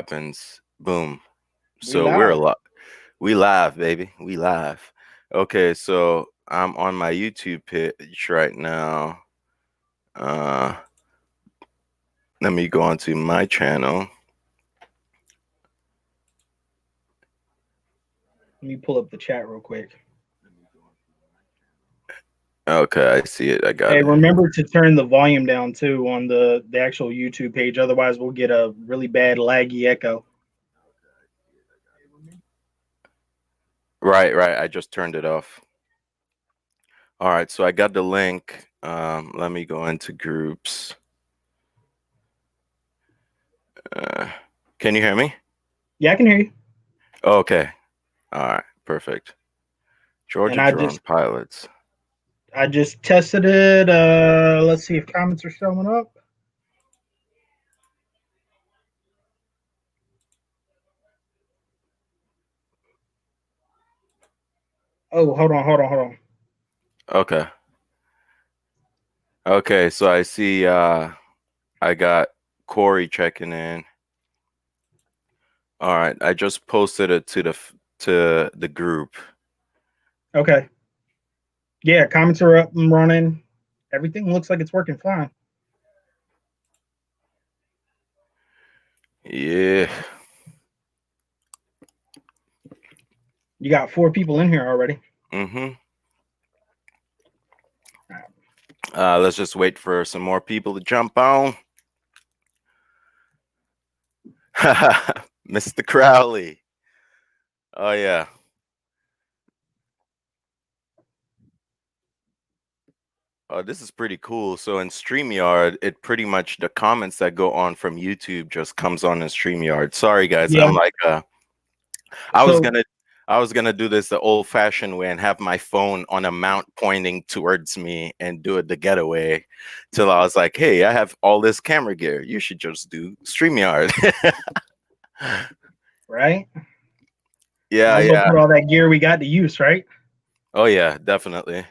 happens. Boom. We So we're a live. lot. We live, baby. We live. Okay, so I'm on my YouTube page right now. Uh, Let me go onto my channel. Let me pull up the chat real quick. Okay, I see it. I got Hey, it. remember to turn the volume down too on the actual YouTube page. Otherwise, we'll get a really bad laggy echo. Right, right. I just turned it off. All right, so I got the link. Let me go into groups. Uh, can you hear me? Yeah, I can hear you. Okay. All right. Perfect. And Georgia I drone just pilots. I just tested it. Let's see if comments are showing up. Oh, hold on. Okay. Okay. So I see. I got Corey checking in. All right. I just posted it to the group. Okay. Yeah, comments are up and running. Everything looks like it's working fine. Yeah. You got 4 people in here already. Mm-hmm. Let's just wait for some more people to jump on. Mr. Crowley. Oh yeah. Oh, this is pretty cool. So in StreamYard, it pretty much the comments that go on from YouTube just comes on in StreamYard. Sorry guys, Yeah. I'm like I was So gonna I was gonna do this the old-fashioned way and have my phone on a mount pointing towards me and do it the getaway till I was like, hey, I have all this camera gear. You should just do StreamYard. right. Yeah, Might as well yeah. put all that gear we got to use, right? Oh yeah, definitely.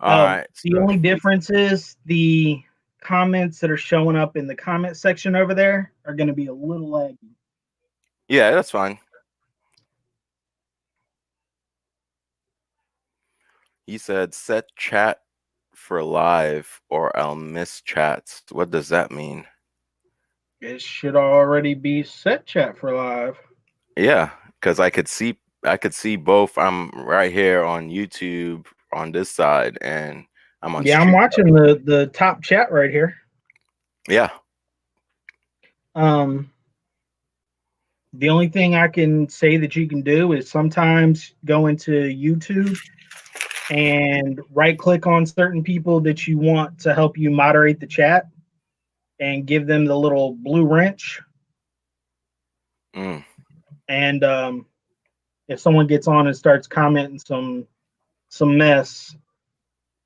All right. The So only difference is the comments that are showing up in the comment section over there are going to be a little laggy. yeah, that's fine. He said set chat for live or I'll miss chats. What does that mean? It should already be set chat for live. Yeah, because I could see both. I'm right here on YouTube on this side, and I'm on Yeah, I'm stream. watching the top chat right here. Yeah, Um, the only thing I can say that you can do is sometimes go into YouTube and right click on certain people that you want to help you moderate the chat and give them the little blue wrench. mm, And if someone gets on and starts commenting some mess,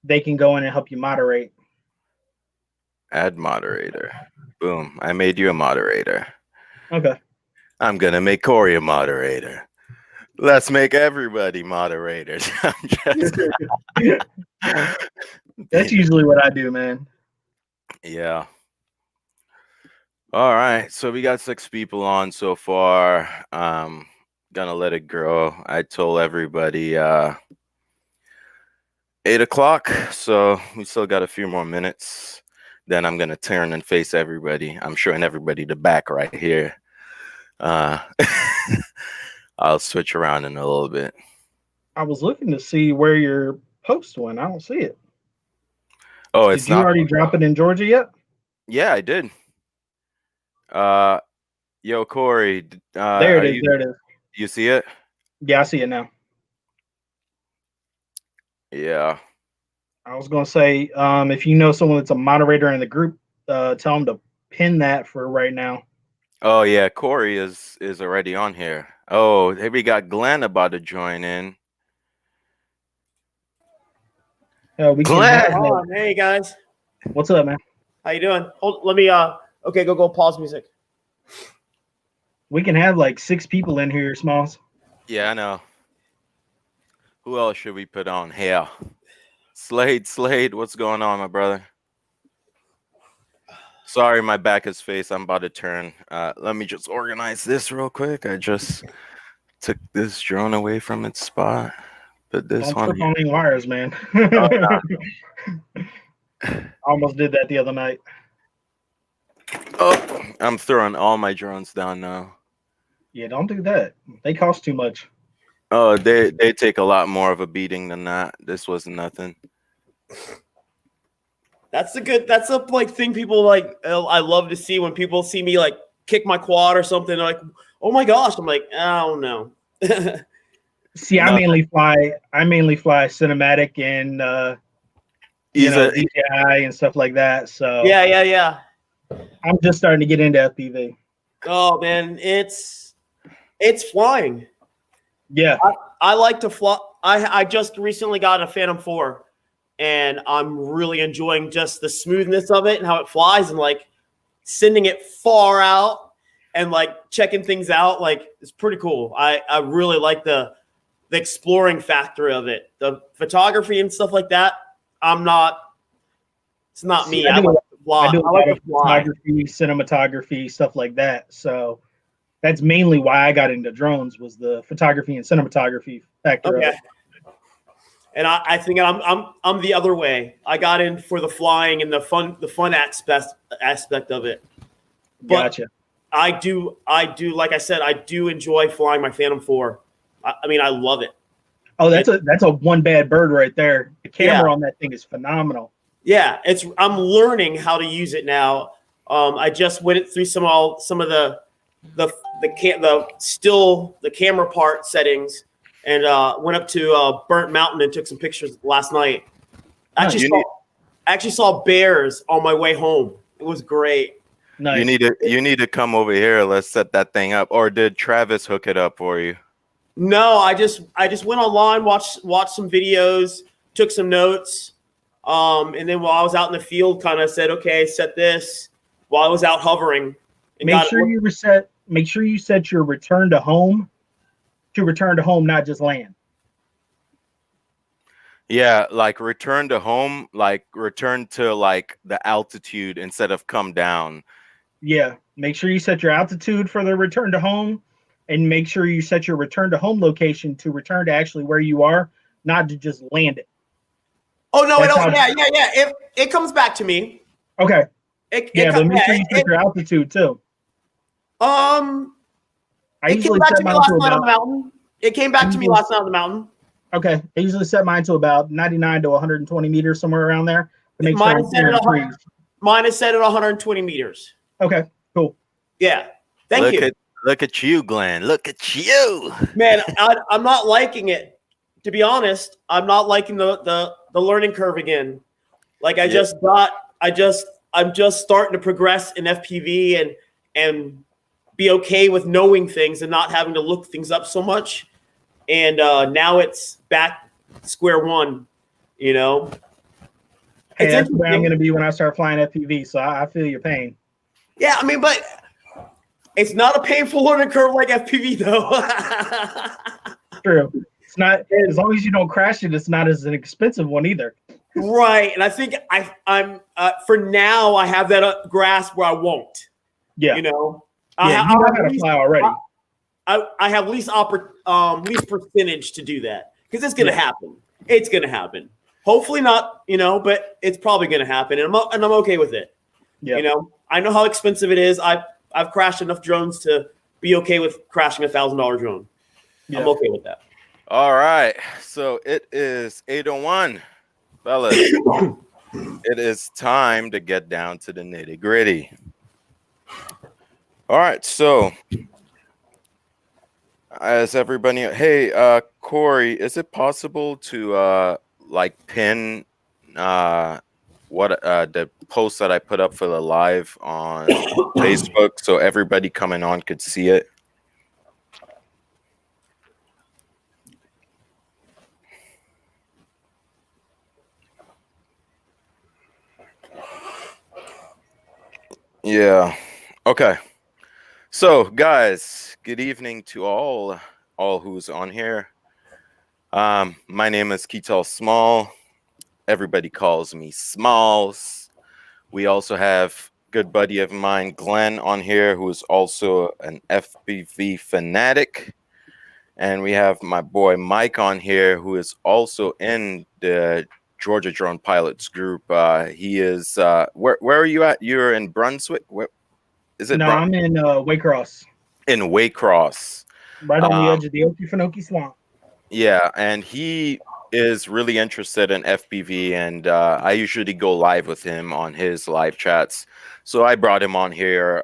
they can go in and help you moderate. add moderator. Boom! I made you a moderator. Okay. I'm gonna make Corey a moderator. Let's make everybody moderators. I'm just That's usually what I do, man. yeah. All right, so we got 6 people on so far. Gonna let it grow. I told everybody 8 o'clock, so we still got a few more minutes. Then I'm gonna turn and face everybody. I'm showing everybody the back right here. Uh, I'll switch around in a little bit. I was looking to see where your post went. I don't see it. Oh, Did it's you not. already drop it in Georgia yet? Yeah, I did. Uh, Yo, Corey, There it are is. you? There it is. You see it? Yeah, I see it now. Yeah. I was gonna say, if you know someone that's a moderator in the group, tell them to pin that for right now. Oh yeah, Corey is already on here. Oh, hey, we got Glenn about to join in. We can Glenn. have. Hold on. Hey guys, What's up, man? how you doing? Hold. Let me. Okay, go. Pause music. We can have like 6 people in here, Smalls. Yeah, I know. Who else should we put on here? Slade, what's going on, my brother? Sorry, my back is faced. I'm about to turn. Let me just organize this real quick. I just took this drone away from its spot. Put this Don't on trip here. on any wires, man. Oh, I almost did that the other night. Oh, I'm throwing all my drones down now. Yeah, don't do that. They cost too much. Oh, they take a lot more of a beating than that. This was nothing. That's a like thing people like. I love to see when people see me like kick my quad or something. They're like, oh my gosh! I'm like, oh no. See, I mainly fly cinematic and DJI and stuff like that. So yeah. I'm just starting to get into FPV. Oh man, it's flying. Yeah. I like to fly. I just recently got a Phantom 4, and I'm really enjoying just the smoothness of it and how it flies, and like sending it far out and like checking things out. Like, it's pretty cool. I really like the exploring factor of it. The photography and stuff like that, it's not me. I like to fly. I do a lot of photography, cinematography, stuff like that. So that's mainly why I got into drones, was the photography and cinematography factor of it. And I think I'm the other way. I got in for the flying and the fun aspect of it. But gotcha. I do like I said, I do enjoy flying my Phantom 4. I mean, I love it. Oh, that's a one bad bird right there. The camera on that thing is phenomenal. Yeah, I'm learning how to use it now. I just went through some of the camera part settings, and went up to Burnt Mountain and took some pictures last night. I actually saw bears on my way home. It was great. Nice. You need to come over here. Let's set that thing up. Or did Travis hook it up for you? No, I just went online, watched some videos, took some notes, and then while I was out in the field, kind of said, okay, set this while I was out hovering. Make sure you set your return to home, not just land. Yeah, like return to home, like return to like the altitude instead of come down. Yeah, make sure you set your altitude for the return to home, and make sure you set your return to home location to return to actually where you are, not to just land it. Oh no, yeah. It comes back to me. Okay. But make sure you set your altitude too. It came back to me last night on the mountain. It came back to me last night on the mountain. Okay, I usually set mine to about 99 to 120 meters, somewhere around there. Mine is set at 120 meters. Okay, cool. Yeah, thank you. Look at you, Glenn. Look at you, man. I'm not liking it. To be honest, I'm not liking the learning curve again. Like I'm just starting to progress in FPV and be okay with knowing things and not having to look things up so much. And now it's back square one, you know. Hey, that's where I'm going to be when I start flying FPV. So I feel your pain. Yeah, I mean, but it's not a painful learning curve like FPV, though. True. It's not, as long as you don't crash it, it's not as an expensive one either. Right. And I think I'm for now, I have that grasp where I won't. Yeah. You know? You know how to fly already. I have least percentage to do that because it's going to happen. It's going to happen. Hopefully not, you know, but it's probably going to happen, and I'm okay with it. Yeah. You know, I know how expensive it is. I've crashed enough drones to be okay with crashing $1,000 drone. Yeah. I'm okay with that. All right, so it is 8:01, fellas. It is time to get down to the nitty gritty. All right, so as everybody, hey, Corey, is it possible to like pin the post that I put up for the live on Facebook so everybody coming on could see it? Yeah. Okay. So, guys, good evening to all who's on here. My name is Keetal Small. Everybody calls me Smalls. We also have good buddy of mine, Glenn, on here, who is also an FPV fanatic. And we have my boy Mike on here, who is also in the Georgia Drone Pilots group. He is where are you at? You're in Brunswick. Where is it? No, I'm in Waycross, In Waycross. right on the Um, edge of the Okefenokee Swamp. yeah, and he is really interested in FPV, and I usually go live with him on his live chats. So I brought him on here.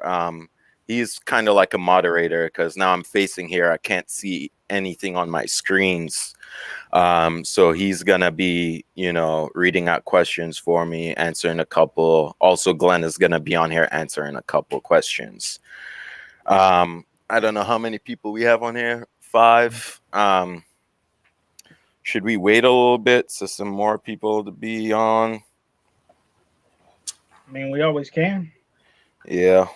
He's kind of like a moderator because now I'm facing here. I can't see anything on my screens. So he's gonna be, reading out questions for me, answering a couple. Also, Glenn is gonna be on here answering a couple questions. I don't know how many people we have on here. 5. Should we wait a little bit so some more people to be on? I mean, we always can. Yeah.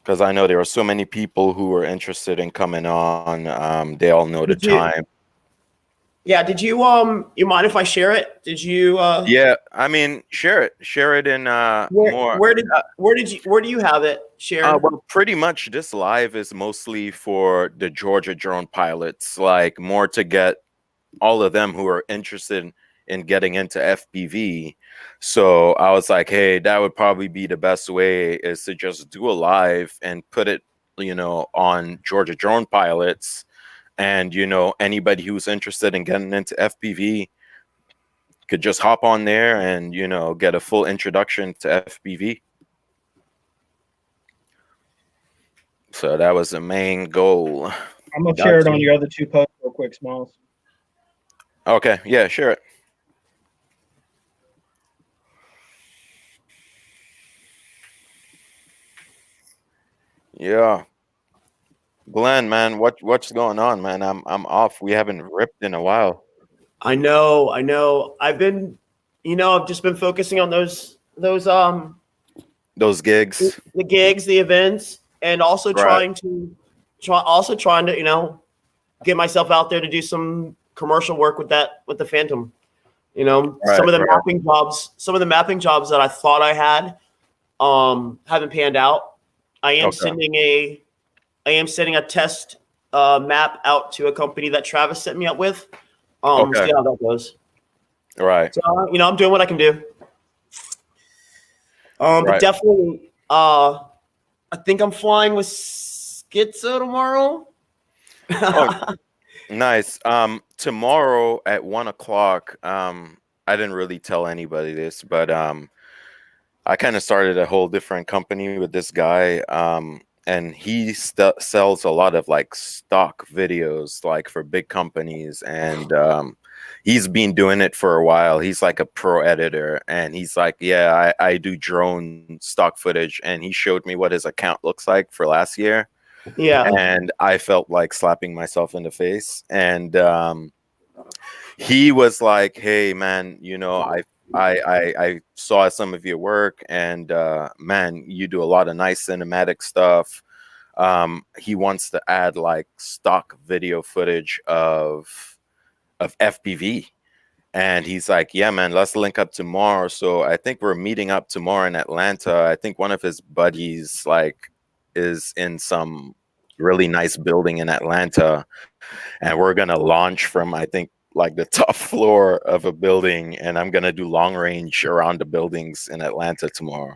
Because I know there are so many people who are interested in coming on. They all know the Did you? time. Yeah. Did you you mind if I share it? Did you Yeah, I mean, share it. Share it in more. where do you have it shared? Well, pretty much this live is mostly for the Georgia drone pilots, like more to get all of them who are interested in getting into FPV. So I was like, hey, that would probably be the best way is to just do a live and put it, on Georgia drone pilots. And, anybody who's interested in getting into FPV could just hop on there and, get a full introduction to FPV. So that was the main goal. I'm gonna share it on your other 2 posts real quick, Smalls. Okay, yeah, share it. Yeah. Glenn, man, what's going on, man? I'm off. We haven't ripped in a while. I know. I've just been focusing on those Those gigs. the gigs, the events, and also Right. trying to get myself out there to do some commercial work with the Phantom. Some of the Right. mapping jobs that I thought I had haven't panned out. I am Okay. sending a test map out to a company that Travis set me up with. Okay. See how that goes. Right. So I'm doing what I can do. But Right. definitely, I think I'm flying with Schizo tomorrow. Oh, nice. Tomorrow at 1 o'clock. I didn't really tell anybody this, but I kind of started a whole different company with this guy. And he sells a lot of like stock videos, like for big companies, and he's been doing it for a while. He's like a pro editor, and he's like, yeah, I do drone stock footage, and he showed me what his account looks like for last year, Yeah. and I felt like slapping myself in the face. And he was like, hey man, I saw some of your work, and man, you do a lot of nice cinematic stuff. He wants to add like stock video footage of FPV. And he's like, yeah, man, let's link up tomorrow. So I think we're meeting up tomorrow in Atlanta. I think one of his buddies like is in some really nice building in Atlanta, and we're gonna launch from, I think, like the top floor of a building, and I'm gonna do long range around the buildings in Atlanta tomorrow.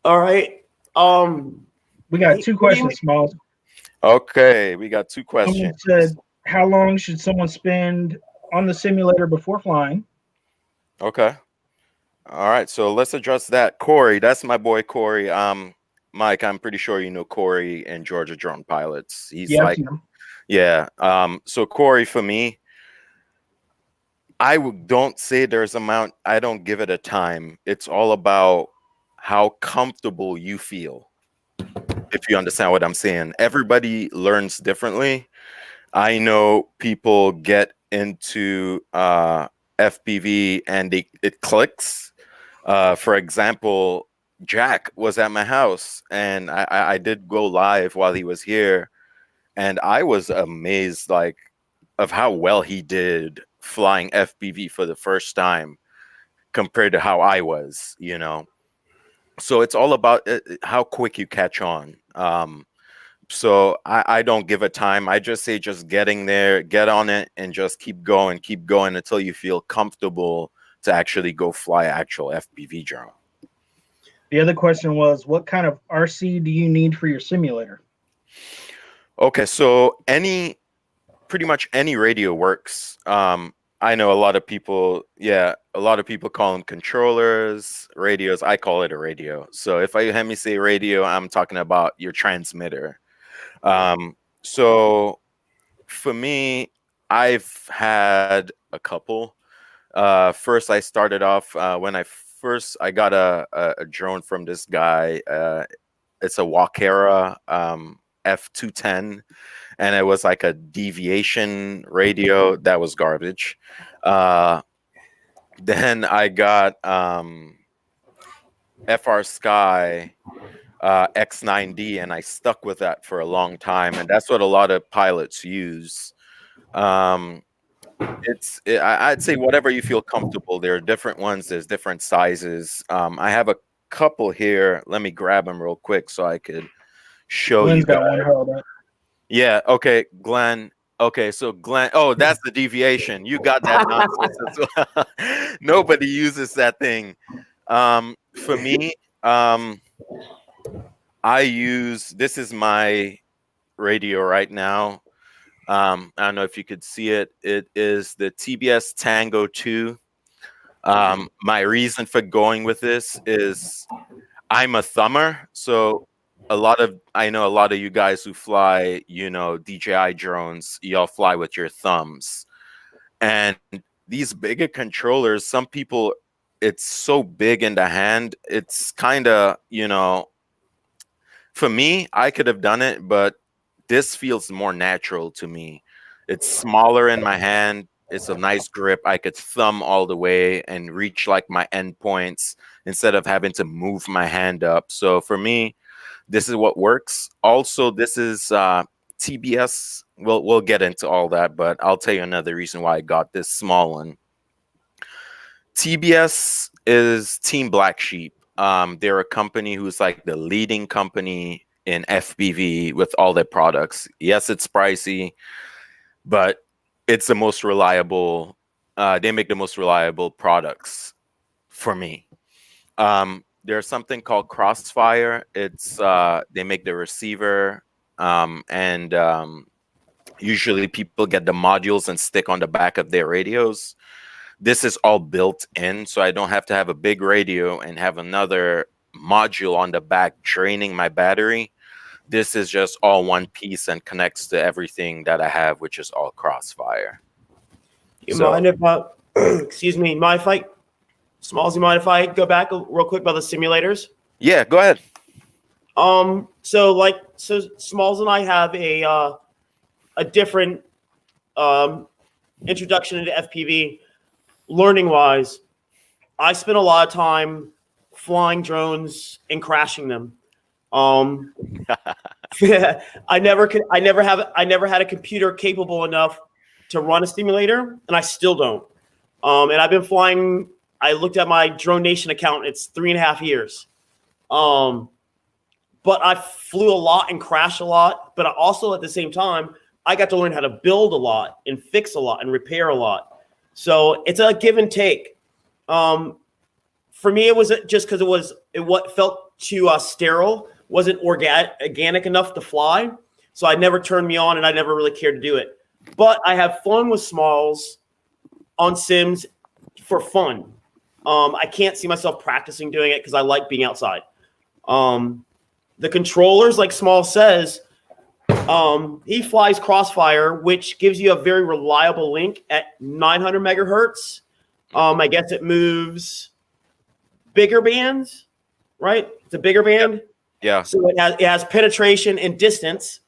All right. We got 2 questions, Smalls. Okay, we got 2 Someone questions. said, how long should someone spend on the simulator before flying? Okay. All right, so let's address that. Corey, that's my boy Corey. Mike, I'm pretty sure you know Corey and Georgia Drone Pilots. He's Yes. like, yeah. So Corey, for me, don't say there's amount. I don't give it a time. It's all about how comfortable you feel. If you understand what I'm saying, everybody learns differently. I know people get into FPV and it clicks. For example, Jack was at my house, and I did go live while he was here, and I was amazed, like, of how well he did flying FPV for the first time compared to how I was. So it's all about how quick you catch on. So I don't give a time. I just say just getting there, get on it, and just keep going until you feel comfortable to actually go fly actual FPV drone. The other question was, what kind of RC do you need for your simulator? Okay, so pretty much any radio works. I know a lot of people, yeah, a lot of people call them controllers, radios. I call it a radio. So if I hear me say radio, I'm talking about your transmitter. So for me, I've had a couple. First, I started off when I got a drone from this guy. It's a Walkera F210, and it was like a deviation radio that was garbage. Uh, then I got FR Sky X9D, and I stuck with that for a long time, and that's what a lot of pilots use. I'd say whatever you feel comfortable. There are different ones. There's different sizes. I have a couple here. Let me grab them real quick so I could show Glenn's you got guys. one held up. Yeah. Okay, Glenn. Okay, so Glenn. Oh, that's the deviation. You got that nonsense as well. Nobody uses that thing. For me, I use. This is my radio right now. I don't know if you could see it. It is the TBS Tango 2. My reason for going with this is I'm a thumber. So I know a lot of you guys who fly, DJI drones, y'all fly with your thumbs. And these bigger controllers, some people, it's so big in the hand. It's kind of, for me, I could have done it, but this feels more natural to me. It's smaller in my hand. It's a nice grip. I could thumb all the way and reach like my endpoints instead of having to move my hand up. So for me, this is what works. Also, this is TBS. We'll get into all that, but I'll tell you another reason why I got this small one. TBS is Team Black Sheep. They're a company who's like the leading company in FPV with all their products. Yes, it's pricey, but it's the most reliable. They make the most reliable products for me. There's something called Crossfire. It's they make the receiver, and usually people get the modules and stick on the back of their radios. This is all built in, so I don't have to have a big radio and have another module on the back draining my battery. This is just all one piece and connects to everything that I have, which is all Crossfire. Mind if excuse me, Smalls, you mind if I go back real quick about the simulators? Yeah, go ahead. So Smalls and I have a different introduction into FPV. Learning wise, I spent a lot of time flying drones and crashing them. I never had a computer capable enough to run a simulator, and I still don't. And I've been flying. I looked at my Drone Nation account. It's 3.5 years. But I flew a lot and crashed a lot. But I also, at the same time, I got to learn how to build a lot and fix a lot and repair a lot. So it's a give and take. For me, it was just because what felt too sterile, wasn't organic enough to fly. So it never turned me on, and I never really cared to do it. But I have flown with Smalls on sims for fun. I can't see myself practicing doing it because I like being outside. The controllers, like Small says, he flies Crossfire, which gives you a very reliable link at 900 megahertz. I guess it moves bigger bands, right? It's a bigger band. Yeah. So it has penetration and distance,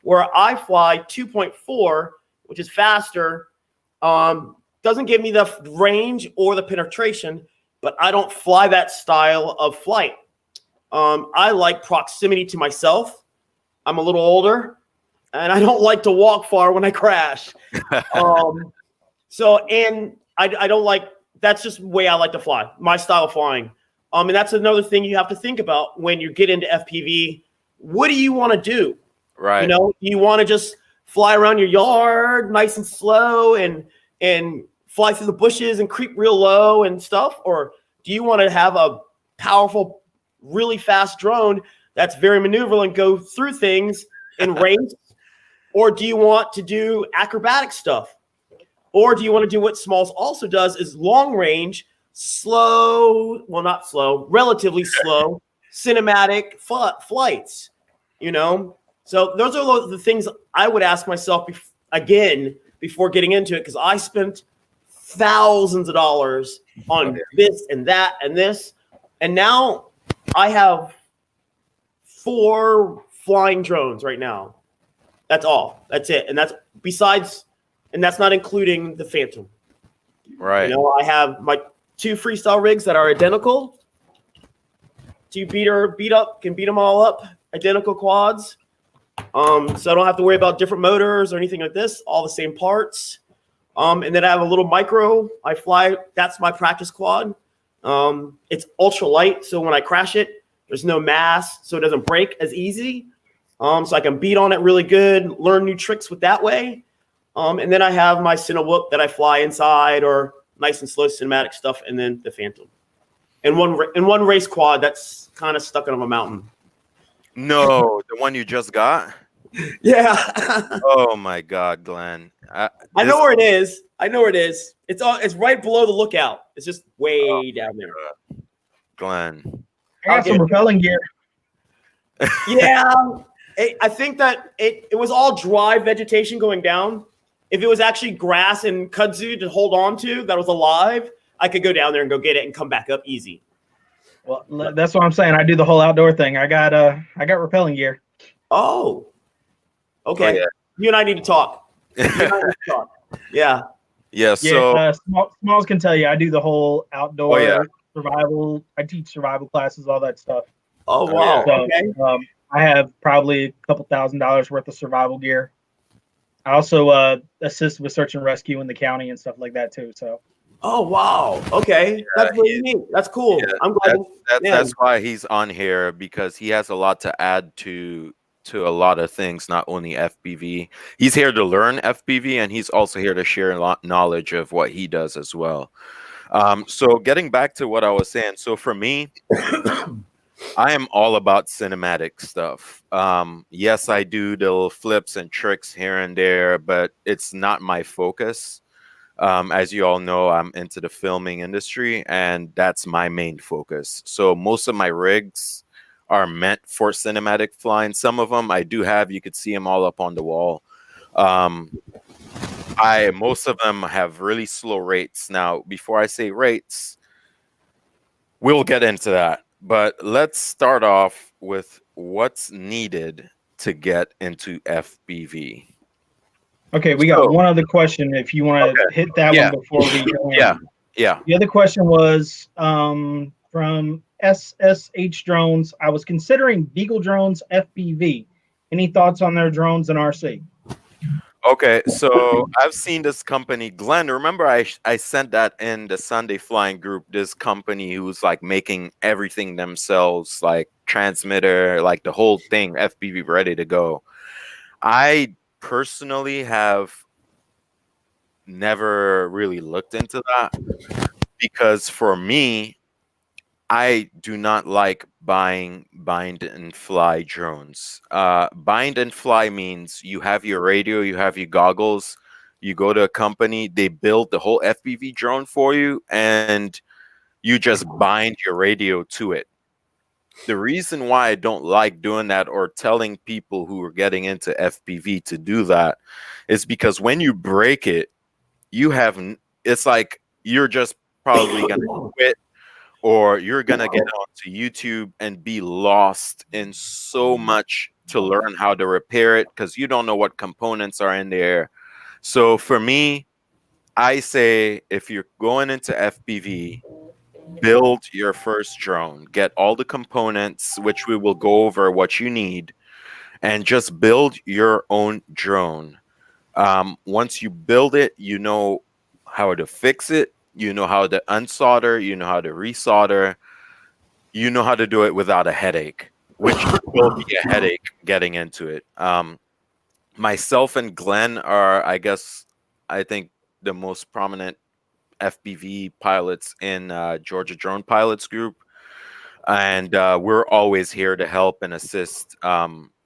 where I fly 2.4, which is faster. Doesn't give me the range or the penetration, but I don't fly that style of flight. I like proximity to myself. I'm a little older, and I don't like to walk far when I crash. And I don't like, that's just the way I like to fly, my style of flying. And that's another thing you have to think about when you get into FPV. What do you want to do? Right. You know, you want to just fly around your yard nice and slow and fly through the bushes and creep real low and stuff? Or do you want to have a powerful, really fast drone that's very maneuverable and go through things in race? Or do you want to do acrobatic stuff? Or do you want to do what Smalls also does is long range, slow, well, not slow, relatively slow, cinematic flights, you know? So those are the things I would ask myself again before getting into it, because I spent thousands of dollars on this and that and this. And now I have 4 flying drones right now. That's all. That's it. And that's besides, and that's not including the Phantom. Right. You know, I have my 2 freestyle rigs that are identical. Can beat them all up, identical quads. So I don't have to worry about different motors or anything like this, all the same parts. And then I have a little micro. I fly, that's my practice quad. It's ultra light, so when I crash it, there's no mass, so it doesn't break as easy. So I can beat on it really good, learn new tricks with that way. And then I have my Cinewhoop that I fly inside or nice and slow cinematic stuff, and then the Phantom. And one race quad that's kind of stuck on a mountain. No, the one you just got? Yeah. Oh my God, Glenn. I know where it is. It's right below the lookout. It's just way down there. Glenn. I got some rappelling gear. Yeah. I think that it was all dry vegetation going down. If it was actually grass and kudzu to hold on to that was alive, I could go down there and go get it and come back up easy. Well, that's what I'm saying. I do the whole outdoor thing. I got rappelling gear. Oh. Okay. Oh, yeah. You and I need to talk. Yeah. Yeah. So Smalls can tell you I do the whole outdoor survival. I teach survival classes, all that stuff. Oh wow. So, okay. I have probably a couple $1,000s worth of survival gear. I also assist with search and rescue in the county and stuff like that too. So. Oh wow. Okay. That's really neat. That's cool. Yeah, I'm glad. that's why he's on here, because he has a lot to add to a lot of things, not only FPV. He's here to learn FPV, and he's also here to share a lot knowledge of what he does as well. So getting back to what I was saying, so for me, I am all about cinematic stuff. Yes, I do the little flips and tricks here and there, but it's not my focus. As you all know, I'm into the filming industry, and that's my main focus. So most of my rigs are meant for cinematic flying. Some of them I do have. You could see them all up on the wall. Most of them have really slow rates. Now, before I say rates, we'll get into that. But let's start off with what's needed to get into FPV. Okay, we got one other question. If you want to hit that one before we go in. Yeah. The other question was from SSH Drones. I was considering Beagle Drones FPV. Any thoughts on their drones and RC? Okay, so I've seen this company, Glenn. Remember, I sent that in the Sunday Flying group. This company who's like making everything themselves, like transmitter, like the whole thing, FPV ready to go. I personally have never really looked into that, because for me, I do not like buying bind and fly drones. Bind and fly means you have your radio, you have your goggles, you go to a company, they build the whole FPV drone for you, and you just bind your radio to it. The reason why I don't like doing that or telling people who are getting into FPV to do that is because when you break it, it's like you're just probably going to quit, or you're going to get onto YouTube and be lost in so much to learn how to repair it, because you don't know what components are in there. So for me, I say if you're going into FPV, build your first drone, get all the components, which we will go over what you need, and just build your own drone. Once you build it, you know how to fix it, you know how to unsolder, you know how to resolder. you know how to do it without a headache, which will be a headache getting into it. Myself and Glenn are, I think, the most prominent FPV pilots in Georgia Drone Pilots Group, and we're always here to help and assist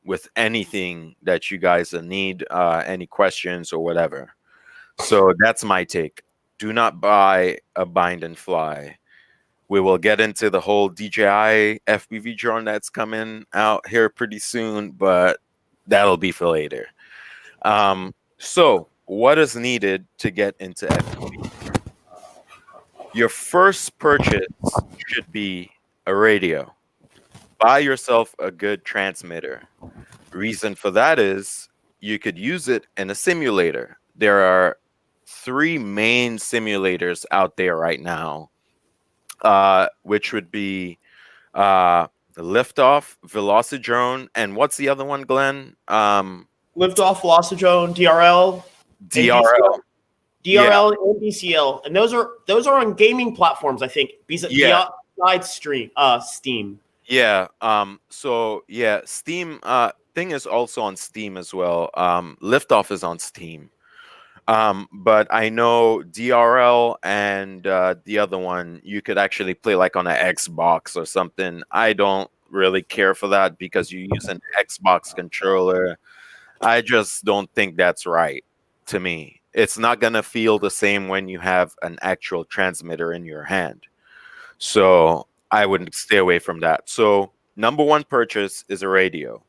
with anything that you guys need, any questions or whatever. So that's my take. Do not buy a bind and fly. We will get into the whole DJI FPV drone that's coming out here pretty soon, but that'll be for later. So what is needed to get into FPV? Your first purchase should be a radio. Buy yourself a good transmitter. Reason for that is you could use it in a simulator. There are three main simulators out there right now, which would be Liftoff, Velocidrone, and what's the other one, Glenn? Liftoff, Velocidrone, DRL, and DRL. DRL and BCL, and those are on gaming platforms, I think. Besides Steam. Yeah. So yeah, Steam. Thing is also on Steam as well. Liftoff is on Steam. But I know DRL and the other one you could actually play like on an Xbox or something. I don't really care for that because you use an Xbox controller. I just don't think that's right to me. It's not gonna feel the same when you have an actual transmitter in your hand. So I would stay away from that. So number one purchase is a radio.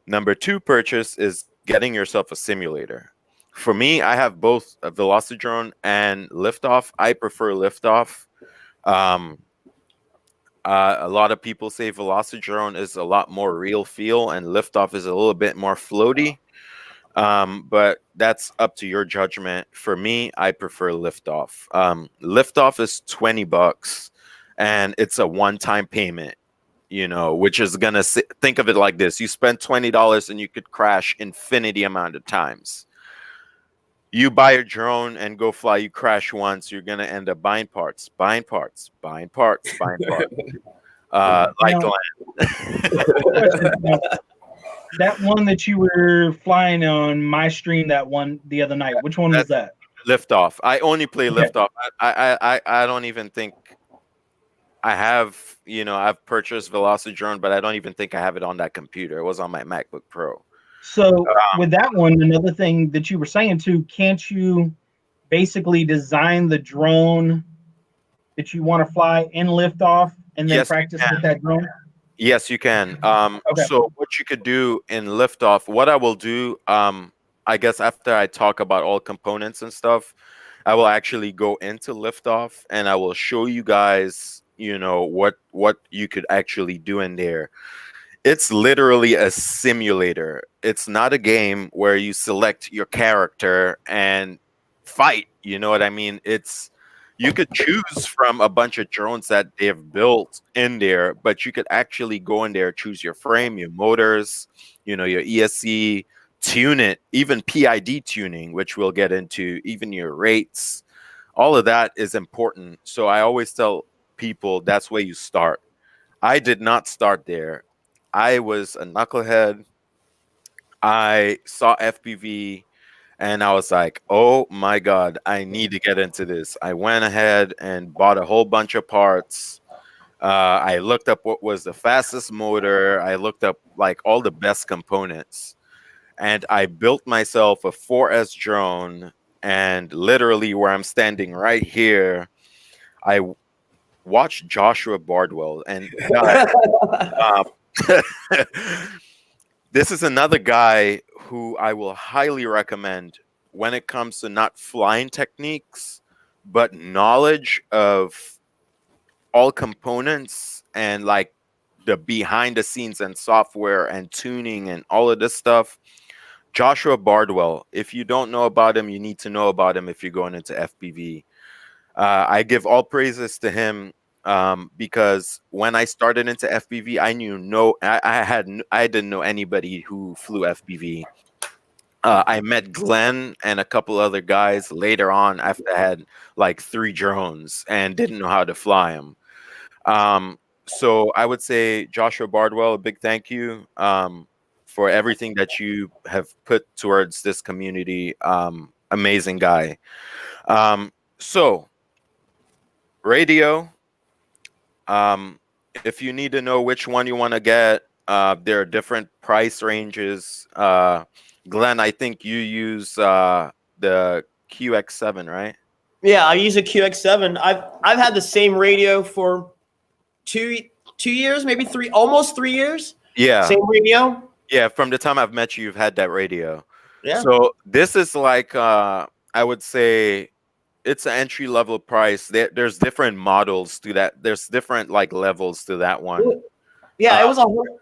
Number two purchase is getting yourself a simulator. For me, I have both a Velocidrone and Liftoff. I prefer Liftoff. Um, a lot of people say Velocidrone is a lot more real feel, and Liftoff is a little bit more floaty. But that's up to your judgment. For me, I prefer Liftoff. Liftoff is $20, and it's a one-time payment. Which is gonna think of it like this: you spend $20 and you could crash infinity amount of times. You buy a drone and go fly, you crash once, you're gonna end up buying parts. Like Now, that one that you were flying on my stream, that one the other night, which one was that? Liftoff. I only play Okay. Liftoff. I don't even think I have, I've purchased Velocidrone, but I don't even think I have it on that computer. It was on my MacBook Pro. So with that one, another thing that you were saying too, can't you basically design the drone that you want to fly in Liftoff and then Yes, practice with that drone? Yes, you can. Okay. So what you could do in Liftoff, what I will do, I guess after I talk about all components and stuff, I will actually go into Liftoff and I will show you guys, what you could actually do in there. It's literally a simulator. It's not a game where you select your character and fight. You know what I mean? You could choose from a bunch of drones that they've built in there, but you could actually go in there, choose your frame, your motors, your ESC, tune it, even PID tuning, which we'll get into, even your rates. All of that is important. So I always tell people that's where you start. I did not start there. I was a knucklehead. I saw FPV and I was like, oh my God, I need to get into this. I went ahead and bought a whole bunch of parts. I looked up what was the fastest motor. I looked up like all the best components. And I built myself a 4S drone. And literally, where I'm standing right here, I watched Joshua Bardwell. And this is another guy who I will highly recommend when it comes to not flying techniques, but knowledge of all components and like the behind the scenes and software and tuning and all of this stuff. Joshua Bardwell, if you don't know about him, you need to know about him if you're going into FPV. I give all praises to him because when I started into FPV, I didn't know anybody who flew FPV. I met Glenn and a couple other guys later on after I had like 3 drones and didn't know how to fly them. So I would say Joshua Bardwell, a big thank you for everything that you have put towards this community. Amazing guy. So radio. If you need to know which one you want to get, there are different price ranges. Glenn, I think you use the QX7, right? Yeah, I use a QX7. I've had the same radio for two 2 years, maybe three, almost 3 years. Yeah. Same radio. Yeah, from the time I've met you, you've had that radio. Yeah. So this is like I would say it's an entry level price. There's different models to that. There's different like levels to that one. Yeah, Uh,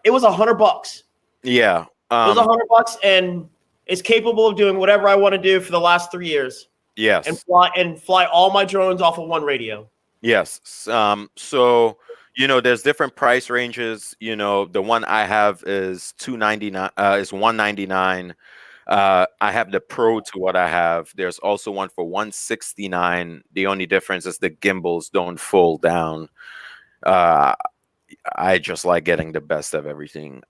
it was $100. yeah. It was $100, and it's capable of doing whatever I want to do for the last 3 years, and Yes. fly all my drones off of one radio. Yes. So there's different price ranges. The one I have is 299. Is 199. I have the Pro to what I have. There's also one for 169. The only difference is the gimbals don't fold down. Uh, I just like getting the best of everything.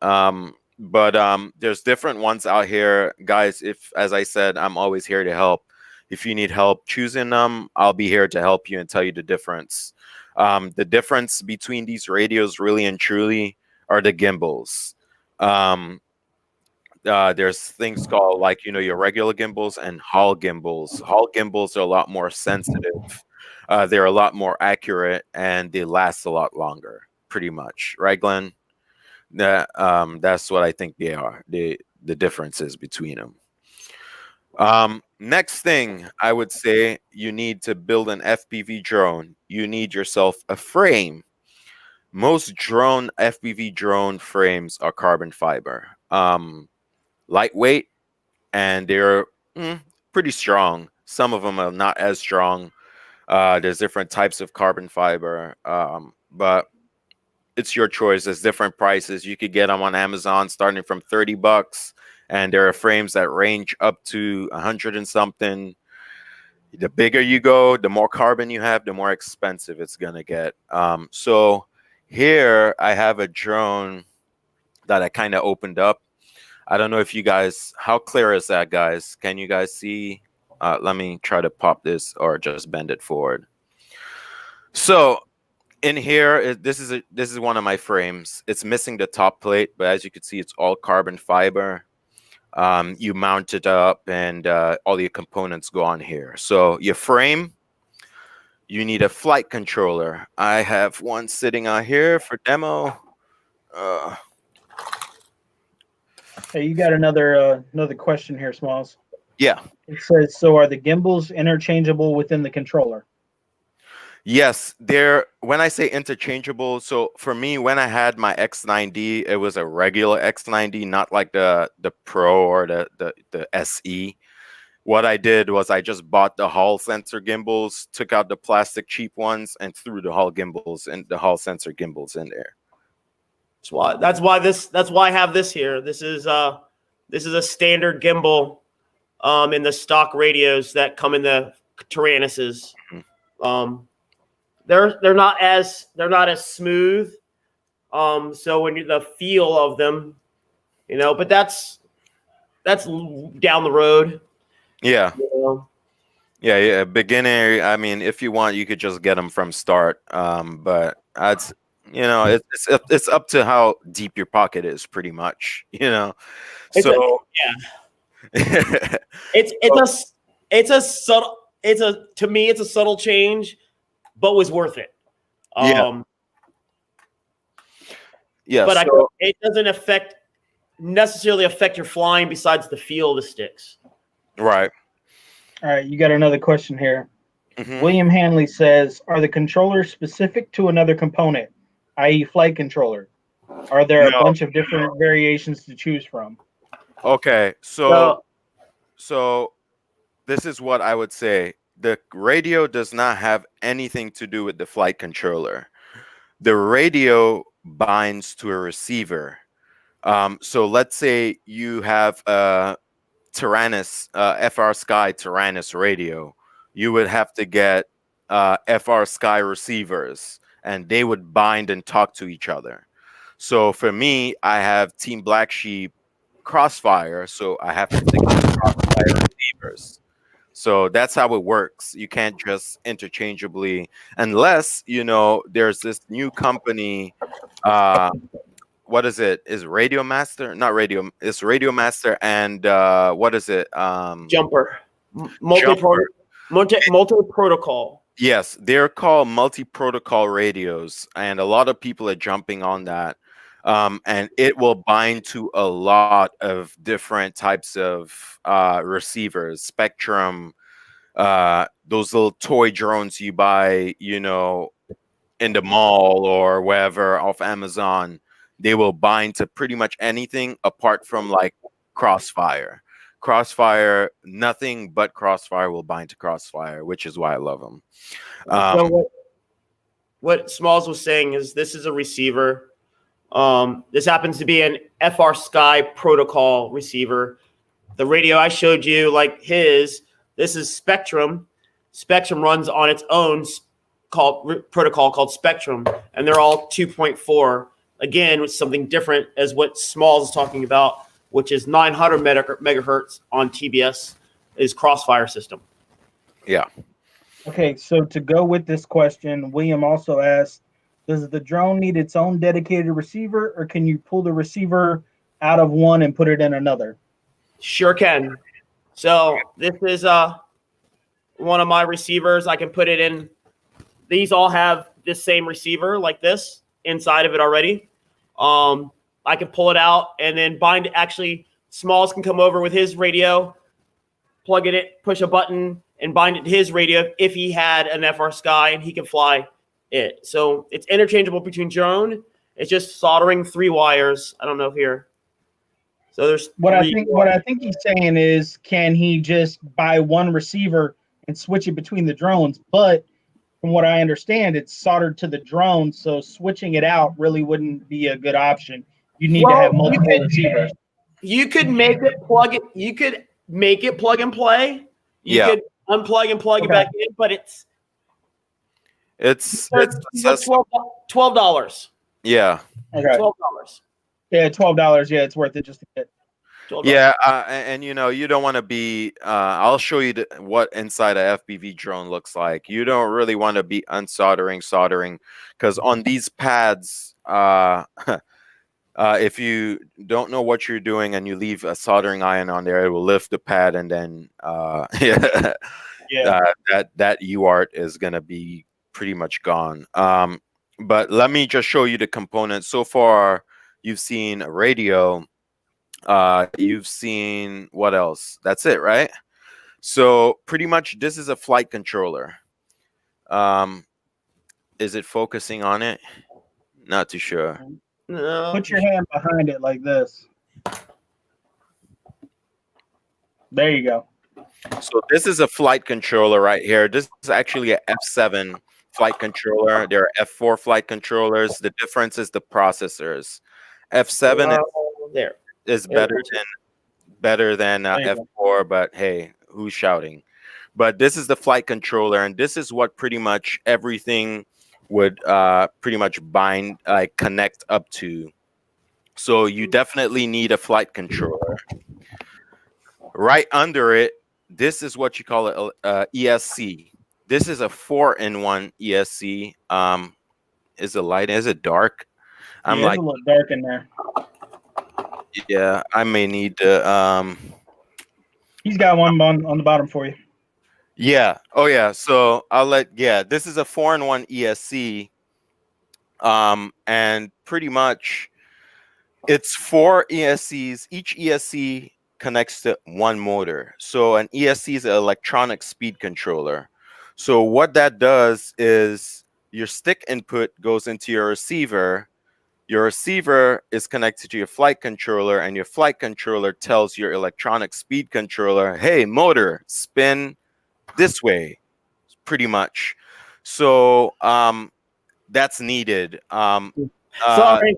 But there's different ones out here, guys. If, as I said, I'm always here to help. If you need help choosing them, I'll be here to help you and tell you the difference. The difference between these radios, really and truly, are the gimbals. There's things called like your regular gimbals and Hall gimbals. Hall gimbals are a lot more sensitive. They're a lot more accurate and they last a lot longer. Pretty much, right, Glenn? That's what I think they are. The differences between them. Next thing I would say, you need to build an FPV drone. You need yourself a frame. Most FPV drone frames are carbon fiber. Lightweight, and they're pretty strong. Some of them are not as strong. There's different types of carbon fiber, but it's your choice. There's different prices. You could get them on Amazon starting from $30, and there are frames that range up to 100 and something. The bigger you go, the more carbon you have, the more expensive it's gonna get. So here I have a drone that I kind of opened up. I don't know if you guys, how clear is that, guys? Can you guys see? Let me try to pop this or just bend it forward. So in here, this is one of my frames. It's missing the top plate, but as you can see, it's all carbon fiber. You mount it up, and all your components go on here. So your frame, you need a flight controller. I have one sitting on here for demo. Hey, you got another question here, Smalls. Yeah. It says, so are the gimbals interchangeable within the controller? Yes, they're, when I say interchangeable, so for me, when I had my X9D, it was a regular X9D, not like the Pro or the SE. What I did was I just bought the Hall sensor gimbals, took out the plastic cheap ones, and threw the Hall gimbals and the Hall sensor gimbals in there. That's why I have this here. This is a standard gimbal in the stock radios that come in the Tyrannuses. They're not as smooth. So when the feel of them, but that's down the road. Yeah. Yeah. Beginner. I mean, if you want, you could just get them from start. But it's up to how deep your pocket is, pretty much. So it's a subtle. To me, it's a subtle change, but was worth it. Yeah. But it doesn't necessarily affect your flying besides the feel of the sticks. Right. All right, you got another question here. Mm-hmm. William Hanley says, are the controllers specific to another component, i.e. flight controller? Are there a bunch of different variations to choose from? Okay, so this is what I would say. The radio does not have anything to do with the flight controller. The radio binds to a receiver. So let's say you have a Tyrannus, FR Sky Tyrannus radio. You would have to get FR Sky receivers, and they would bind and talk to each other. So for me, I have Team Black Sheep Crossfire, so I have particular Crossfire receivers. So that's how it works. You can't just interchangeably, unless there's this new company. Uh, what is it? Is Radio Master? Not Radio. It's Radio Master and what is it? Jumper, Jumper. multi protocol. Yes, they're called multi-protocol radios, and a lot of people are jumping on that. And it will bind to a lot of different types of receivers, Spectrum, those little toy drones you buy, in the mall or wherever off Amazon. They will bind to pretty much anything apart from like Crossfire. Crossfire, nothing but Crossfire will bind to Crossfire, which is why I love them. So what Smalls was saying is this is a receiver. This happens to be an FR Sky protocol receiver. The radio I showed you, like this is Spectrum. Spectrum runs on its own protocol called Spectrum, and they're all 2.4. Again, with something different as what Smalls is talking about, which is 900 megahertz on TBS is Crossfire system. Yeah. Okay, so to go with this question, William also asked, does the drone need its own dedicated receiver, or can you pull the receiver out of one and put it in another? Sure can. So this is one of my receivers. I can put it in. These all have this same receiver like this inside of it already. I can pull it out and then bind it. Actually, Smalls can come over with his radio, plug it in, push a button, and bind it to his radio if he had an FR Sky, and he can fly it. So it's interchangeable between drone. It's just soldering 3 wires. I don't know here. So there's what I think he's saying is, can he just buy one receiver and switch it between the drones? But from what I understand, it's soldered to the drone, so switching it out really wouldn't be a good option. You need to have multiple receivers. You could make it plug it. You could make it plug and play. You could unplug and plug it back in, but it's $12. Yeah. Okay. $12. Yeah, $12. Yeah, it's worth it just to get. $12. Yeah, and you don't want to be. I'll show you what inside a FPV drone looks like. You don't really want to be soldering, because on these pads, if you don't know what you're doing and you leave a soldering iron on there, it will lift the pad, and then that UART is gonna be pretty much gone. But let me just show you the components. So far, you've seen a radio. You've seen what else? That's it, right? So pretty much this is a flight controller. Is it focusing on it? Not too sure. No. Put your hand behind it like this. There you go. So this is a flight controller right here. This is actually a F7 flight controller. There are F4 flight controllers. The difference is the processors. F7 is better than F4, but hey, who's shouting? But this is the flight controller, and this is what pretty much everything would pretty much connect up to. So you definitely need a flight controller. Right under it, this is what you call it ESC. This is a 4-in-1 ESC. Is it light? Is it dark? It's a little dark in there. Yeah, I may need to. He's got one on the bottom for you. Yeah. Oh, yeah. So I'll let. Yeah, this is a 4-in-1 ESC. And pretty much, it's 4 ESCs. Each ESC connects to one motor. So an ESC is an electronic speed controller. So what that does is your stick input goes into your receiver. Your receiver is connected to your flight controller, and your flight controller tells your electronic speed controller, hey, motor, spin this way, pretty much. So that's needed. Sorry.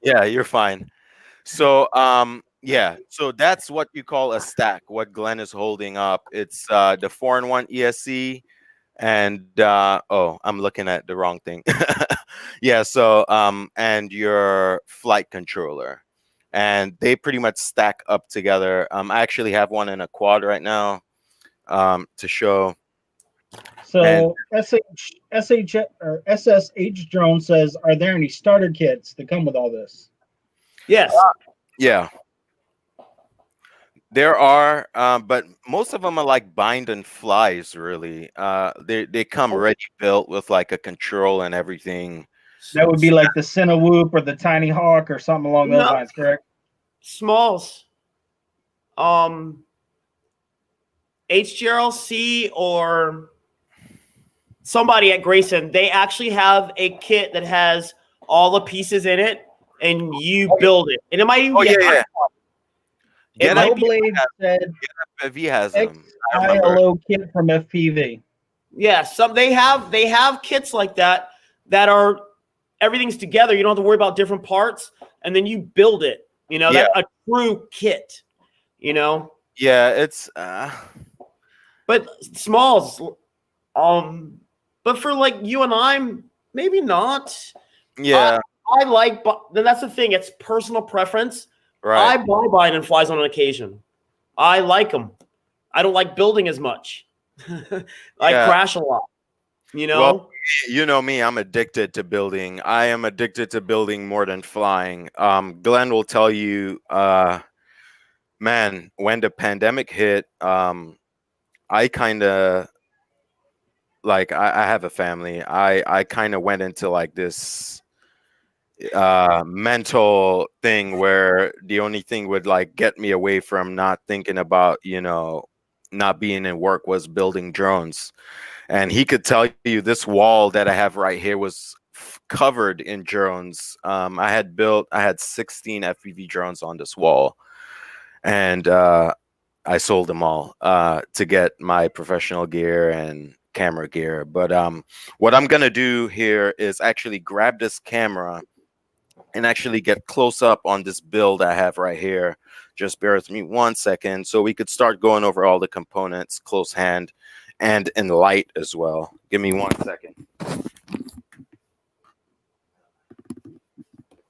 Yeah, you're fine. So yeah, so that's what you call a stack, what Glenn is holding up. It's the 4-in-1 ESC And oh, I'm looking at the wrong thing. Yeah, so and your flight controller. And they pretty much stack up together. I actually have one in a quad right now to show. And So or SSH drone says, are there any starter kits that come with all this? Yes. yeah, there are, but most of them are like bind and flies. Really, they come Oh, ready built with like a control and everything. That would be like the Cinewhoop or the Tiny Hawk or something along those no, lines, correct? Smalls. Um, HGRLC or somebody at Grayson, they actually have a kit that has all the pieces in it, and you build it. And it might even Oh be yeah, a yeah. it Get might up. be Blade said FPV has them. I remember. XILO kit from FPV. yeah. Some they have kits like that that are everything's together. You don't have to worry about different parts, and then you build it. You know, Yeah, that's a true kit. You know, yeah. It's but Smalls, but for like you and I'm, maybe not. I yeah, I like, but then that's the thing. It's personal preference. right. I buy bind and flies on an occasion. I like them. I don't like building as much. I Yeah. crash a lot. You Well, know. you know me, I'm addicted to building. I am addicted to building more than flying. Glenn will tell you, man, when the pandemic hit, I kind of like I have a family. I kind of went into like this mental thing where the only thing would like get me away from not thinking about, not being in work was building drones. And he could tell you this wall that I have right here was covered in drones. I had 16 FPV drones on this wall, and I sold them all to get my professional gear and camera gear. But what I'm gonna do here is actually grab this camera and actually get close up on this build I have right here. Just bear with me 1 second so we could start going over all the components close hand and in light as well. Give me 1 second.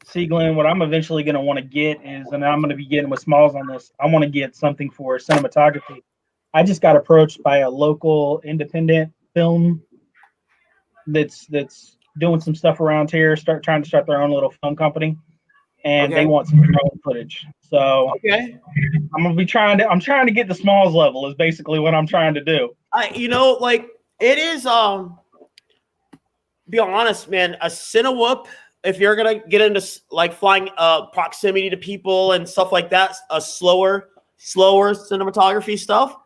See, Glenn, what I'm eventually going to want to get is, and I'm going to be getting with Smalls on this, I want to get something for cinematography. I just got approached by a local independent film that's doing some stuff around here, trying to start their own little film company, and they Okay. want some drone footage. So Okay. I'm trying to get the Smalls level is basically what I'm trying to do. Like it is. Be honest, man. A Cinewhoop. If you're gonna get into like flying proximity to people and stuff like that, a slower cinematography stuff.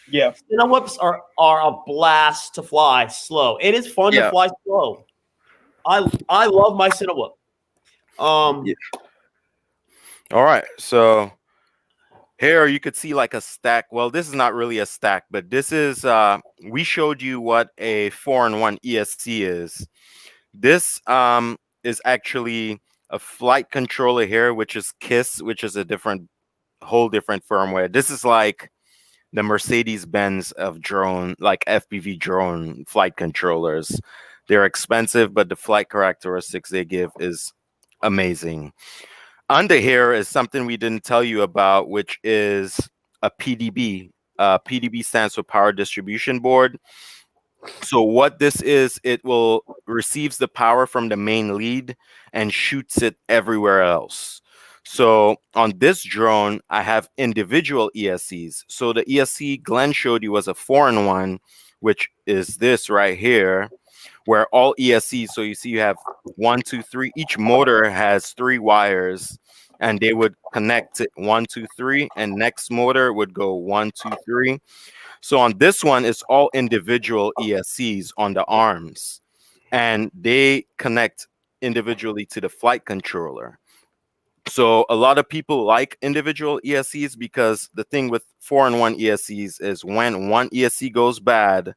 Yeah. Cinewhoops are a blast to fly slow. It is fun to Yeah. fly slow. I love my Cinewhoop. Yeah. All right. So here you could see like a stack. Well, this is not really a stack, but this is we showed you what a 4-in-1 ESC is. This is actually a flight controller here, which is KISS, which is a whole different firmware. This is like the Mercedes-Benz of drone, like FPV drone flight controllers. They're expensive, but the flight characteristics they give is amazing. Under here is something we didn't tell you about, which is a PDB. PDB stands for Power Distribution Board. So what this is, it will receives the power from the main lead and shoots it everywhere else. So on this drone, I have individual ESCs. So the ESC Glenn showed you was a 4-in-1, which is this right here, where all ESCs, so you see you have 1, 2, 3, each motor has 3 wires, and they would connect it 1, 2, 3, and next motor would go 1, 2, 3. So on this one, it's all individual ESCs on the arms, and they connect individually to the flight controller. So a lot of people like individual ESCs because the thing with 4-in-1 ESCs is when one ESC goes bad,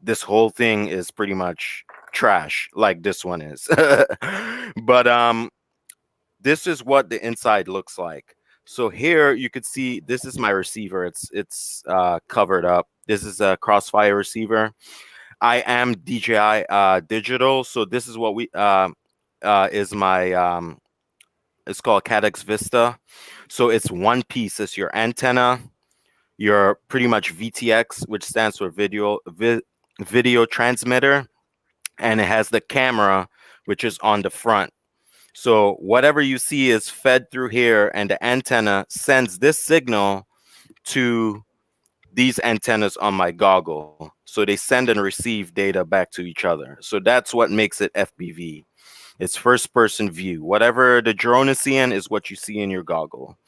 this whole thing is pretty much trash, like this one is. But this is what the inside looks like. So here you could see this is my receiver. It's covered up. This is a Crossfire receiver. I am DJI Digital. So this is what we is my it's called Cadex Vista. So it's one piece. It's your antenna, your pretty much VTX, which stands for video transmitter, and it has the camera, which is on the front. So whatever you see is fed through here, and the antenna sends this signal to these antennas on my goggle. So they send and receive data back to each other. So that's what makes it FPV. It's first person view. Whatever the drone is seeing is what you see in your goggle.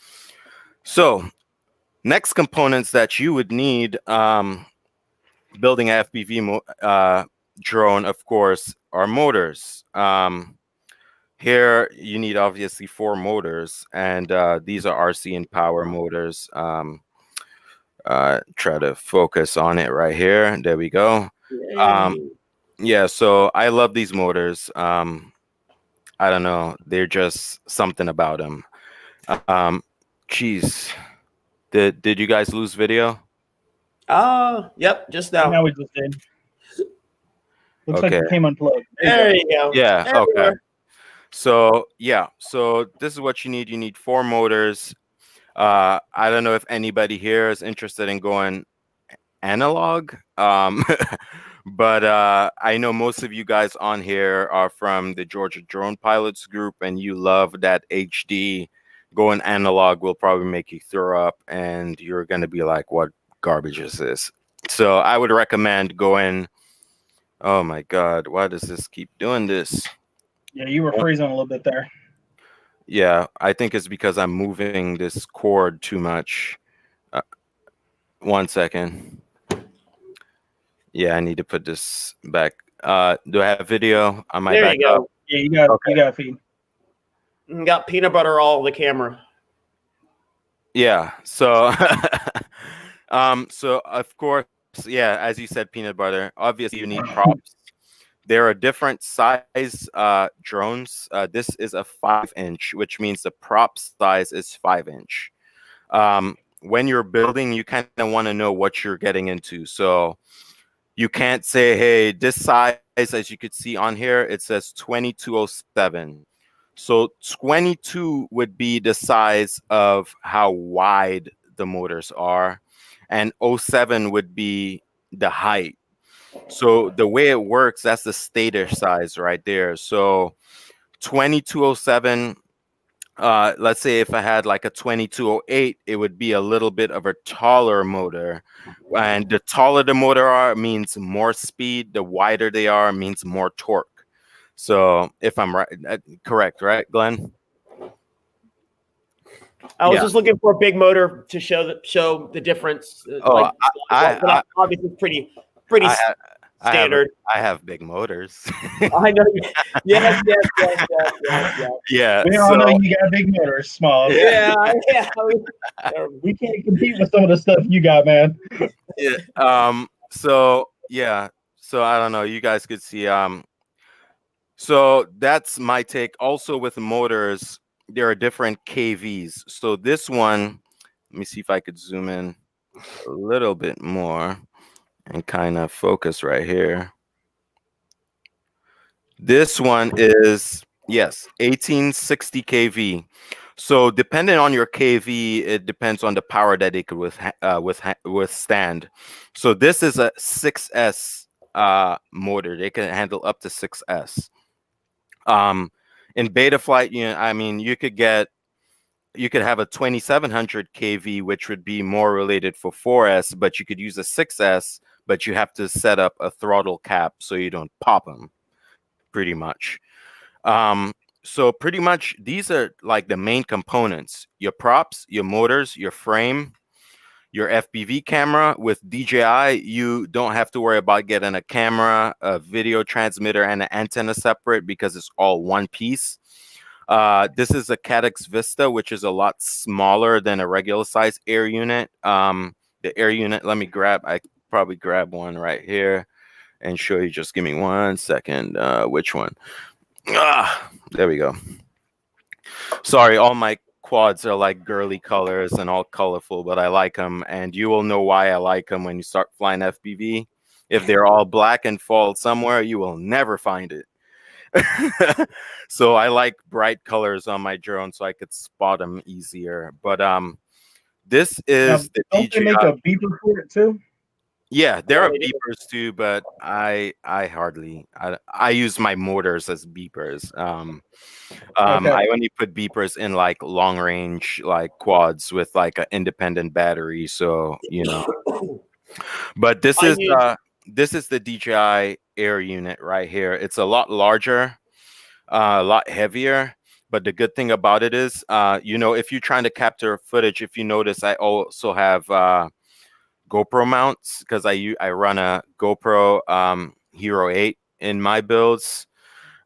So next components that you would need building an FPV drone, of course, are motors. Here you need obviously 4 motors, and these are RC and power motors. Try to focus on it right here. There we go. Yeah, so I love these motors. I don't know, they're just something about them. Geez, did you guys lose video? Yep, just now. Now we just did. Looks like Okay. it came unplugged. There you go. Yeah, There we okay. are. So yeah, so this is what you need. You need 4 motors. I don't know if anybody here is interested in going analog. But I know most of you guys on here are from the Georgia Drone Pilots group, and you love that HD. Going analog will probably make you throw up, and you're going to be like, what garbage is this? So I would recommend going. Oh my God, why does this keep doing this? Yeah, you were freezing a little bit there. Yeah, I think it's because I'm moving this cord too much. 1 second. Yeah, I need to put this back. Do I have video on my There back you go. up? Yeah, you got Okay. you got feed. You got peanut butter all over the camera. Yeah. So, so of course, yeah, as you said, peanut butter. Obviously, you need props. There are different size drones. This is a 5-inch, which means the prop size is 5-inch. When you're building, you kind of want to know what you're getting into. So you can't say, hey, this size, as you could see on here, it says 2207. So 22 would be the size of how wide the motors are, and 07 would be the height. So the way it works, that's the stator size right there. So 2207, let's say if I had like a 2208, it would be a little bit of a taller motor. And the taller the motor are means more speed. The wider they are means more torque. So if I'm right, correct, right, Glenn? I was Yeah. just looking for a big motor to show the difference. Oh, Obviously pretty standard. I have big motors. I know. Yes. Yeah. We all know you got big motors, small. Yeah. We can't compete with some of the stuff you got, man. Yeah. So yeah. So I don't know. You guys could see. So that's my take. Also with motors, there are different KVs. So this one, let me see if I could zoom in a little bit more and kind of focus right here. This one is, yes, 1860 kV. So depending on your kV, it depends on the power that it could withstand. So this is a 6S motor. They can handle up to 6S. In Betaflight, I mean, you could have a 2700 kV, which would be more related for 4S, but you could use a 6S, but you have to set up a throttle cap so you don't pop them, pretty much. So pretty much these are like the main components: your props, your motors, your frame, your FPV camera. With DJI, you don't have to worry about getting a camera, a video transmitter, and an antenna separate because it's all one piece. This is a Cadex Vista, which is a lot smaller than a regular size air unit. The air unit, I probably grab one right here and show you. Just give me 1 second. Which one? There we go. Sorry, all my quads are like girly colors and all colorful, but I like them, and you will know why I like them when you start flying FPV. If they're all black and fall somewhere, you will never find it. So I like bright colors on my drone so I could spot them easier. But this Now, is the don't they make DJI. a beeper for it too? Yeah, there Yeah, are they do. beepers too, but I use my motors as beepers. Okay. I only put beepers in like long range, like quads with like an independent battery. So but I use this is the DJI Air unit right here. It's a lot larger, a lot heavier. But the good thing about it is, if you're trying to capture footage, if you notice, I also have GoPro mounts because I run a GoPro Hero 8 in my builds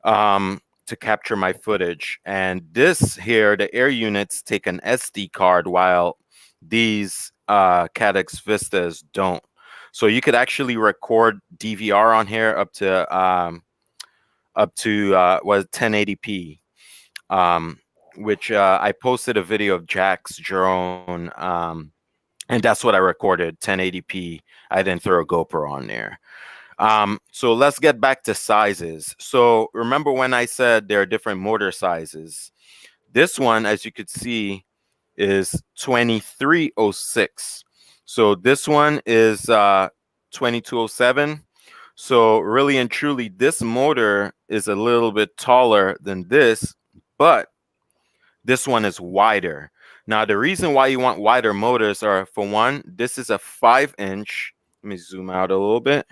to capture my footage. And this here, the Air units take an SD card while these Cadex Vistas don't. So you could actually record DVR on here up to 1080p. Which I posted a video of Jack's drone, and that's what I recorded 1080p. I didn't throw a GoPro on there. So let's get back to sizes. So remember when I said there are different motor sizes? This one, as you could see, is 2306. So this one is 2207. So really and truly, this motor is a little bit taller than this, but this one is wider. Now, the reason why you want wider motors are, for one, this is a 5-inch. Let me zoom out a little bit.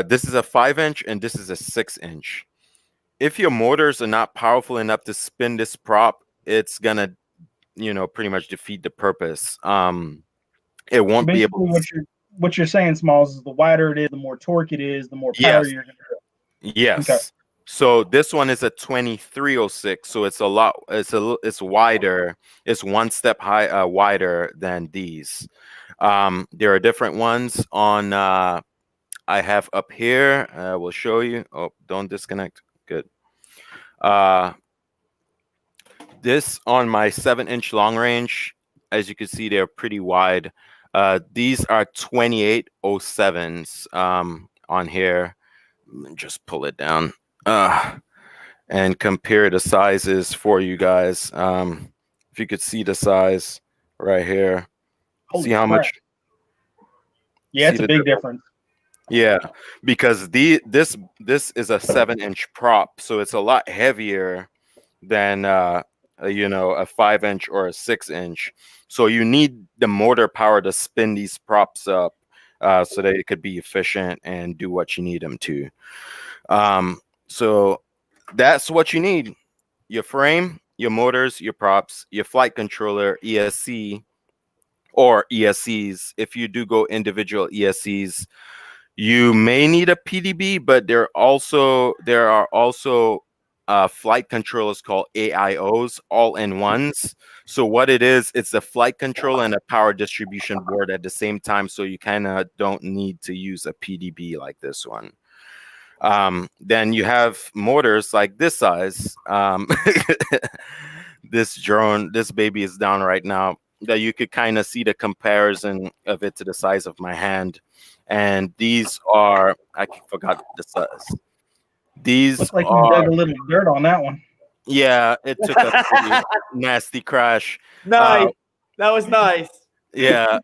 This is a 5-inch and this is a 6-inch. If your motors are not powerful enough to spin this prop, it's gonna, pretty much defeat the purpose. It So won't be able basically, to. what you're saying, Smalls, is the wider it is, the more torque it is, the more power Yes, you're going to. Okay. yes. So this one is a 2306, so it's a lot. It's wider. It's one step high wider than these. There are different ones on. I have up here. I will show you. Oh, don't disconnect. Good. This on my 7-inch long range, as you can see, they're pretty wide. These are 2807s on here. Let me just pull it down and compare the sizes for you guys. If you could see the size right here, see Holy how crap. much. Yeah, it's See a the big difference? difference. Yeah, because this is a 7-inch prop, so it's a lot heavier than a 5-inch or a 6-inch. So you need the motor power to spin these props up so that it could be efficient and do what you need them to. So that's what you need: your frame, your motors, your props, your flight controller, ESC or ESCs. If you do go individual ESCs, you may need a PDB, but there are also flight controllers called AIOs, all-in-ones. So what it is, it's a flight control and a power distribution board at the same time. So you kind of don't need to use a PDB like this one. Then you have motors like this size. This baby is down right now. That you could kind of see the comparison of it to the size of my hand. And these are, I forgot the size. These Looks like you are, dug a little dirt on that one. yeah, it took a pretty nasty crash. Nice. That was nice. Yeah,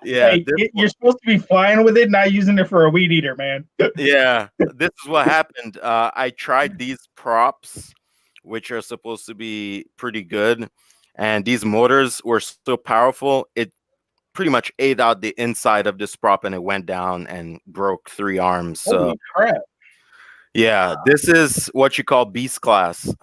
yeah, Hey, you're supposed to be flying with it, not using it for a weed eater, man. yeah. This is what happened. I tried these props, which are supposed to be pretty good, and these motors were so powerful, it pretty much ate out the inside of this prop and it went down and broke 3 arms. So Holy crap. yeah, this is what you call beast class.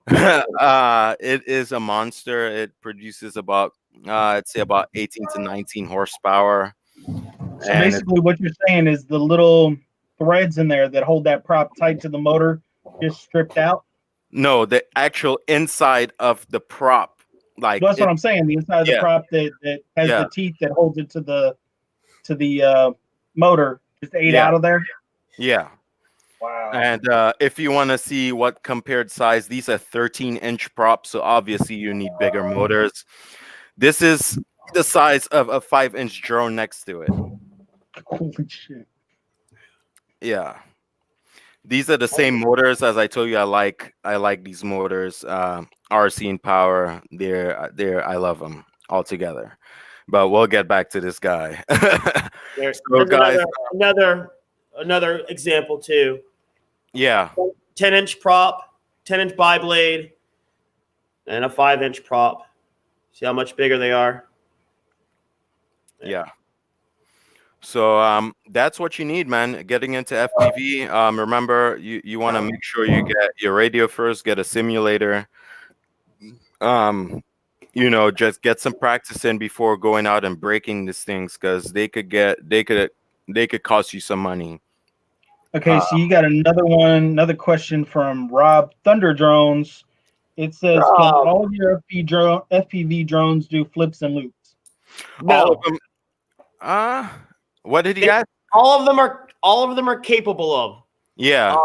It is a monster. It produces about I'd say about 18 to 19 horsepower. So And basically, what you're saying is the little threads in there that hold that prop tight to the motor just stripped out. no, the actual inside of the prop, like That's what I'm saying. The inside of the yeah, prop that has yeah, the teeth that holds it to the motor just ate yeah, out of there. yeah. Wow. And if you want to see what compared size, these are 13-inch props, so obviously you need bigger motors. This is the size of a 5-inch drone next to it. Holy shit. Yeah. These are the same motors as I told you. I like these motors. RC and Power. They're I love them all together. But we'll get back to this guy. So There's guys, another example too. yeah, 10-inch prop, 10-inch bi-blade, and a 5-inch prop. See how much bigger they are? yeah. So that's what you need, man. Getting into FPV. Remember, you want to make sure you get your radio first, get a simulator. Um, just get some practice in before going out and breaking these things, because they could cost you some money. Okay, so you got another question from Rob Thunder Drones. It says, "Can Rob. all your FPV drones do flips and loops?" All of No, them. What did he ask? all of them are capable of. Yeah,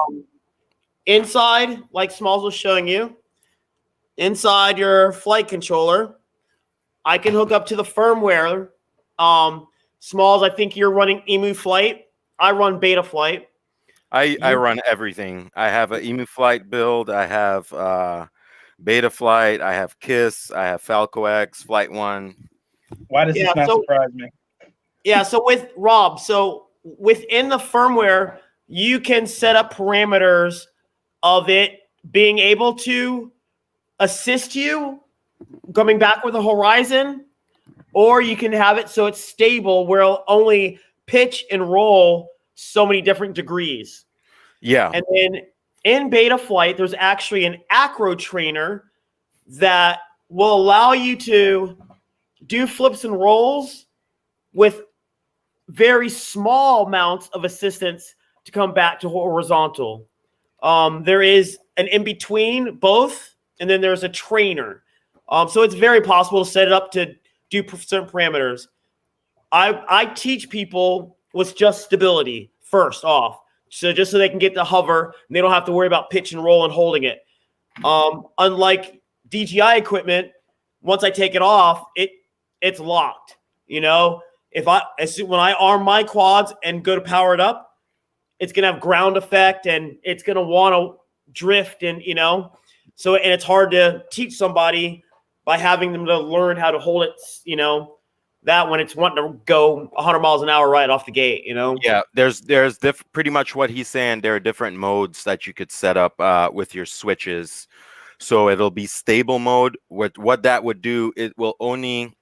Inside, like Smalls was showing you, inside your flight controller, I can hook up to the firmware. Smalls, I think you're running Emu Flight. I run Beta Flight. I run everything. I have an Emu Flight build. I have Beta Flight. I have Kiss. I have Falco X Flight 1. Why does Yeah, this not so surprise me? yeah, so with Rob, so within the firmware, you can set up parameters of it being able to assist you coming back with a horizon, or you can have it so it's stable where it'll only pitch and roll so many different degrees. Yeah, And then in Beta Flight, there's actually an acro trainer that will allow you to do flips and rolls with very small amounts of assistance to come back to horizontal. There is an in between both, and then there's a trainer. So it's very possible to set it up to do certain parameters. I teach people with just stability first off, so just so they can get the hover and they don't have to worry about pitch and roll and holding it. Unlike DJI equipment, once I take it off, it's locked. When I arm my quads and go to power it up, it's gonna have ground effect and it's gonna want to drift, and it's hard to teach somebody by having them to learn how to hold it, that when it's wanting to go 100 miles an hour right off the gate. yeah. There's pretty much what he's saying. There are different modes that you could set up with your switches. So it'll be stable mode. What that would do, it will only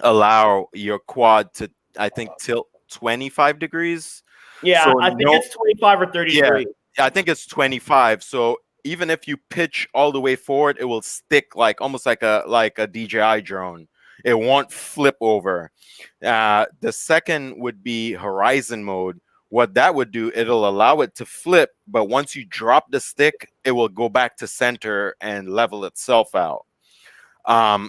allow your quad to, I think, tilt 25 degrees. Yeah, So I think it's 25 or 33. I think it's 25. So even if you pitch all the way forward, it will stick like almost like a DJI drone. It won't flip over. The second would be horizon mode. What that would do, it'll allow it to flip, but once you drop the stick, it will go back to center and level itself out.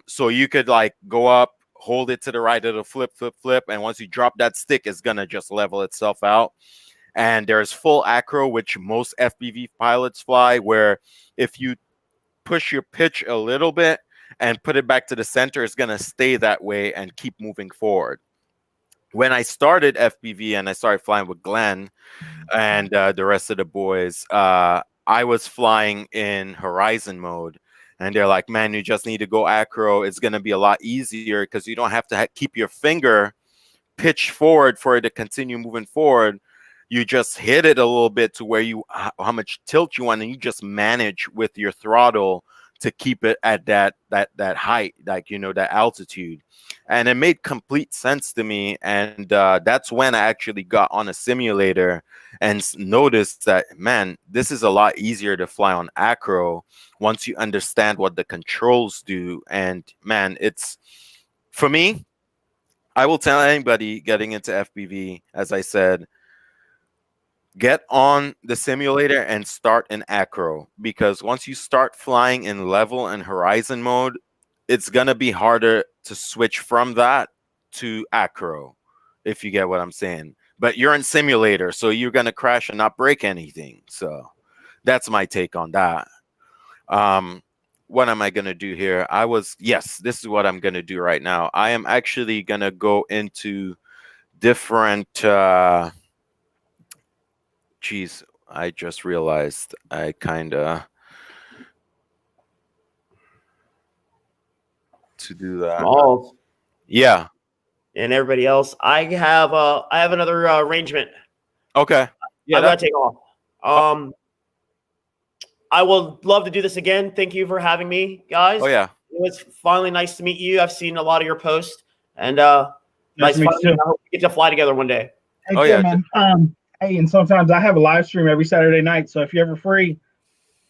So you could like go up, hold it to the right, it'll flip, and once you drop that stick, it's gonna just level itself out. And there's full acro, which most FPV pilots fly, where if you push your pitch a little bit and put it back to the center, it's gonna stay that way and keep moving forward. When I started FPV and I started flying with Glenn and the rest of the boys, I was flying in horizon mode. And they're like, man, you just need to go acro. It's going to be a lot easier because you don't have to keep your finger pitched forward for it to continue moving forward. You just hit it a little bit to where how much tilt you want, and you just manage with your throttle to keep it at that height, like, that altitude. And it made complete sense to me. And that's when I actually got on a simulator and noticed that, man, this is a lot easier to fly on acro once you understand what the controls do. And man, it's, for me, I will tell anybody getting into FPV, as I said, get on the simulator and start in acro, because once you start flying in level and horizon mode, it's going to be harder to switch from that to acro, if you get what I'm saying. But you're in simulator, so you're going to crash and not break anything. So that's my take on that. what am I gonna do here? Yes, this is what I'm gonna do right now. I am actually gonna go into different. Geez, I just realized I kind of to do that. Smalls Yeah. and everybody else. I have another arrangement. Okay. Yeah. I've got to take off. Um, I will love to do this again. Thank you for having me, guys. Oh yeah. It was finally nice to meet you. I've seen a lot of your posts, and Nice to meet you too. I hope we get to fly together one day. Hey, Oh yeah, yeah. man. Hey, and sometimes I have a live stream every Saturday night. So if you're ever free,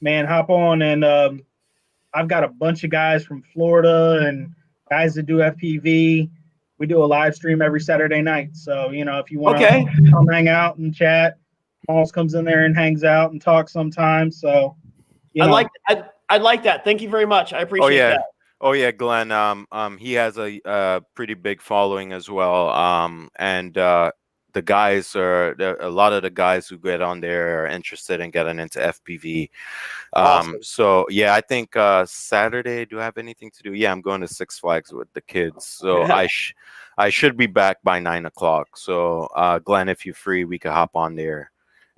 man, hop on. And I've got a bunch of guys from Florida and guys that do FPV. We do a live stream every Saturday night. So if you want Okay. to come hang out and chat, Pauls comes in there and hangs out and talks sometimes. So I like that. Thank you very much. I Oh appreciate yeah. that. Oh yeah, Glenn. He has a pretty big following as well. And the guys a lot of the guys who get on there are interested in getting into FPV. Awesome. So yeah, I think Saturday. Do I have anything to do? Yeah, I'm going to Six Flags with the kids. So I should be back by 9 o'clock. So Glenn, if you're free, we could hop on there.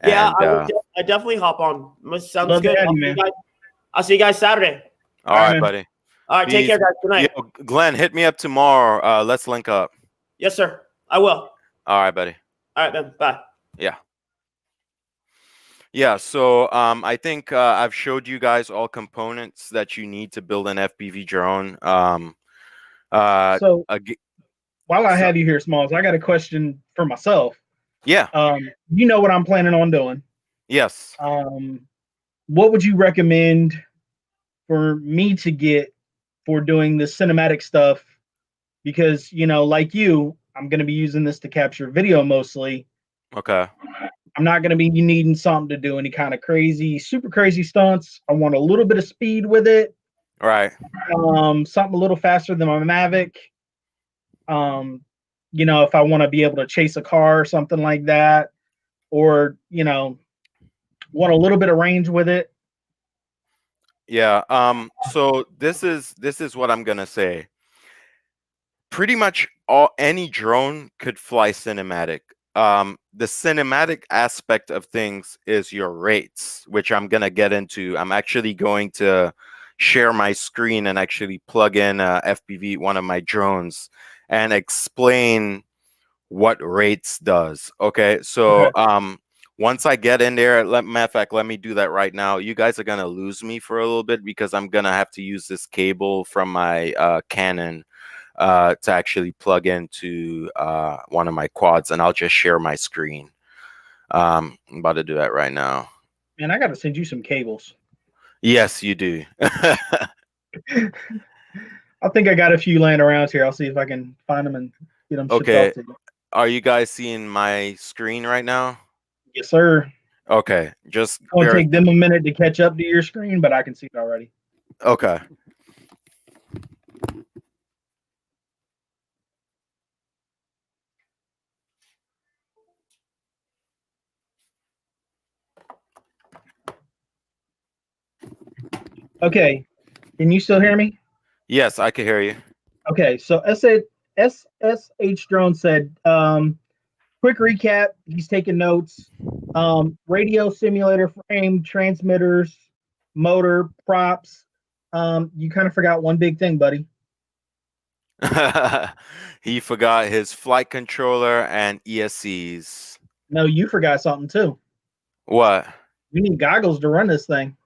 Yeah, And I definitely hop on. Sounds love to good. have you, man. I'll see you guys Saturday. all All right, right, man. buddy. All right, take Peace. care, guys. Good night. Yo, Glenn, hit me up tomorrow. Let's link up. Yes, sir. I will. All right, buddy. All right, then. Bye. Yeah. Yeah, so I think I've showed you guys all components that you need to build an FPV drone. So ag- while I so- have you here, Smalls, I got a question for myself. yeah, You know what I'm planning on doing. yes. What would you recommend for me to get for doing the cinematic stuff? Because, like you, I'm going to be using this to capture video mostly. Okay. I'm not going to be needing something to do any kind of crazy, super crazy stunts. I want a little bit of speed with it. Right. Something a little faster than my Mavic. If I want to be able to chase a car or something like that, or want a little bit of range with it. Yeah. So this is what I'm gonna say. Pretty much any drone could fly cinematic. The cinematic aspect of things is your rates, which I'm gonna get into. I'm actually going to share my screen and actually plug in FPV, one of my drones, and explain what rates does. Okay, so once I get in there, matter of fact, let me do that right now. You guys are gonna lose me for a little bit because I'm gonna have to use this cable from my Canon to actually plug into one of my quads, and I'll just share my screen. I'm about to do that right now. Man, I got to send you some cables. Yes, you do. I think I got a few laying around here. I'll see if I can find them and get them shipped Okay. off to you. Are you guys seeing my screen right now? Yes, sir. Okay, just It's going to take them a minute to catch up to your screen, but I can see it already. Okay. Okay. Can you still hear me? Yes, I can hear you. Okay. So SSH Drone said, quick recap. He's taking notes. Radio simulator frame, transmitters, motor, props. You kind of forgot one big thing, buddy. He forgot his flight controller and ESCs. No, you forgot something too. What? You need goggles to run this thing.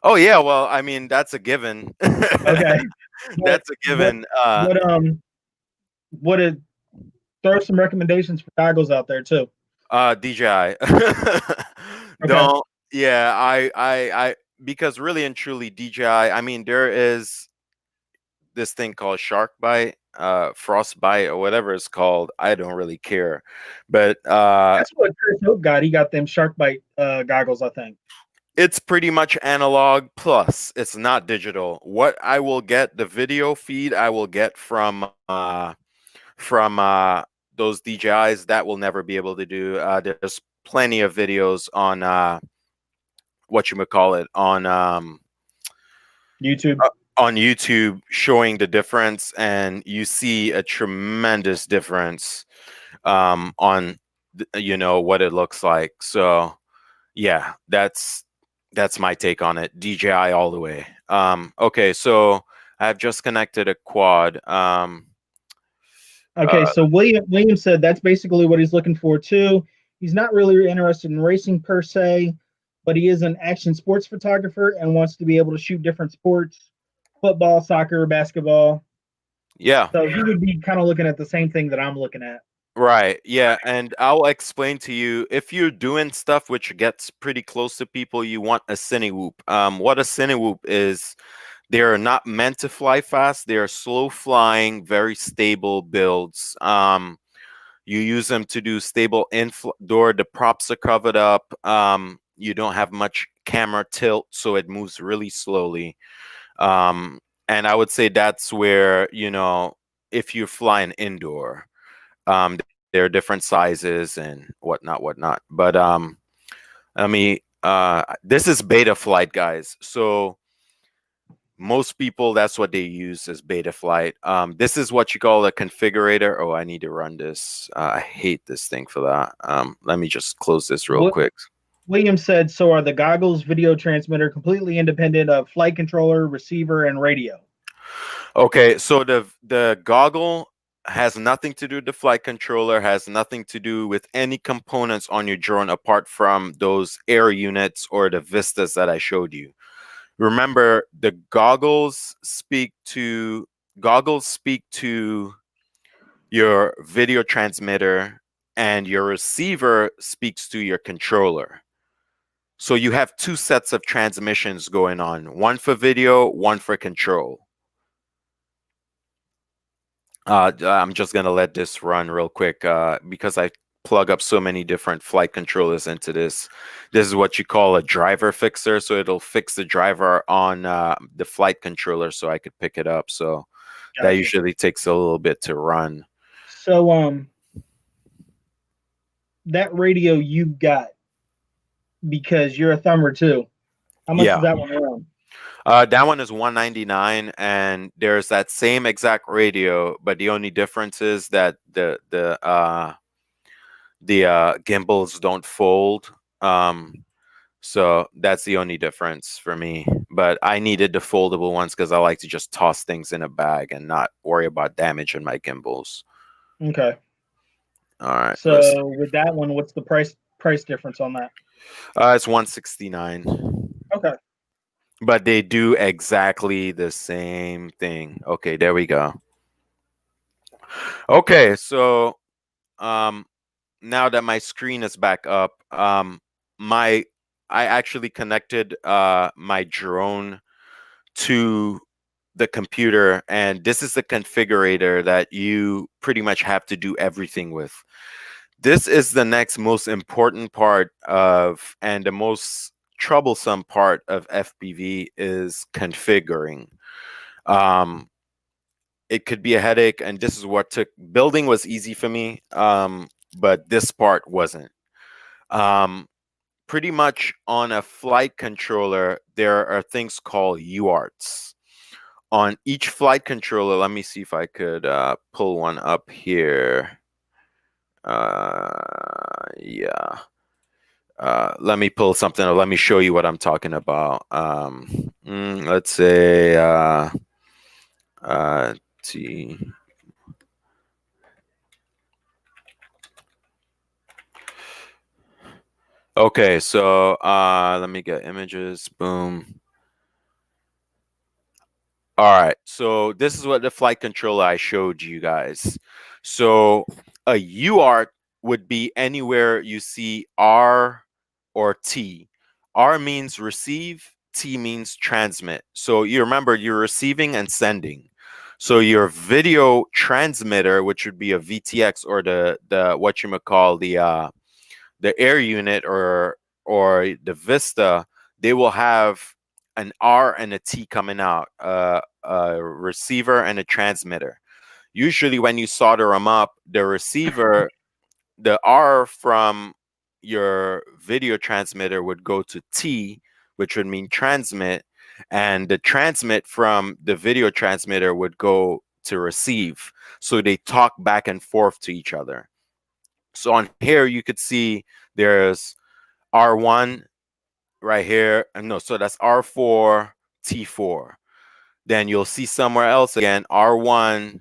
Oh yeah, well, I mean that's a given. Okay. That's a given. Would it throw some recommendations for goggles out there too? DJI. Don't. Yeah, I because really and truly DJI. I mean, there is this thing called shark bite, frostbite, or whatever it's called. I don't really care, but that's what Chris Hope got. He got them shark bite goggles, I think. It's pretty much analog plus it's not digital. What I will get, the video feed I will get from those DJIs, that will never be able to do. There's plenty of videos on what you would call it on YouTube. on YouTube showing the difference, and you see a tremendous difference on what it looks like. So yeah, that's my take on it. DJI all the way. Okay, so I've just connected a quad. Okay, so William said that's basically what he's looking for too. He's not really interested in racing per se, but he is an action sports photographer and wants to be able to shoot different sports, football, soccer, basketball. Yeah, So he would be kind of looking at the same thing that I'm looking at. right. Yeah, and I'll explain to you, if you're doing stuff which gets pretty close to people, you want a cine whoop. What a cine whoop is, they're not meant to fly fast. They're slow flying, very stable builds. You use them to do stable indoor. The props are covered up. You don't have much camera tilt, so it moves really slowly. And I would say that's where, if you're flying indoor, there are different sizes and whatnot. But this is beta flight, guys. So most people, that's what they use as beta flight. This is what you call a configurator. Oh, I need to run this. I hate this thing for that. Let me just close this real What quick. William said, so are the goggles video transmitter completely independent of flight controller, receiver, and radio? Okay, so the goggle has nothing to do with the flight controller, has nothing to do with any components on your drone apart from those air units or the vistas that I showed you. Remember, the goggles speak to your video transmitter, and your receiver speaks to your controller. So you have two sets of transmissions going on, one for video, one for control. I'm just going to let this run real quick because I plug up so many different flight controllers into this. This is what you call a driver fixer. So it'll fix the driver on the flight controller so I could pick it up. So that Gotcha. usually takes a little bit to run. So that radio you got, because you're a thumber too. How much Yeah. does that one run? That one is $199, and there's that same exact radio, but the only difference is that the gimbals don't fold. So that's the only difference for me. But I needed the foldable ones because I like to just toss things in a bag and not worry about damaging my gimbals. Okay. All right. So with that one, what's the price difference on that? It's $169. Okay. But they do exactly the same thing. Okay, there we go. Okay, so now that my screen is back up, I actually connected my drone to the computer, and this is the configurator that you pretty much have to do everything with. This is the next most important part of, and the most troublesome part of FPV is configuring. It could be a headache, and this is what took. Building was easy for me, but this part wasn't. Pretty much on a flight controller, there are things called UARTs. On each flight controller, let me see if I could pull one up here. Yeah. Let me pull something up. Let me show you what I'm talking about. Let's say T. Okay, so let me get images. Boom. All right, so this is what the flight controller I showed you guys. So a UART would be anywhere you see R or T. R means receive, T means transmit. So you remember you're receiving and sending. So your video transmitter, which would be a VTX or the what you might call the air unit or the Vista, they will have an R and a T coming out, a receiver and a transmitter. Usually, when you solder them up, the receiver, the R from your video transmitter would go to T, which would mean transmit, and the transmit from the video transmitter would go to receive. So they talk back and forth to each other. So on here, you could see there's R1 right here. And no, so that's R4, T4. Then you'll see somewhere else again, R1,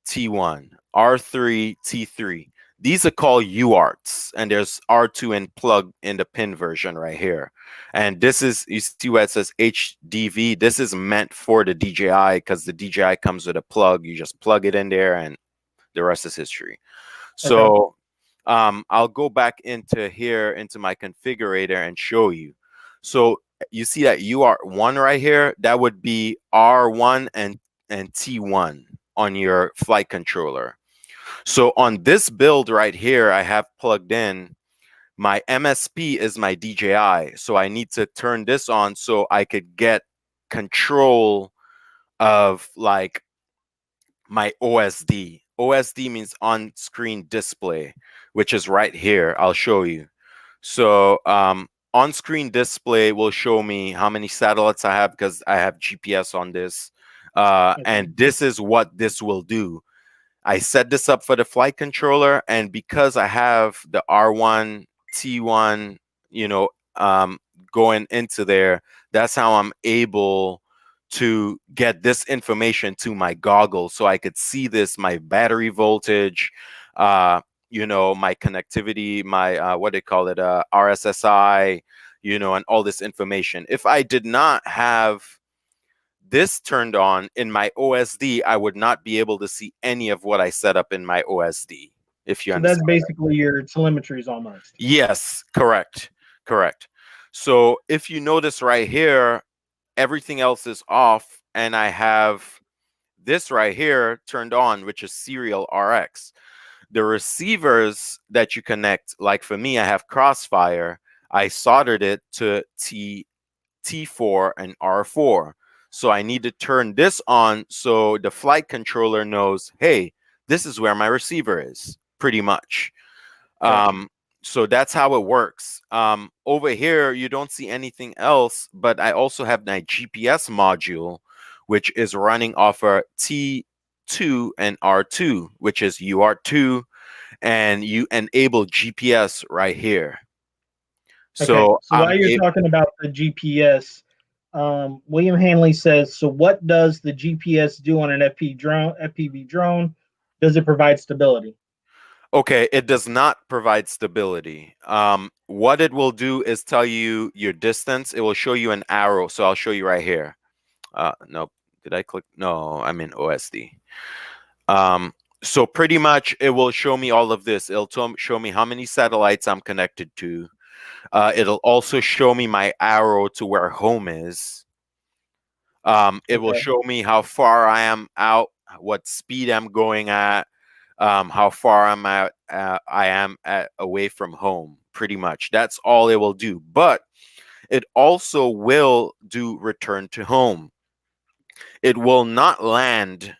T1, R3, T3. These are called UARTs, and there's R2 and plug in the pin version right here. And this is, you see where it says HDV, this is meant for the DJI because the DJI comes with a plug. You just plug it in there and the rest is history. So I'll go back into here, into my configurator and show you. So you see that UART1 right here, that would be R1 and T1 on your flight controller. So on this build right here, I have plugged in my MSP is my DJI. So I need to turn this on so I could get control of like my OSD. OSD means on-screen display, which is right here. I'll show you. So on-screen display will show me how many satellites I have because I have GPS on this. And this is what this will do. I set this up for the flight controller, and because I have the R1, T1, you know, going into there, that's how I'm able to get this information to my goggles so I could see this, my battery voltage, you know, my connectivity, my what they call it, RSSI, you know, and all this information. If I did not have this turned on in my OSD, I would not be able to see any of what I set up in my OSD. If you understand. So that's basically your telemetries almost. Yes, correct. Correct. So if you notice right here, everything else is off, and I have this right here turned on, which is serial RX. The receivers that you connect, like for me, I have Crossfire. I soldered it to T4 and R4. So I need to turn this on so the flight controller knows, hey, this is where my receiver is, pretty much. So that's how it works. Over here, you don't see anything else, but I also have my GPS module, which is running off a T2 and R2, which is UR2, and you enable GPS right here. So, so while you're talking about the GPS, William Hanley says, so what does the GPS do on an FPV drone? Does it provide stability? Okay, it does not provide stability. What it will do is tell you your distance. It will show you an arrow. So I'll show you right here. Nope. Did I click? No, I'm in OSD. So pretty much it will show me all of this. It'll show me how many satellites I'm connected to. It'll also show me my arrow to where home is. It will show me how far I am out, what speed I'm going at, how far I am away from home. Pretty much, that's all it will do. But it also will do return to home. It will not land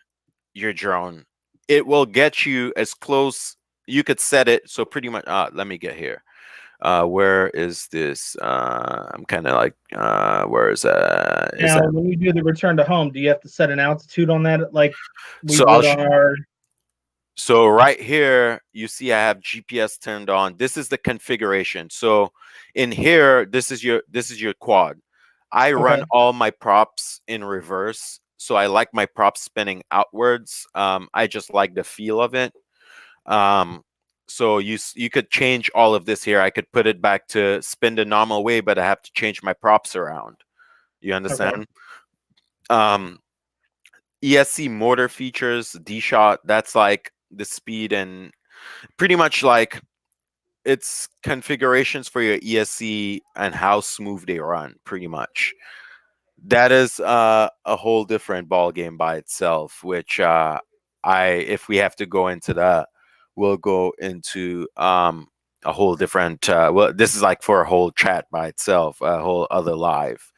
your drone. It will get you as close. You could set it so pretty much. Let me get here. Where is this? I'm kind of like, where is that? Now, when you do the return to home, do you have to set an altitude on that, like we So would on our? So right here, you see I have GPS turned on. This is the configuration. So in here, this is your quad. I run all my props in reverse. So I like my props spinning outwards. I just like the feel of it. So you could change all of this here. I could put it back to spin the normal way, but I have to change my props around. You understand? ESC motor features, D-Shot, that's like the speed and pretty much like it's configurations for your ESC and how smooth they run, pretty much. That is a whole different ball game by itself, which if we have to go into that, we'll go into a whole different well, this is like for a whole chat by itself, a whole other live.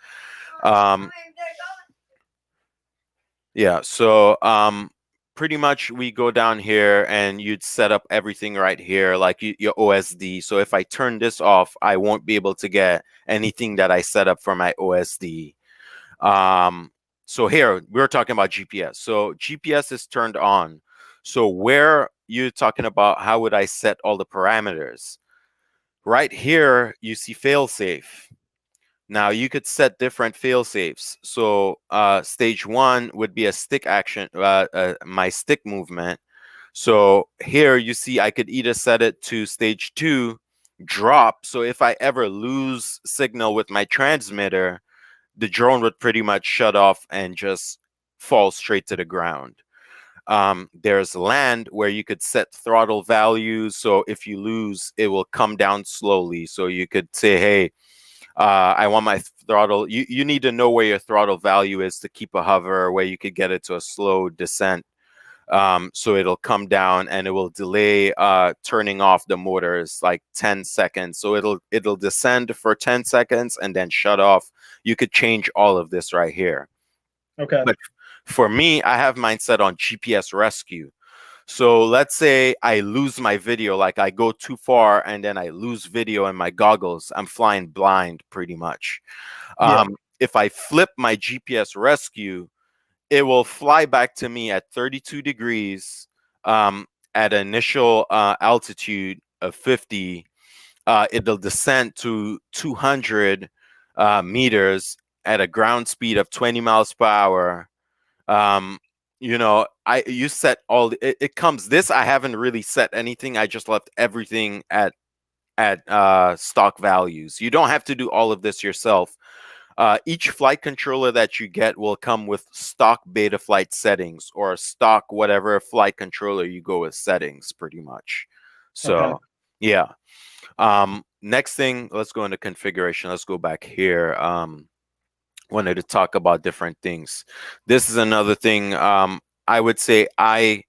Yeah, so pretty much we go down here and you'd set up everything right here, like your OSD. So if I turn this off, I won't be able to get anything that I set up for my OSD. So here we're talking about GPS. So GPS is turned on. So where you're talking about how would I set all the parameters? Right here, you see failsafe. Now you could set different fail safes. So stage 1 would be a stick action, my stick movement. So here you see I could either set it to stage 2, drop. So if I ever lose signal with my transmitter, the drone would pretty much shut off and just fall straight to the ground. There's land where you could set throttle values. So if you lose, it will come down slowly. So you could say, hey, I want my throttle. You need to know where your throttle value is to keep a hover, where you could get it to a slow descent. So it'll come down and it will delay turning off the motors like 10 seconds. So it'll descend for 10 seconds and then shut off. You could change all of this right here. Okay. But for me, I have mine set on GPS rescue. So let's say I lose my video, like I go too far and then I lose video in my goggles. I'm flying blind pretty much. Yeah. If I flip my GPS rescue, it will fly back to me at 32 degrees at initial altitude of 50. It'll descend to 200 meters at a ground speed of 20 miles per hour. You set all it comes this. I haven't really set anything. I just left everything at stock values. You don't have to do all of this yourself. Each flight controller that you get will come with stock Betaflight settings or stock whatever flight controller you go with settings, pretty much. So Okay. yeah. Next thing, let's go into configuration. Let's go back here. Wanted to talk about different things. This is another thing. I would say I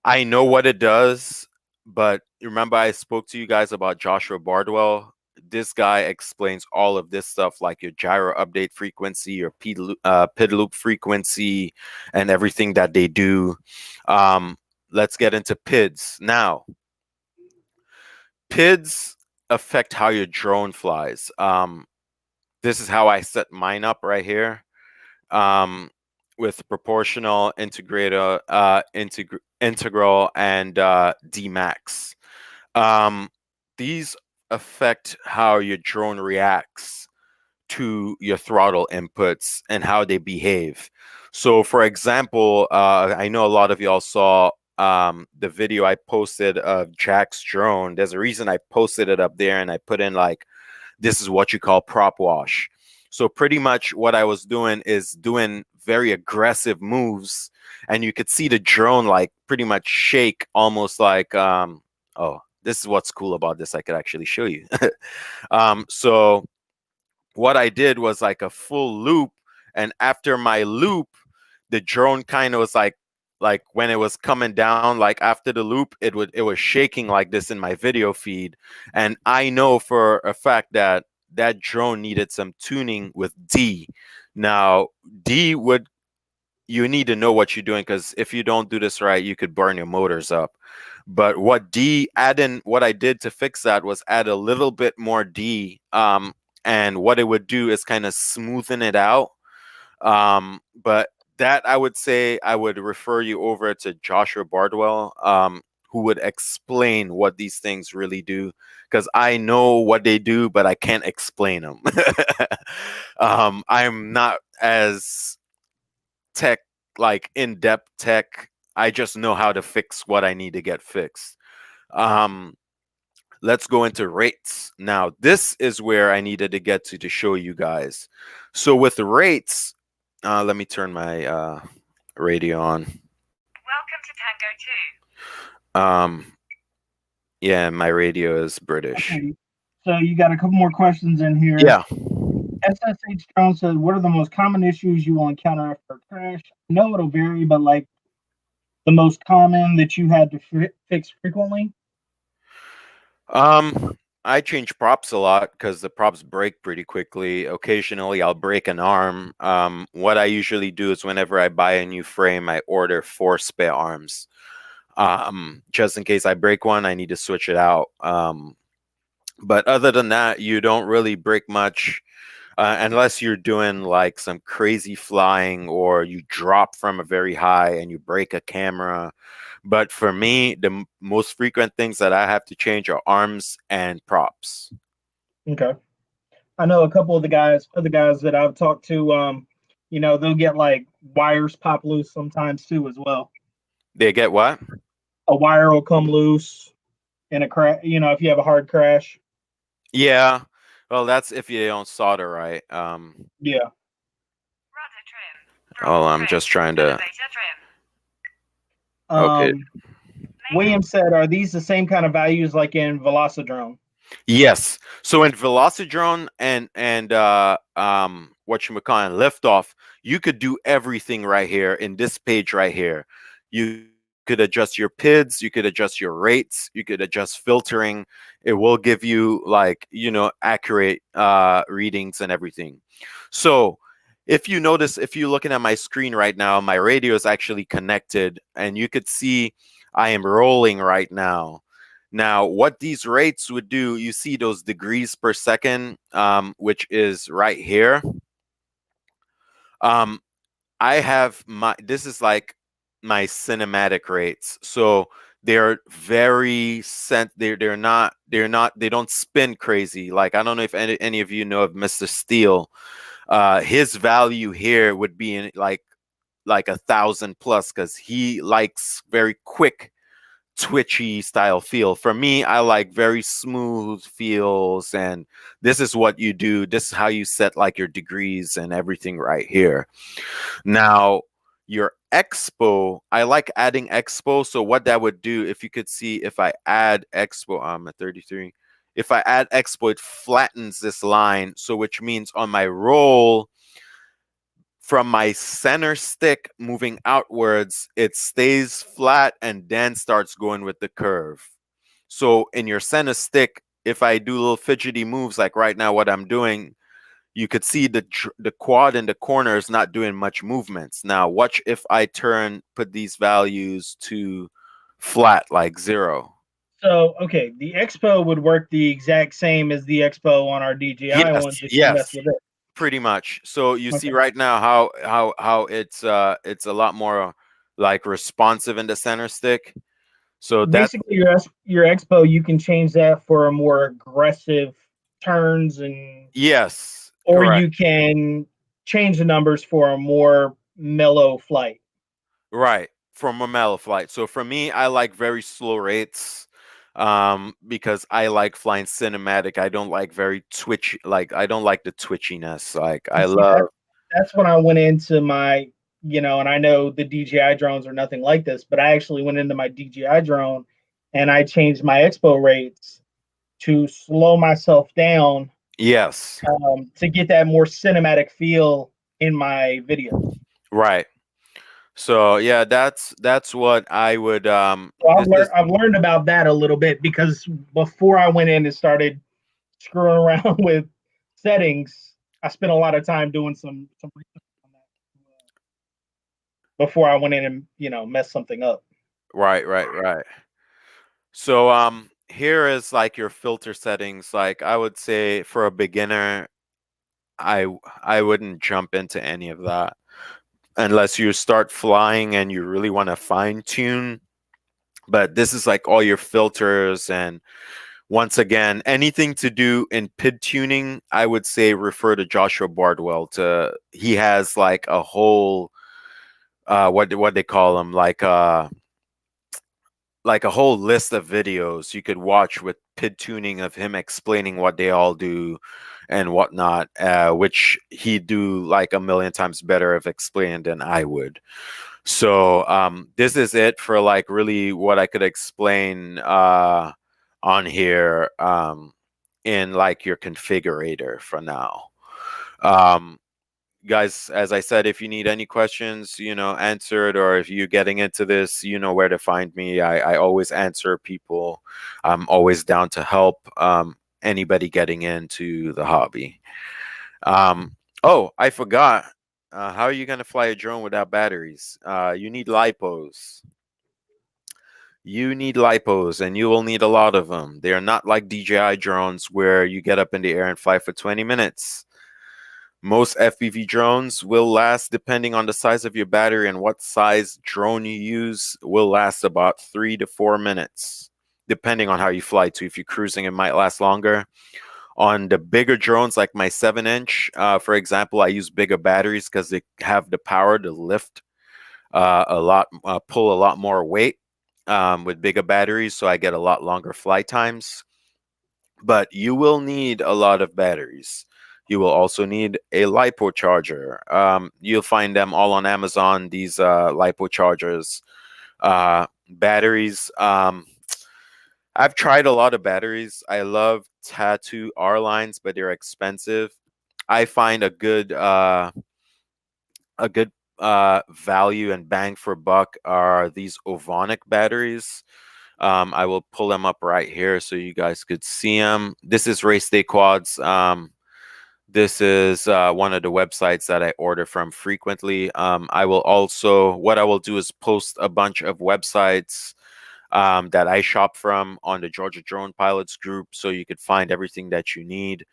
know what it does, but remember I spoke to you guys about Joshua Bardwell. This guy explains all of this stuff, like your gyro update frequency, your PID loop frequency, and everything that they do. Let's get into PIDs now. PIDs affect how your drone flies. This is how I set mine up right here. With proportional, integrator, integral, and Dmax. These affect how your drone reacts to your throttle inputs and how they behave. So, for example, I know a lot of y'all saw the video I posted of Jack's drone. There's a reason I posted it up there and I put in like, this is what you call prop wash. So pretty much what I was doing is doing very aggressive moves, and you could see the drone like pretty much shake, almost like oh, this is what's cool about this. I could actually show you. So what I did was like a full loop, and after my loop, the drone kind of was like when it was coming down, like after the loop, it was shaking like this in my video feed. And I know for a fact that that drone needed some tuning with D. Now, you need to know what you're doing, because if you don't do this right, you could burn your motors up. But what I did to fix that was add a little bit more D. And what it would do is kind of smoothen it out. But that, I would say, I would refer you over to Joshua Bardwell, who would explain what these things really do, because I know what they do, but I can't explain them. I'm not as tech, like in-depth tech. I just know how to fix what I need to get fixed. Let's go into rates. Now, this is where I needed to get to show you guys. So with the rates, let me turn my radio on. Welcome to Tango 2. Yeah, my radio is British. Okay. So you got a couple more questions in here. Yeah. SSH Drone says, what are the most common issues you will encounter after a crash? I know it'll vary, but like the most common that you had to fix frequently? I change props a lot because the props break pretty quickly. Occasionally, I'll break an arm. What I usually do is whenever I buy a new frame, I order 4 spare arms. Just in case I break one, I need to switch it out. But other than that, you don't really break much. unless you're doing like some crazy flying or you drop from a very high and you break a camera. But for me, the most frequent things that I have to change are arms and props. Okay. I know a couple of the guys, other guys that I've talked to, they'll get like wires pop loose sometimes too as well. They get what? A wire will come loose in a crash, if you have a hard crash. Yeah. Well, that's if you don't solder right. Yeah. Rudder trim. Oh, Throttle I'm trim. just trying to. Elevator trim. Okay. William said, are these the same kind of values like in Velocidrone? Yes. So in Velocidrone and what you call liftoff, you could do everything right here in this page right here. You could adjust your PIDs, you could adjust your rates, you could adjust filtering. It will give you like, accurate readings and everything. So if you notice, if you're looking at my screen right now, my radio is actually connected and you could see I am rolling right now. Now, what these rates would do, you see those degrees per second, which is right here. I have this is like my cinematic rates. So they're very they don't spin crazy. Like, I don't know if any of you know of Mr. Steele. His value here would be in like 1,000 plus because he likes very quick twitchy style feel. For me, I like very smooth feels, and this is what you do. This is how you set like your degrees and everything right here. Now, your expo, I like adding expo. So what that would do, if you could see, if I add expo, I'm at 33. If I add expo, it flattens this line. So which means on my roll, from my center stick moving outwards, it stays flat and then starts going with the curve. So in your center stick, if I do little fidgety moves like right now, what I'm doing, you could see the quad in the corner is not doing much movements. Now watch if I put these values to flat, like 0. So, okay, the Expo would work the exact same as the Expo on our DJI Yes, one, just to mess yes, with it. pretty much. So you see Okay. right now how it's a lot more like responsive in the center stick. So that, Basically, your Expo, you can change that for a more aggressive turns, yes, or correct. you can change the numbers for a more mellow flight. Right, from a mellow flight. So for me, I like very slow rates, because I like flying cinematic. I don't like very twitchy, like I don't like the twitchiness. Like I And see, love. that's when I went into my, and I know the DJI drones are nothing like this, but I actually went into my DJI drone and I changed my expo rates to slow myself down, Yes, to get that more cinematic feel in my videos. right. So yeah, that's what I would So this is I've learned about that a little bit, because before I went in and started screwing around with settings, I spent a lot of time doing some research on that before I went in and messed something up. right. So here is like your filter settings. Like I would say for a beginner, I wouldn't jump into any of that unless you start flying and you really want to fine tune. But this is like all your filters, and once again, anything to do in PID tuning, I would say refer to Joshua Bardwell. He has like a whole what they call them, like a whole list of videos you could watch with PID tuning of him explaining what they all do and whatnot, which he'd do like a million times better of explaining than I would. So this is it for like really what I could explain on here, in like your configurator for now. Um, Guys, as I said, if you need any questions, answered, or if you're getting into this, you know where to find me. I always answer people. I'm always down to help anybody getting into the hobby. Oh, I forgot. How are you going to fly a drone without batteries? You need lipos. You need lipos, and you will need a lot of them. They are not like DJI drones where you get up in the air and fly for 20 minutes. Most FPV drones will last, depending on the size of your battery and what size drone you use, will last about 3 to 4 minutes, depending on how you fly too. If you're cruising, it might last longer. On the bigger drones, like my 7 inch, for example, I use bigger batteries because they have the power to lift pull a lot more weight with bigger batteries, so I get a lot longer flight times. But you will need a lot of batteries. You will also need a lipo charger. You'll find them all on Amazon. These lipo chargers, batteries. I've tried a lot of batteries. I love Tattoo R lines, but they're expensive. I find a good value and bang for buck are these Ovonic batteries. I will pull them up right here so you guys could see them. This is Race Day Quads. This is one of the websites that I order from frequently. I will also, what I will do is post a bunch of websites that I shop from on the Georgia Drone Pilots group so you could find everything that you need.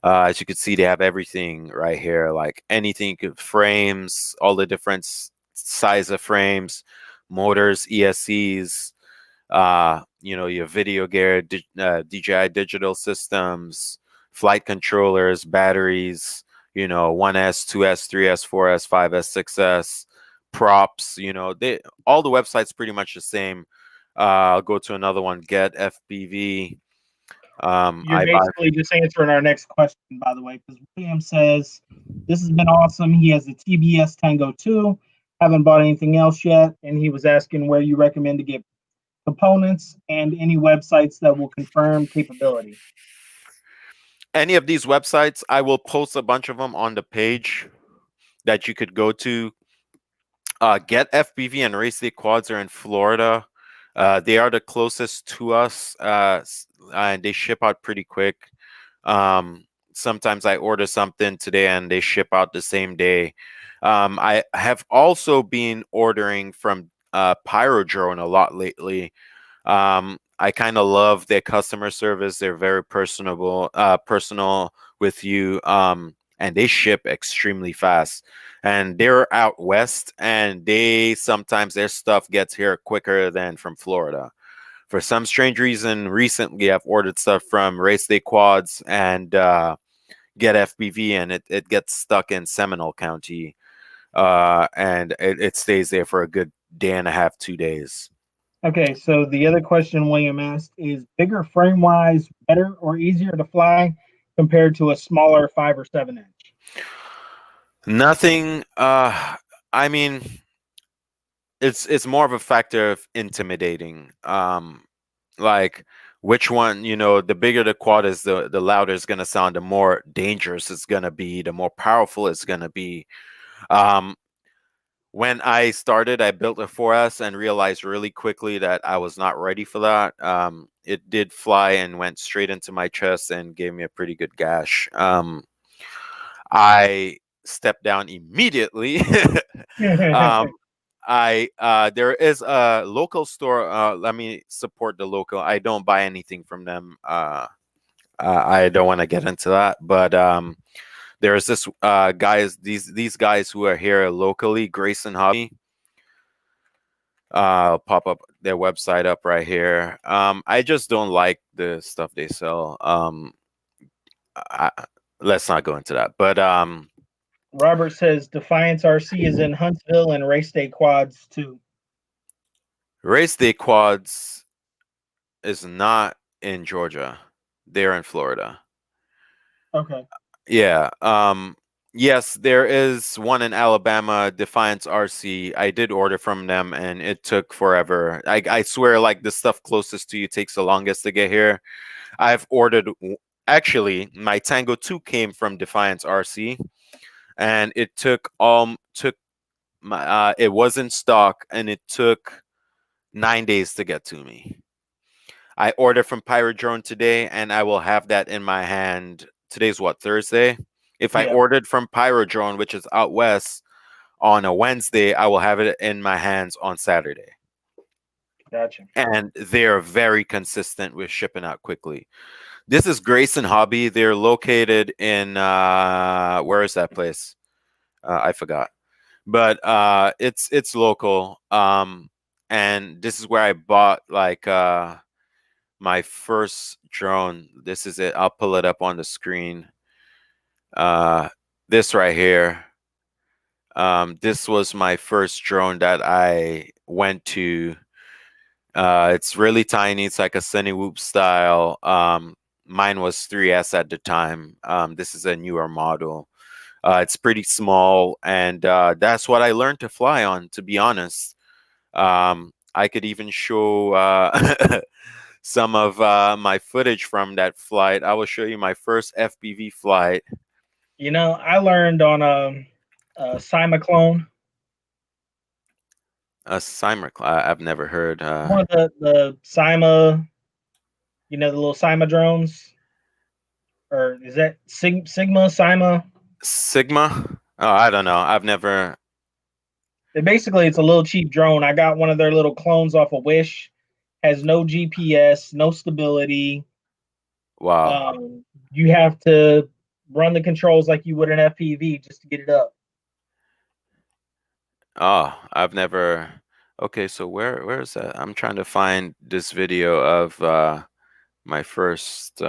As you can see, they have everything right here, like anything, frames, all the different size of frames, motors, ESCs, your video gear, DJI digital systems, flight controllers, batteries, 1S, 2S, 3S, 4S, 5S, 6S, props, all the websites pretty much the same. I'll go to another one, Get FPV. You're I buy. basically just answering our next question, by the way, because William says this has been awesome. He has a TBS Tango 2, haven't bought anything else yet, and he was asking where you recommend to get components and any websites that will confirm capability. Any of these websites, I will post a bunch of them on the page that you could go to. Get FPV and Race Day Quads are in Florida. They are the closest to us, and they ship out pretty quick. Sometimes I order something today and they ship out the same day. I have also been ordering from Pyrodrone a lot lately. I kind of love their customer service. They're very personal with you, and they ship extremely fast. And they're out west, and sometimes their stuff gets here quicker than from Florida. For some strange reason, recently I've ordered stuff from Race Day Quads and Get FPV, and it gets stuck in Seminole County, and it stays there for a good day and a half, 2 days. Okay, so the other question William asked is bigger frame wise better or easier to fly compared to a smaller 5 or 7 inch? Nothing. I mean, it's more of a factor of intimidating. Like which one, the bigger the quad is, the louder it's gonna sound, the more dangerous it's gonna be, the more powerful it's gonna be. Um, when I started, I built a 4S and realized really quickly that I was not ready for that. It did fly and went straight into my chest and gave me a pretty good gash. I stepped down immediately. um, I There is a local store. Let me support the local. I don't buy anything from them. I don't want to get into that, but there's this guys these guys who are here locally, Grayson Hobby. I'll pop up their website up right here. I just don't like the stuff they sell. I, let's not go into that. But Robert says Defiance RC is in Huntsville and Race Day Quads too. Race Day Quads is not in Georgia. They're in Florida. Okay. Yeah. Yes, there is one in Alabama, Defiance RC. I did order from them and it took forever. I swear, like the stuff closest to you takes the longest to get here. I've ordered, actually, my Tango 2 came from Defiance RC, and it took my it was in stock and it took 9 days to get to me. I ordered from Pyrodrone today and I will have that in my hand. Today's what, Thursday? If I Yeah. ordered from Pyrodrone, which is out west, on a Wednesday, I will have it in my hands on Saturday. Gotcha. And they're very consistent with shipping out quickly. This is Grayson Hobby. They're located in where is that place? I forgot. But it's local. And this is where I bought like my first drone. This is it. I'll pull it up on the screen. Uh this right here. This was my first drone that I went to. It's really tiny. It's like a Sunny Whoop style. Mine was 3S at the time. This is a newer model. It's pretty small, and that's what I learned to fly on, to be honest. I could even show some of my footage from that flight. I will show you my first FPV flight. You know, I learned on a Clone, A Cymer, I've never heard. one of the Cyma, you know, the little Cyma drones, or is that Sigma Cyma? Sigma? Oh, I don't know. I've never. Basically, it's a little cheap drone. I got one of their little clones off of Wish. Has no GPS, no stability. Wow. You have to run the controls like you would an FPV just to get it up. Oh, I've never. Okay, so where is that? I'm trying to find this video of my first,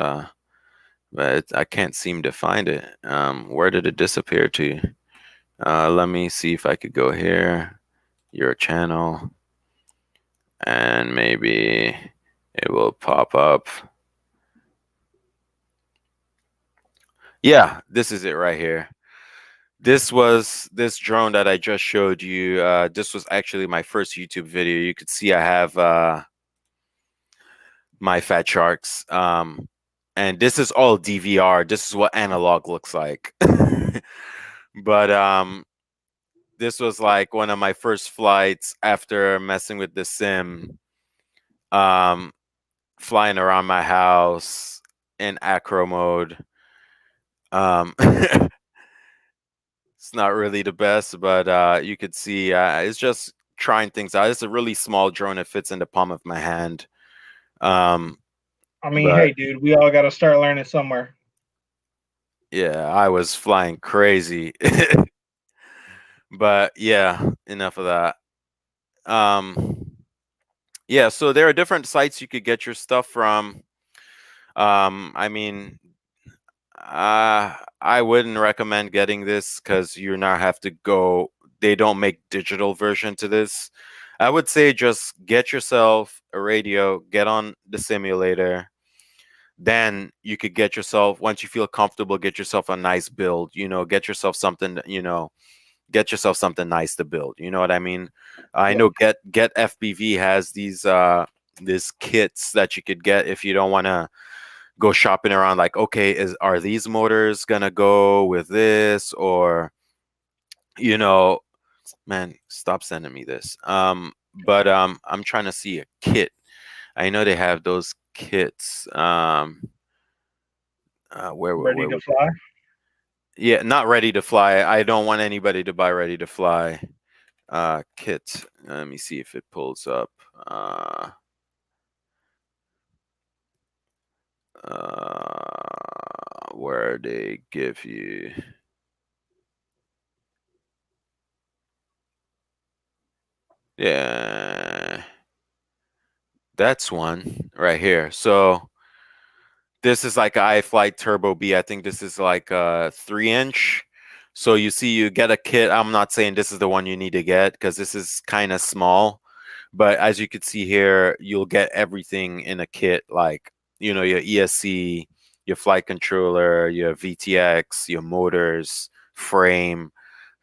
but I can't seem to find it. Where did it disappear to? Let me see if I could go here, your channel, and maybe it will pop up. Yeah, this is it right here. This was this drone that I just showed you. This was actually my first YouTube video. You could see I have my fat sharks. And this is all DVR. This is what analog looks like. But this was like one of my first flights after messing with the sim. Um, Flying around my house in acro mode. It's not really the best, but you could see it's just trying things out. It's a really small drone. It fits in the palm of my hand. Um, I mean, but hey, dude, we all got to start learning somewhere. yeah, I was flying crazy. But yeah, enough of that. Um, yeah, so there are different sites you could get your stuff from. I mean, I wouldn't recommend getting this because you now have to go. They don't make digital version to this. I would say just get yourself a radio, get on the simulator. Then you could get yourself, once you feel comfortable, get yourself a nice build. Get yourself something. Get yourself something nice to build. You know what I mean? I Yeah. know Get FPV has these kits that you could get if you don't want to go shopping around like, okay, are these motors gonna go with this, or you know man, stop sending me this. But I'm trying to see a kit. I know they have those kits. Ready Where to would fly? Yeah, not ready to fly. I don't want anybody to buy ready to fly kit. Let me see if it pulls up. Where they give you. Yeah, that's one right here. So this is like a iFlight Turbo B. I think this is like a 3-inch. So you see, you get a kit. I'm not saying this is the one you need to get because this is kind of small. But as you can see here, you'll get everything in a kit, like your ESC, your flight controller, your VTX, your motors, frame.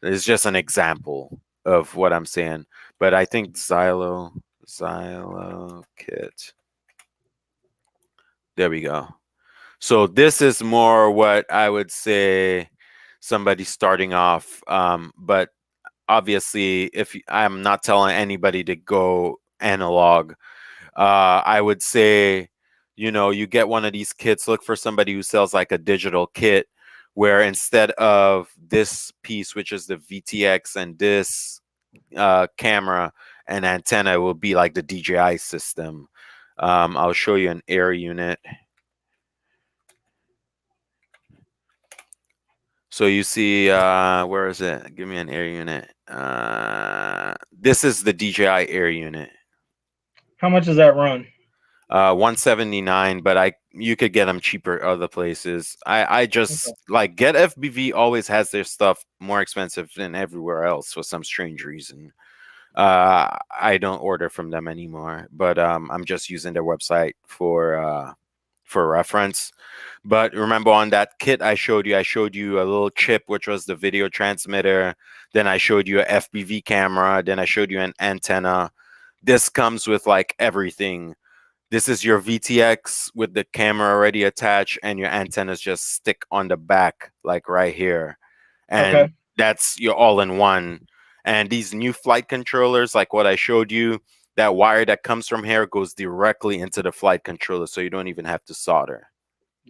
It's just an example of what I'm saying. But I think Xylo kit. There we go. So this is more what I would say somebody starting off. But obviously, if I'm not telling anybody to go analog, I would say, you get one of these kits, look for somebody who sells like a digital kit where instead of this piece, which is the VTX, and this camera and antenna will be like the DJI system. I'll show you an air unit. So you see, where is it? Give me an air unit. This is the DJI air unit. How much does that run? 179, but you could get them cheaper other places. I just Okay. like Get FBV always has their stuff more expensive than everywhere else for some strange reason. I don't order from them anymore, but I'm just using their website for reference. But remember on that kit I showed you a little chip which was the video transmitter. Then I showed you a FPV camera. Then I showed you an antenna. This comes with like everything. This is your VTX with the camera already attached, and your antennas just stick on the back, like right here. And Okay. that's your all in one. And these new flight controllers, like what I showed you, that wire that comes from here goes directly into the flight controller, so you don't even have to solder.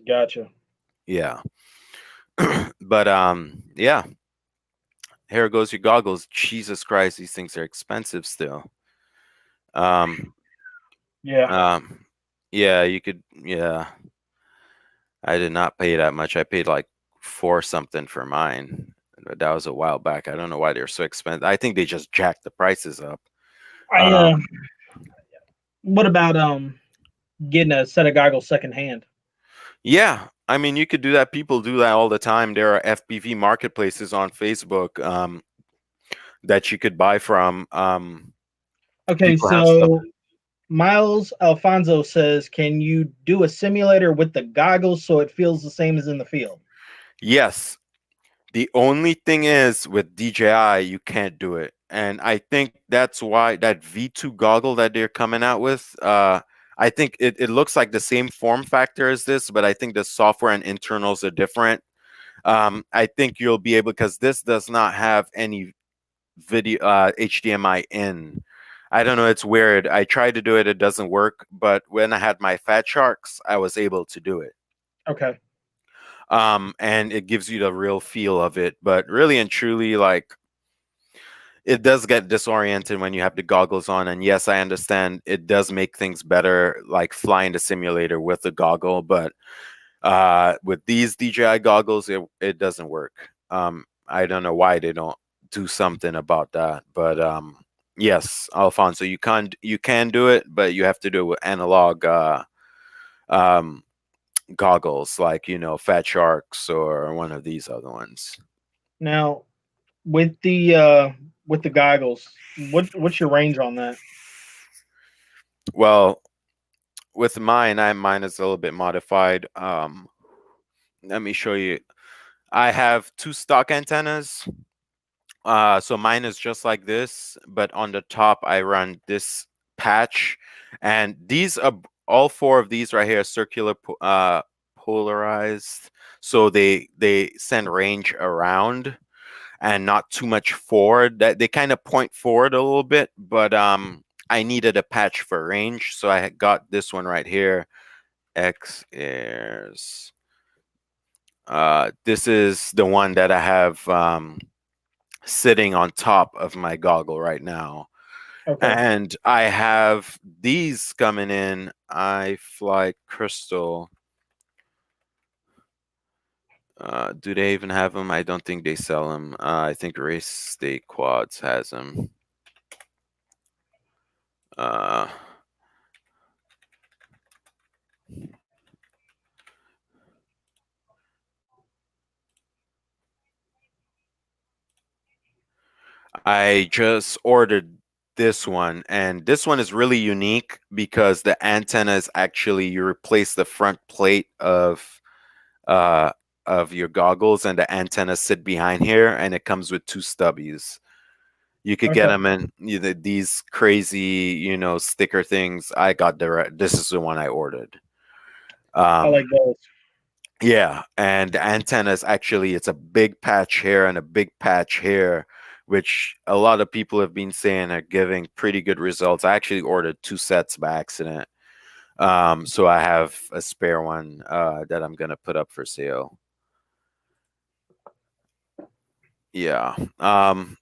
Gotcha. Yeah. But yeah, here goes your goggles. Jesus Christ, these things are expensive still. Um, Yeah. yeah, you could, yeah. I did not pay that much. I paid like four something for mine. But that was a while back. I don't know why they're so expensive. I think they just jacked the prices up. I Um, What about getting a set of goggles secondhand? yeah, I mean you could do that. People do that all the time. There are FPV marketplaces on Facebook that you could buy from. Okay, People have stuff. so Miles Alfonso says, "Can you do a simulator with the goggles so it feels the same as in the field?" Yes, the only thing is with DJI, you can't do it. And I think that's why that V2 goggle that they're coming out with, I think it looks like the same form factor as this, but I think the software and internals are different. I think you'll be able, because this does not have any video HDMI in. I don't know, it's weird. I tried to do it, it doesn't work, but when I had my Fat Sharks, I was able to do it. Okay. And it gives you the real feel of it, but really and truly, like, it does get disoriented when you have the goggles on. And yes, I understand it does make things better, like flying the simulator with the goggle, but with these DJI goggles, it doesn't work. I don't know why they don't do something about that, but yes, Alfonso, you can do it, but you have to do it with analog um goggles, like Fat Sharks or one of these other ones. Now, with the goggles, what's your range on that? Well, with mine is a little bit modified. Let me show you. I have two stock antennas. So mine is just like this, but on the top I run this patch, and these are all four of these right here are circular polarized, so they send range around and not too much forward. That they kind of point forward a little bit, but I needed a patch for range, so I got this one right here. X Airs. This is the one that I have sitting on top of my goggle right now. Okay. And I have these coming in. I Fly Crystal. Do they even have them? I don't think they sell them. I think Race State Quads has them. Uh, I just ordered this one, and this one is really unique because the antenna is actually, you replace the front plate uh of your goggles, and the antenna sit behind here, and it comes with two stubbies. You could get Okay. them in these crazy, sticker things. I got this is the one I ordered. I like Um, those. yeah, and the antenna is actually, it's a big patch here and a big patch here, which a lot of people have been saying are giving pretty good results. I actually ordered two sets by accident. So I have a spare one that I'm gonna put up for sale. Yeah.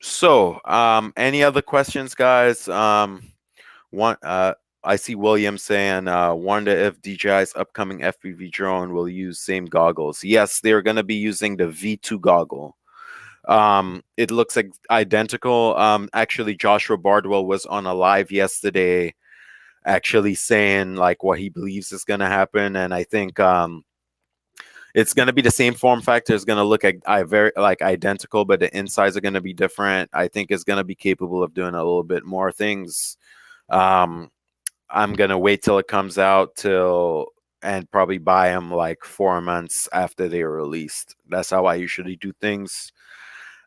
So any other questions, guys? One I see William saying, wonder if DJI's upcoming FPV drone will use same goggles. Yes, they're going to be using the V2 goggle. It looks like identical. Actually, Joshua Bardwell was on a live yesterday, actually saying like what he believes is going to happen, and I think it's going to be the same form factor. It's going to look like very like identical, but the insides are going to be different. I think it's going to be capable of doing a little bit more things. Um, I'm going to wait till it comes out till and probably buy them like 4 months after they are released. That's how I usually do things.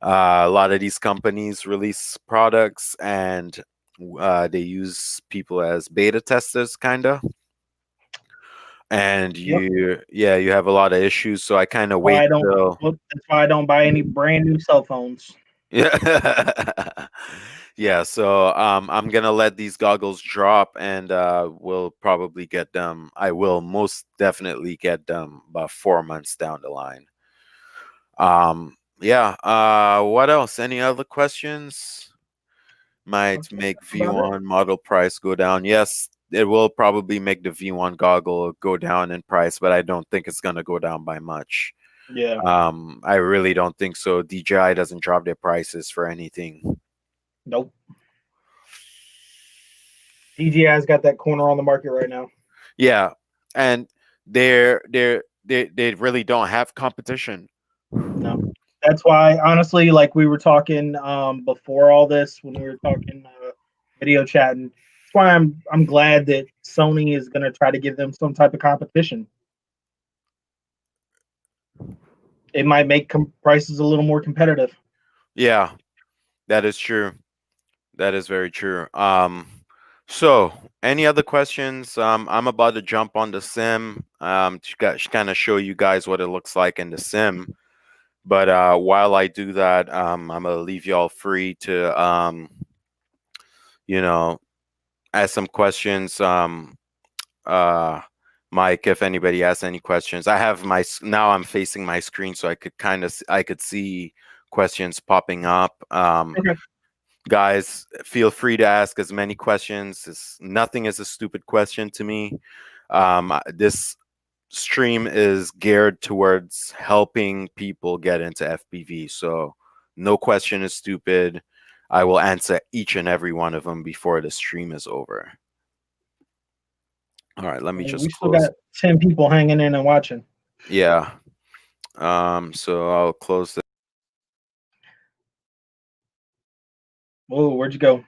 A lot of these companies release products and they use people as beta testers, kind of. And Yep. you have a lot of issues. So I kind of Why wait I don't. till, Well, that's why I don't buy any brand new cell phones. yeah. Yeah. So I'm going to let these goggles drop and we'll probably get them. I will most definitely get them about 4 months down the line. Yeah. What else? Any other questions? Might make About it. V1 model price go down. Yes, it will probably make the V1 goggle go down in price, but I don't think it's going to go down by much. Yeah. I really don't think so. DJI doesn't drop their prices for anything. Nope. DJI's got that corner on the market right now. Yeah, and they really don't have competition. No. That's why, honestly, like we were talking before all this, when we were talking video chatting. That's why I'm glad that Sony is going to try to give them some type of competition. It might make prices a little more competitive. Yeah, that is true. That is very true. So any other questions? I'm about to jump on the sim to kind of show you guys what it looks like in the sim. But while I do that, I'm gonna leave y'all free to you know, ask some questions. Mike, if anybody has any questions, I have now I'm facing my screen, so I could I could see questions popping up. Okay. Guys, feel free to ask as many questions. Nothing is a stupid question to me. This stream is geared towards helping people get into FPV. So no question is stupid. I will answer each and every one of them before the stream is over. All right, let me We just still close. got 10 people hanging in and watching. Yeah. So I'll close the. Whoa, where'd you go?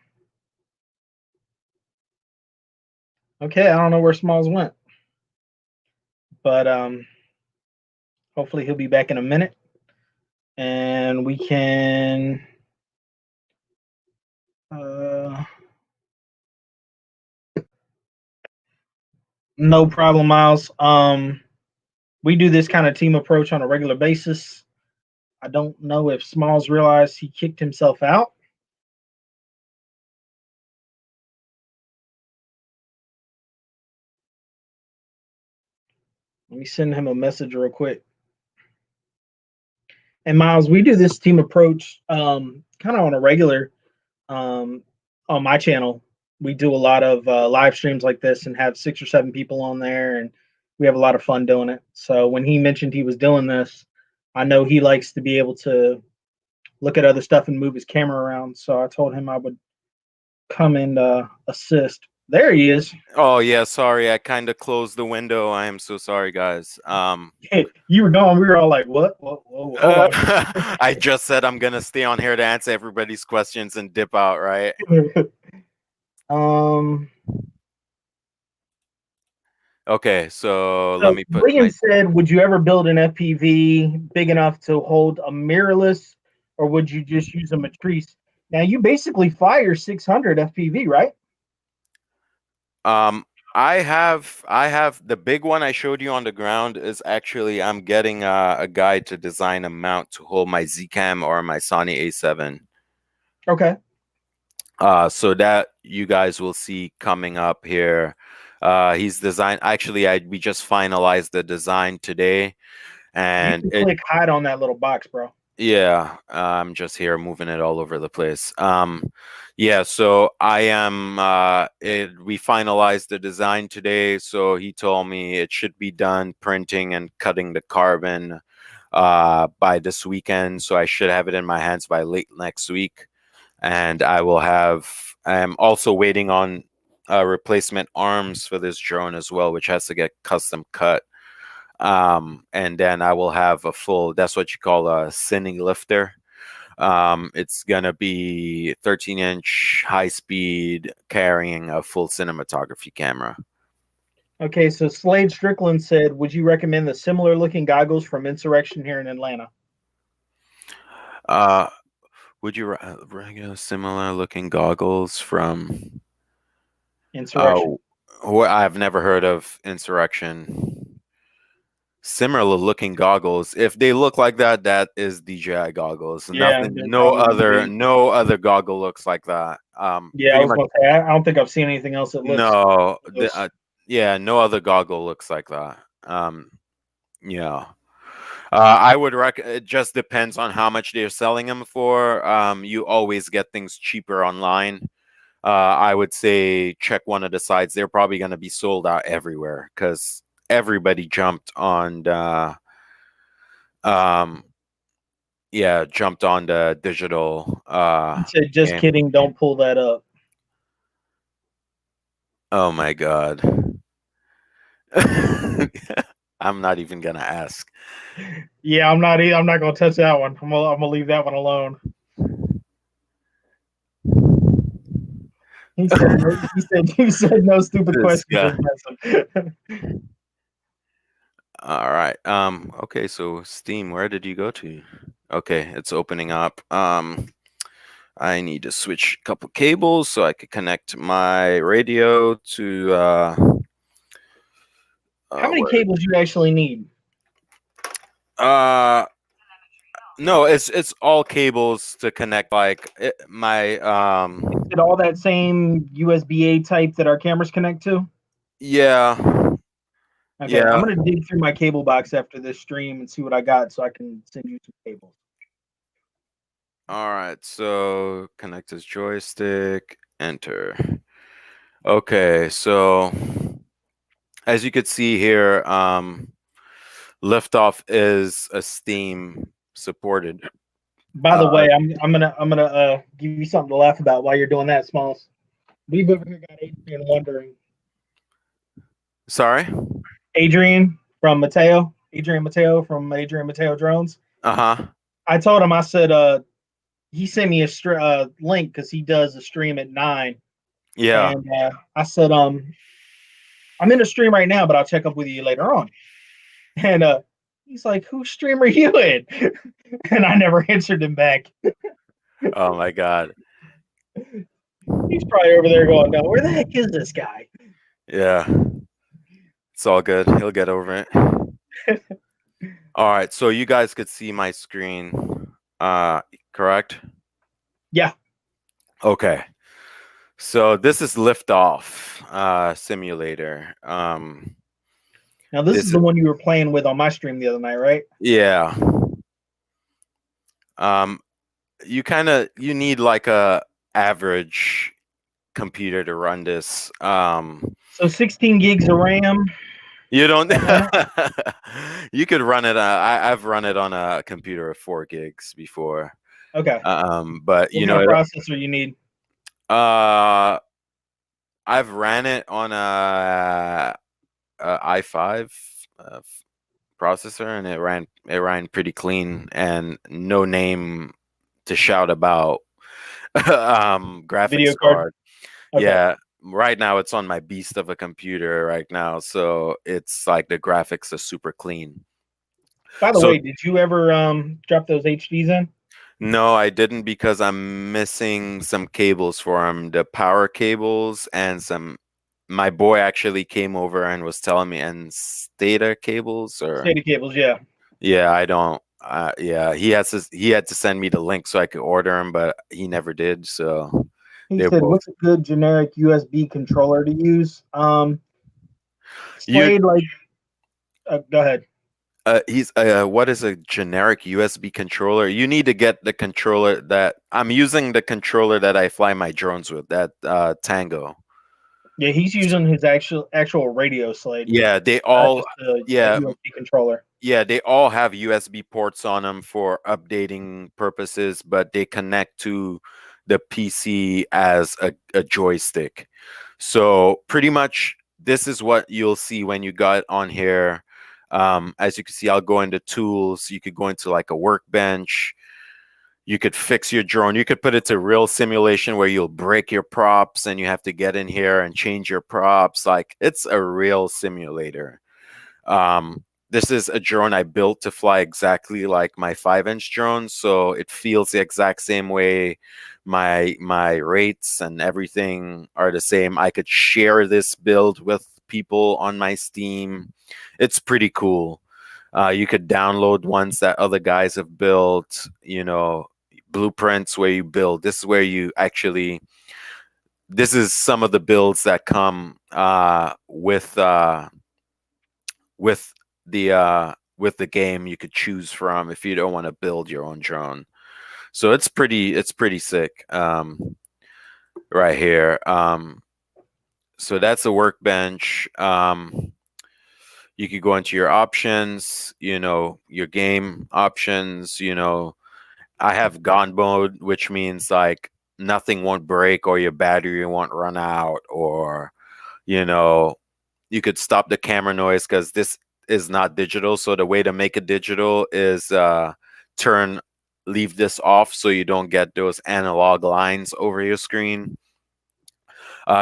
Okay, I don't know where Smalls went, but hopefully he'll be back in a minute, and we can. No problem, Miles. We do this kind of team approach on a regular basis. I don't know if Smalls realized he kicked himself out. Let me send him a message real quick. And Miles, we do this team approach kind of on a regular on my channel. We do a lot of live streams like this and have 6 or 7 people on there, and we have a lot of fun doing it. So when he mentioned he was doing this, I know he likes to be able to look at other stuff and move his camera around. So I told him I would come and assist. There he is. Oh yeah, sorry, I kind of closed the window. I am so sorry, guys. You were gone. We were all like, "What? Whoa, whoa, hold on." I just said I'm gonna stay on here to answer everybody's questions and dip out, right? um. Okay, so let So me put William my. said, "Would you ever build an FPV big enough to hold a mirrorless, or would you just use a matrice?" Now you basically fire 600 FPV, right? I have the big one I showed you on the ground is actually I'm getting a guy to design a mount to hold my Zcam or my Sony A7. Okay. So that you guys will see coming up here. He's designed. Actually, we just finalized the design today, You and can click hide on that little box, bro. Yeah, I'm just here moving it all over the place. Yeah, so I am we finalized the design today, so he told me it should be done printing and cutting the carbon by this weekend, so I should have it in my hands by late next week. And I'm also waiting on replacement arms for this drone as well, which has to get custom cut. And then I will have a full, that's what you call a cine lifter. It's gonna be 13-inch high speed carrying a full cinematography camera. Okay, so Slade Strickland said, "Would you recommend the similar looking goggles from Insurrection here in Atlanta?" Uh, would you regular similar looking goggles from Insurrection. I've never heard of Insurrection. Similar looking goggles. If they look like that, that is DJI goggles. Yeah, Nothing, they're probably gonna be. no other goggle looks like that. Yeah, I Pretty was much gonna say I don't think I've seen anything else that looks. no. Close. Yeah, no other goggle looks like that. Yeah. I would it just depends on how much they're selling them for. You always get things cheaper online. I would say check one of the sites. They're probably going to be sold out everywhere because everybody jumped on um, yeah, jumped on the digital He said, "Just game. kidding. Don't pull that up." Oh my god. I'm not even gonna ask. Yeah, I'm not. I'm not gonna touch that one. I'm gonna leave that one alone. He said. He said. He said no stupid This questions. guy. All right. Okay, so Steam, where did you go to? Okay, it's opening up. I need to switch a couple cables so I could connect my radio to How many where cables you actually need? uh no, it's all cables to connect like my Is it all that same USB-A type that our cameras connect to? yeah. Okay, I'm Yeah. gonna dig through my cable box after this stream and see what I got, so I can send you some cables. All right. So connect this joystick, enter. Okay, so as you could see here, Liftoff is a Steam supported. By the way, I'm gonna give you something to laugh about while you're doing that, Smalls. We've over here got Adrian wondering. Sorry. Adrian from Mateo. Adrian Mateo from Adrian Mateo Drones. Uh-huh. I told him, I said, he sent me a link because he does a stream at 9. Yeah. And I said, I'm in a stream right now, but I'll check up with you later on. And he's like, whose stream are you in? And I never answered him back. Oh my God. He's probably over there going, no, where the heck is this guy? Yeah. It's all good. He'll get over it. All right. So you guys could see my screen, correct? Yeah. Okay. So this is Liftoff Simulator. Now this is the one you were playing with on my stream the other night, right? Yeah. You need like a average computer to run this. So 16 gigs of RAM. You don't. You could run it. I've run it on a computer of 4 gigs before. Okay. But you what know, kind of processor you need? I've ran it on a i5 processor, and it ran pretty clean and no name to shout about. Graphics Video card. Okay. Yeah, right now it's on my beast of a computer right now, so it's like the graphics are super clean. By the way, did you ever drop those HDs in? No, I didn't because I'm missing some cables for them, the power cables and some. My boy actually came over and was telling me, and SATA cables or SATA cables, yeah. Yeah, I don't. Yeah, he had to send me the link so I could order them, but he never did. So He they're said, both. "What's a good generic USB controller to use?" You Slade, like, go ahead. He's what is a generic USB controller? You need to get the controller that I'm using, the controller that I fly my drones with, that Tango. Yeah, he's using his actual radio sled, Yeah, they not all just a yeah, USB controller. yeah, they all have USB ports on them for updating purposes, but they connect to the PC as a joystick. So pretty much this is what you'll see when you got on here. As you can see, I'll go into tools. You could go into like a workbench. You could fix your drone. You could put it to real simulation where you'll break your props and you have to get in here and change your props. Like it's a real simulator. This is a drone I built to fly exactly like my 5-inch drone, so it feels the exact same way. My rates and everything are the same. I could share this build with people on my Steam. It's pretty cool. You could download ones that other guys have built, blueprints where you build. This is where you actually, this is some of the builds that come with with the game. You could choose from if you don't want to build your own drone. So it's pretty sick. Right here. So that's a workbench. You could go into your options, your game options. I have gone mode, which means like nothing won't break or your battery won't run out, or you know you could stop the camera noise because this is not digital. So the way to make it digital is turn leave this off so you don't get those analog lines over your screen.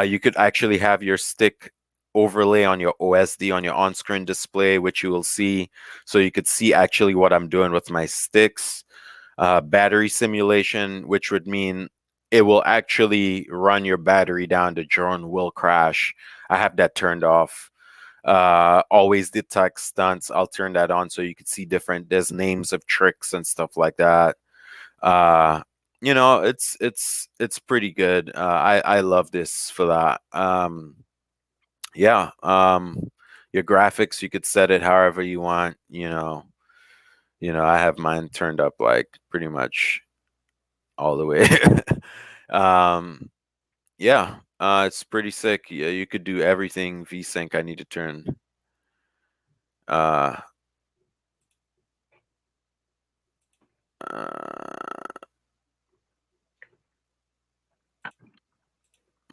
You could actually have your stick overlay on your OSD on your on-screen display, which you will see. So you could see actually what I'm doing with my sticks. Battery simulation, which would mean it will actually run your battery down. The drone will crash. I have that turned off. Always detect stunts. I'll turn that on so you can see there's names of tricks and stuff like that. Uh, it's pretty good. I love this for that. Yeah. Your graphics, you could set it however you want. I have mine turned up like pretty much all the way. um, yeah. It's pretty sick. Yeah, you could do everything. VSync. I need to turn. Uh, uh,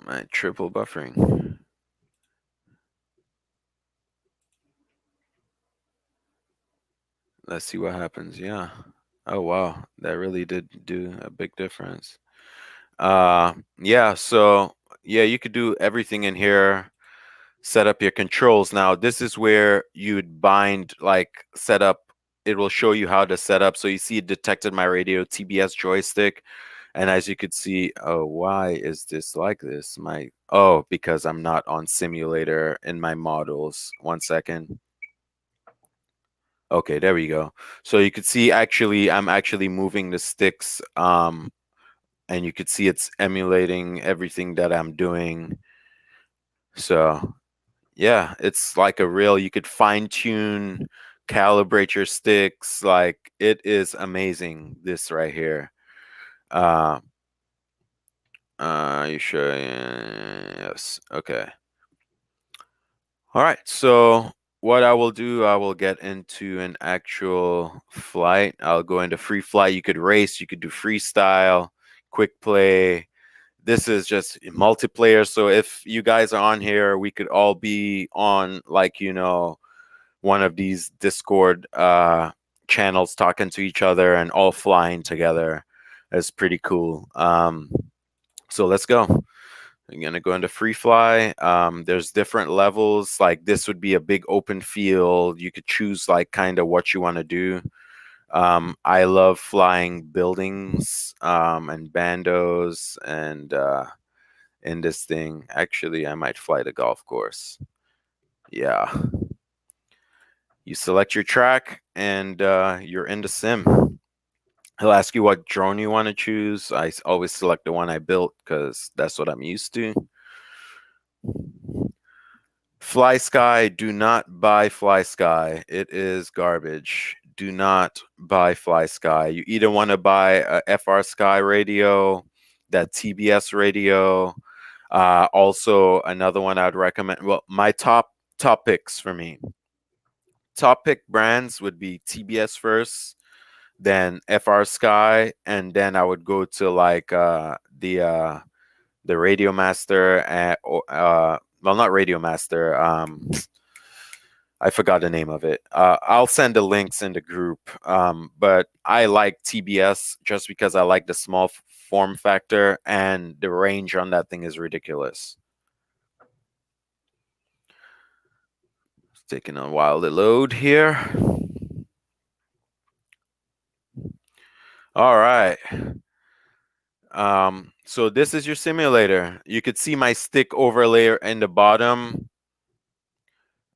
my triple buffering. Let's see what happens. Yeah. Oh wow, that really did do a big difference. Yeah, so yeah, you could do everything in here. Set up your controls. Now, this is where you'd bind, like, set up. It will show you how to set up. So you see it detected my radio TBS joystick. And as you could see, oh, why is this like this? Because I'm not on simulator in my models. 1 second. Okay, there we go. So you could see actually I'm actually moving the sticks, and you could see it's emulating everything that I'm doing. So yeah, it's like a real, you could fine tune, calibrate your sticks. Like it is amazing, this right here. Uh you sure? Yes. Okay. All right. So what I will do, I will get into an actual flight. I'll go into free flight. You could race, you could do freestyle, quick play. This is just multiplayer. So if you guys are on here, we could all be on like, one of these Discord channels talking to each other and all flying together. That's pretty cool. So let's go. I'm gonna go into free fly. There's different levels. Like this would be a big open field. You could choose like kind of what you want to do. I love flying buildings and bandos and in this thing. Actually, I might fly the golf course. Yeah. You select your track and you're in the sim. He'll ask you what drone you want to choose. Always select the one I built because that's what I'm used to. Fly Sky, do not buy Fly Sky. It is garbage. Do not buy Fly Sky. You either want to buy a FR Sky radio, that TBS radio. Also, another one I'd recommend. Well, my top picks for me. Top pick brands would be TBS first, then FR Sky, and then I would go to like the Radio Master and well, not Radio Master. I forgot the name of it. I'll send the links in the group. But I like TBS just because I like the small form factor, and the range on that thing is ridiculous. It's taking a while to load here. All right. So this is your simulator. You could see my stick overlay in the bottom.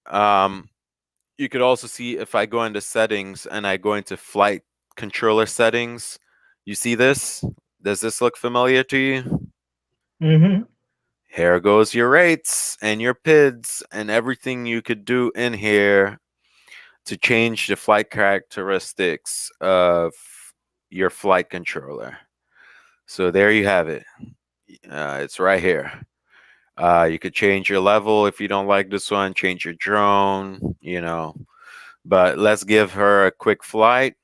You could also see if I go into settings and I go into flight controller settings. You see this? Does this look familiar to you? Mm-hmm. Here goes your rates and your PIDs and everything you could do in here to change the flight characteristics of your flight controller. So there you have it. It's right here. You could change your level if you don't like this one, change your drone, you know. But let's give her a quick flight.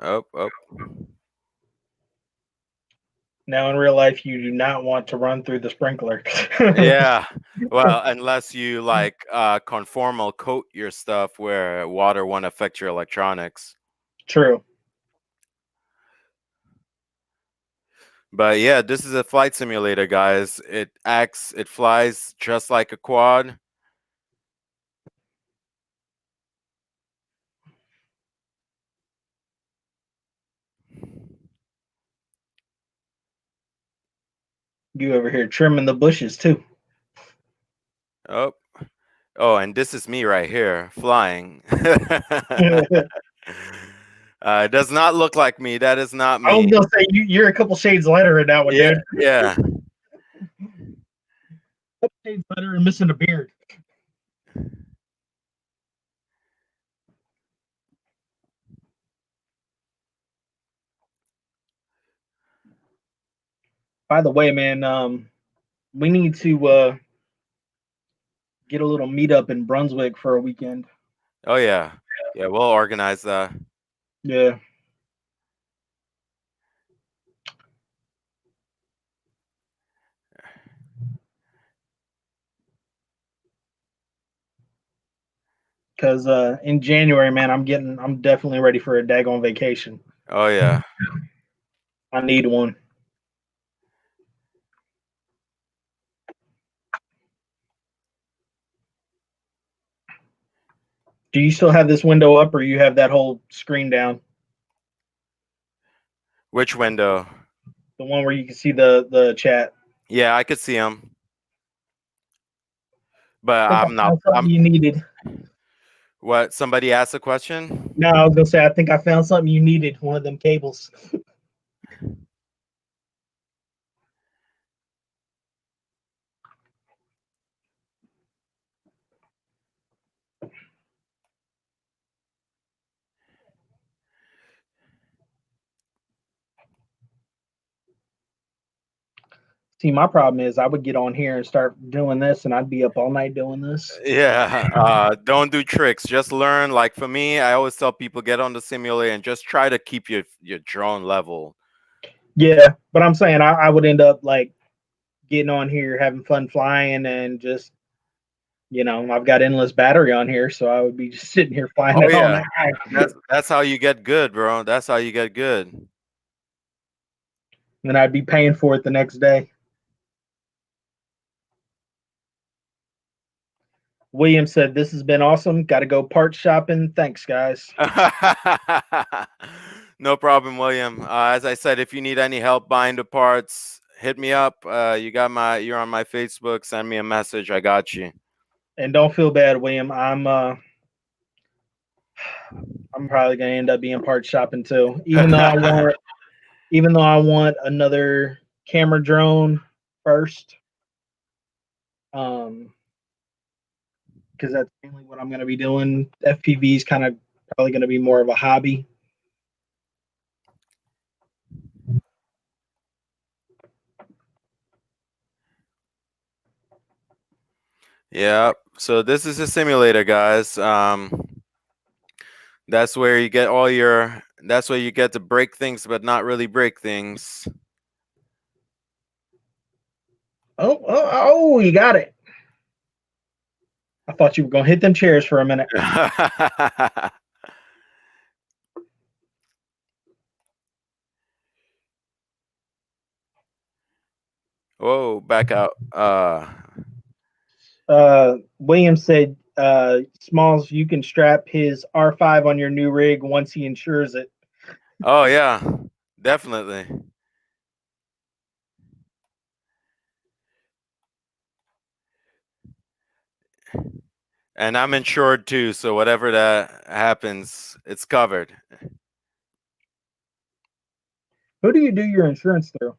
Up, up. Now, in real life, you do not want to run through the sprinkler. Yeah. Well, unless you like conformal coat your stuff where water won't affect your electronics. True. But yeah, this is a flight simulator, guys. It flies just like a quad. You over here trimming the bushes too. Oh, and this is me right here flying. It does not look like me. That is not I was me. gonna say you're a couple shades lighter in that one, Yeah, dude. yeah. Couple shades lighter and missing a beard. By the way, man, we need to get a little meetup in Brunswick for a weekend. Oh yeah, yeah. We'll organize that. Yeah. Because in January, man, I'm definitely ready for a daggone vacation. Oh yeah. I need one. Do you still have this window up, or you have that whole screen down? Which window? The one where you can see the chat. Yeah, I could see him. But I I'm not. found something you needed. What? Somebody asked a question? No, I was gonna say I think I found something you needed. One of them cables. See, my problem is I would get on here and start doing this, and I'd be up all night doing this. Yeah. Don't do tricks. Just learn. Like for me, I always tell people get on the simulator and just try to keep your drone level. Yeah, but I'm saying I would end up like getting on here, having fun flying, and just I've got endless battery on here, so I would be just sitting here flying Oh it all yeah, night. that's how you get good, bro. That's how you get good. And I'd be paying for it the next day. William said, "This has been awesome. Got to go part shopping. Thanks, guys." No problem, William. As I said, if you need any help buying the parts, hit me up. You're on my Facebook. Send me a message. I got you. And don't feel bad, William. I'm probably gonna end up being part shopping too. Even though I want another camera drone first, um, because that's mainly what I'm gonna be doing. FPV is kind of probably gonna be more of a hobby. Yeah. So this is a simulator, guys. That's where you get all your. That's where you get to break things, but not really break things. Oh, you got it. I thought you were gonna hit them chairs for a minute. Whoa, back out. William said, Smalls, you can strap his R5 on your new rig once he insures it. Oh yeah, definitely. And I'm insured too, so whatever that happens, it's covered. Who do you do your insurance through?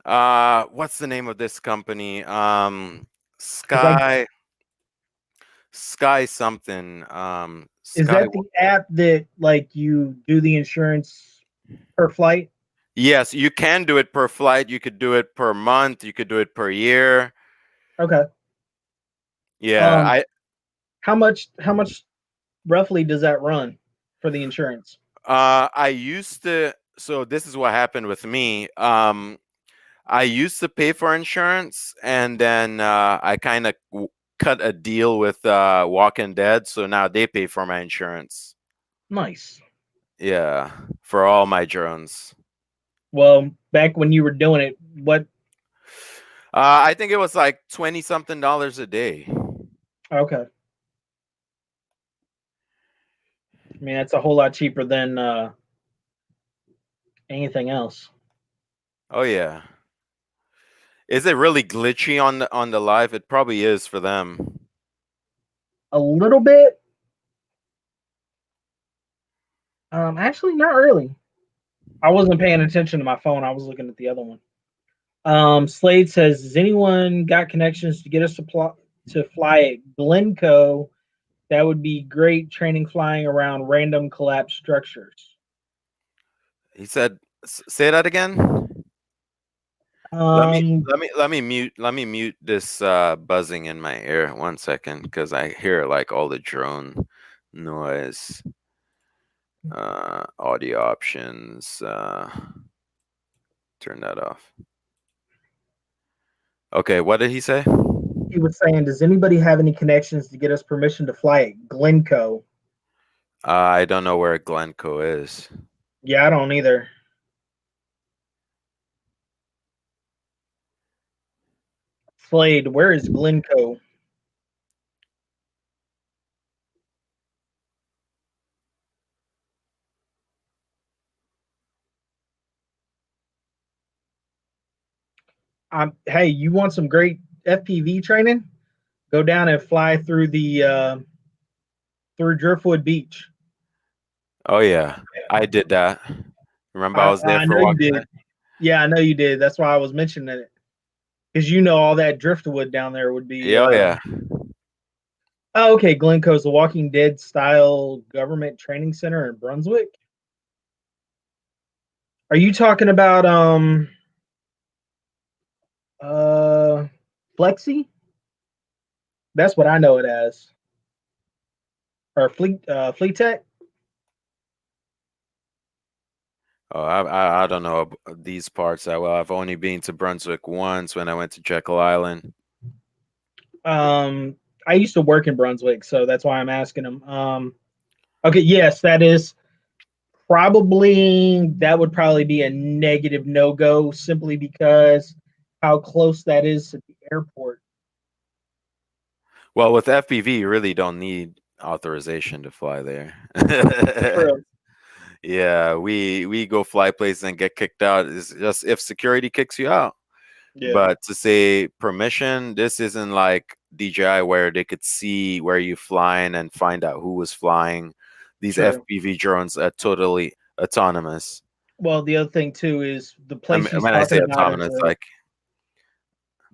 What's the name of this company? Because I Sky something. is Sky. that the app that like you do the insurance per flight? Yes, you can do it per flight. You could do it per month. You could do it per year. Okay. Yeah, Um, how much roughly does that run for the insurance? I used to. So this is what happened with me. I used to pay for insurance, and then I kind of cut a deal with Walking Dead, so now they pay for my insurance. Nice. Yeah, for all my drones. Well, back when you were doing it, what? I think it was like 20 something dollars a day. Okay. I mean, that's a whole lot cheaper than anything else. Oh yeah. Is it really glitchy on the live? It probably is for them. A little bit. Actually, not really. I wasn't paying attention to my phone. I was looking at the other one. Slade says, "Has anyone got connections to get us to fly at Glencoe? That would be great training flying around random collapsed structures." He said, "Say that again." Um, Let me mute this buzzing in my ear 1 second because I hear like all the drone noise. Audio options. Turn that off. Okay, what did he say? he was saying, "Does anybody have any connections to get us permission to fly at Glencoe?" I don't know where Glencoe is. Yeah, I don't either. Slade, where is Glencoe? Hey, you want some great FPV training? Go down and fly through the through Driftwood Beach. Oh yeah, I did that. Remember, I was there I for know you walking. did. Yeah, I know you did. That's why I was mentioning it because all that driftwood down there would be. Yeah, oh yeah. Oh, okay. Glencoe's the Walking Dead style government training center in Brunswick. Are you talking about uh Flexi? That's what I know it as. Or Fleet Tech. Oh, I don't know these parts that well. I've only been to Brunswick once when I went to Jekyll Island. I used to work in Brunswick, so that's why I'm asking him. Okay, yes, that is probably that would probably be a negative no go simply because how close that is to the airport. Well, with FPV, you really don't need authorization to fly there. True. Yeah, we go fly places and get kicked out. It's just if security kicks you out. Yeah. But to say permission, this isn't like DJI where they could see where you flying and find out who was flying. These True. FPV drones are totally autonomous. Well, the other thing too is the I place mean, he's when I talking say about is autonomous, like,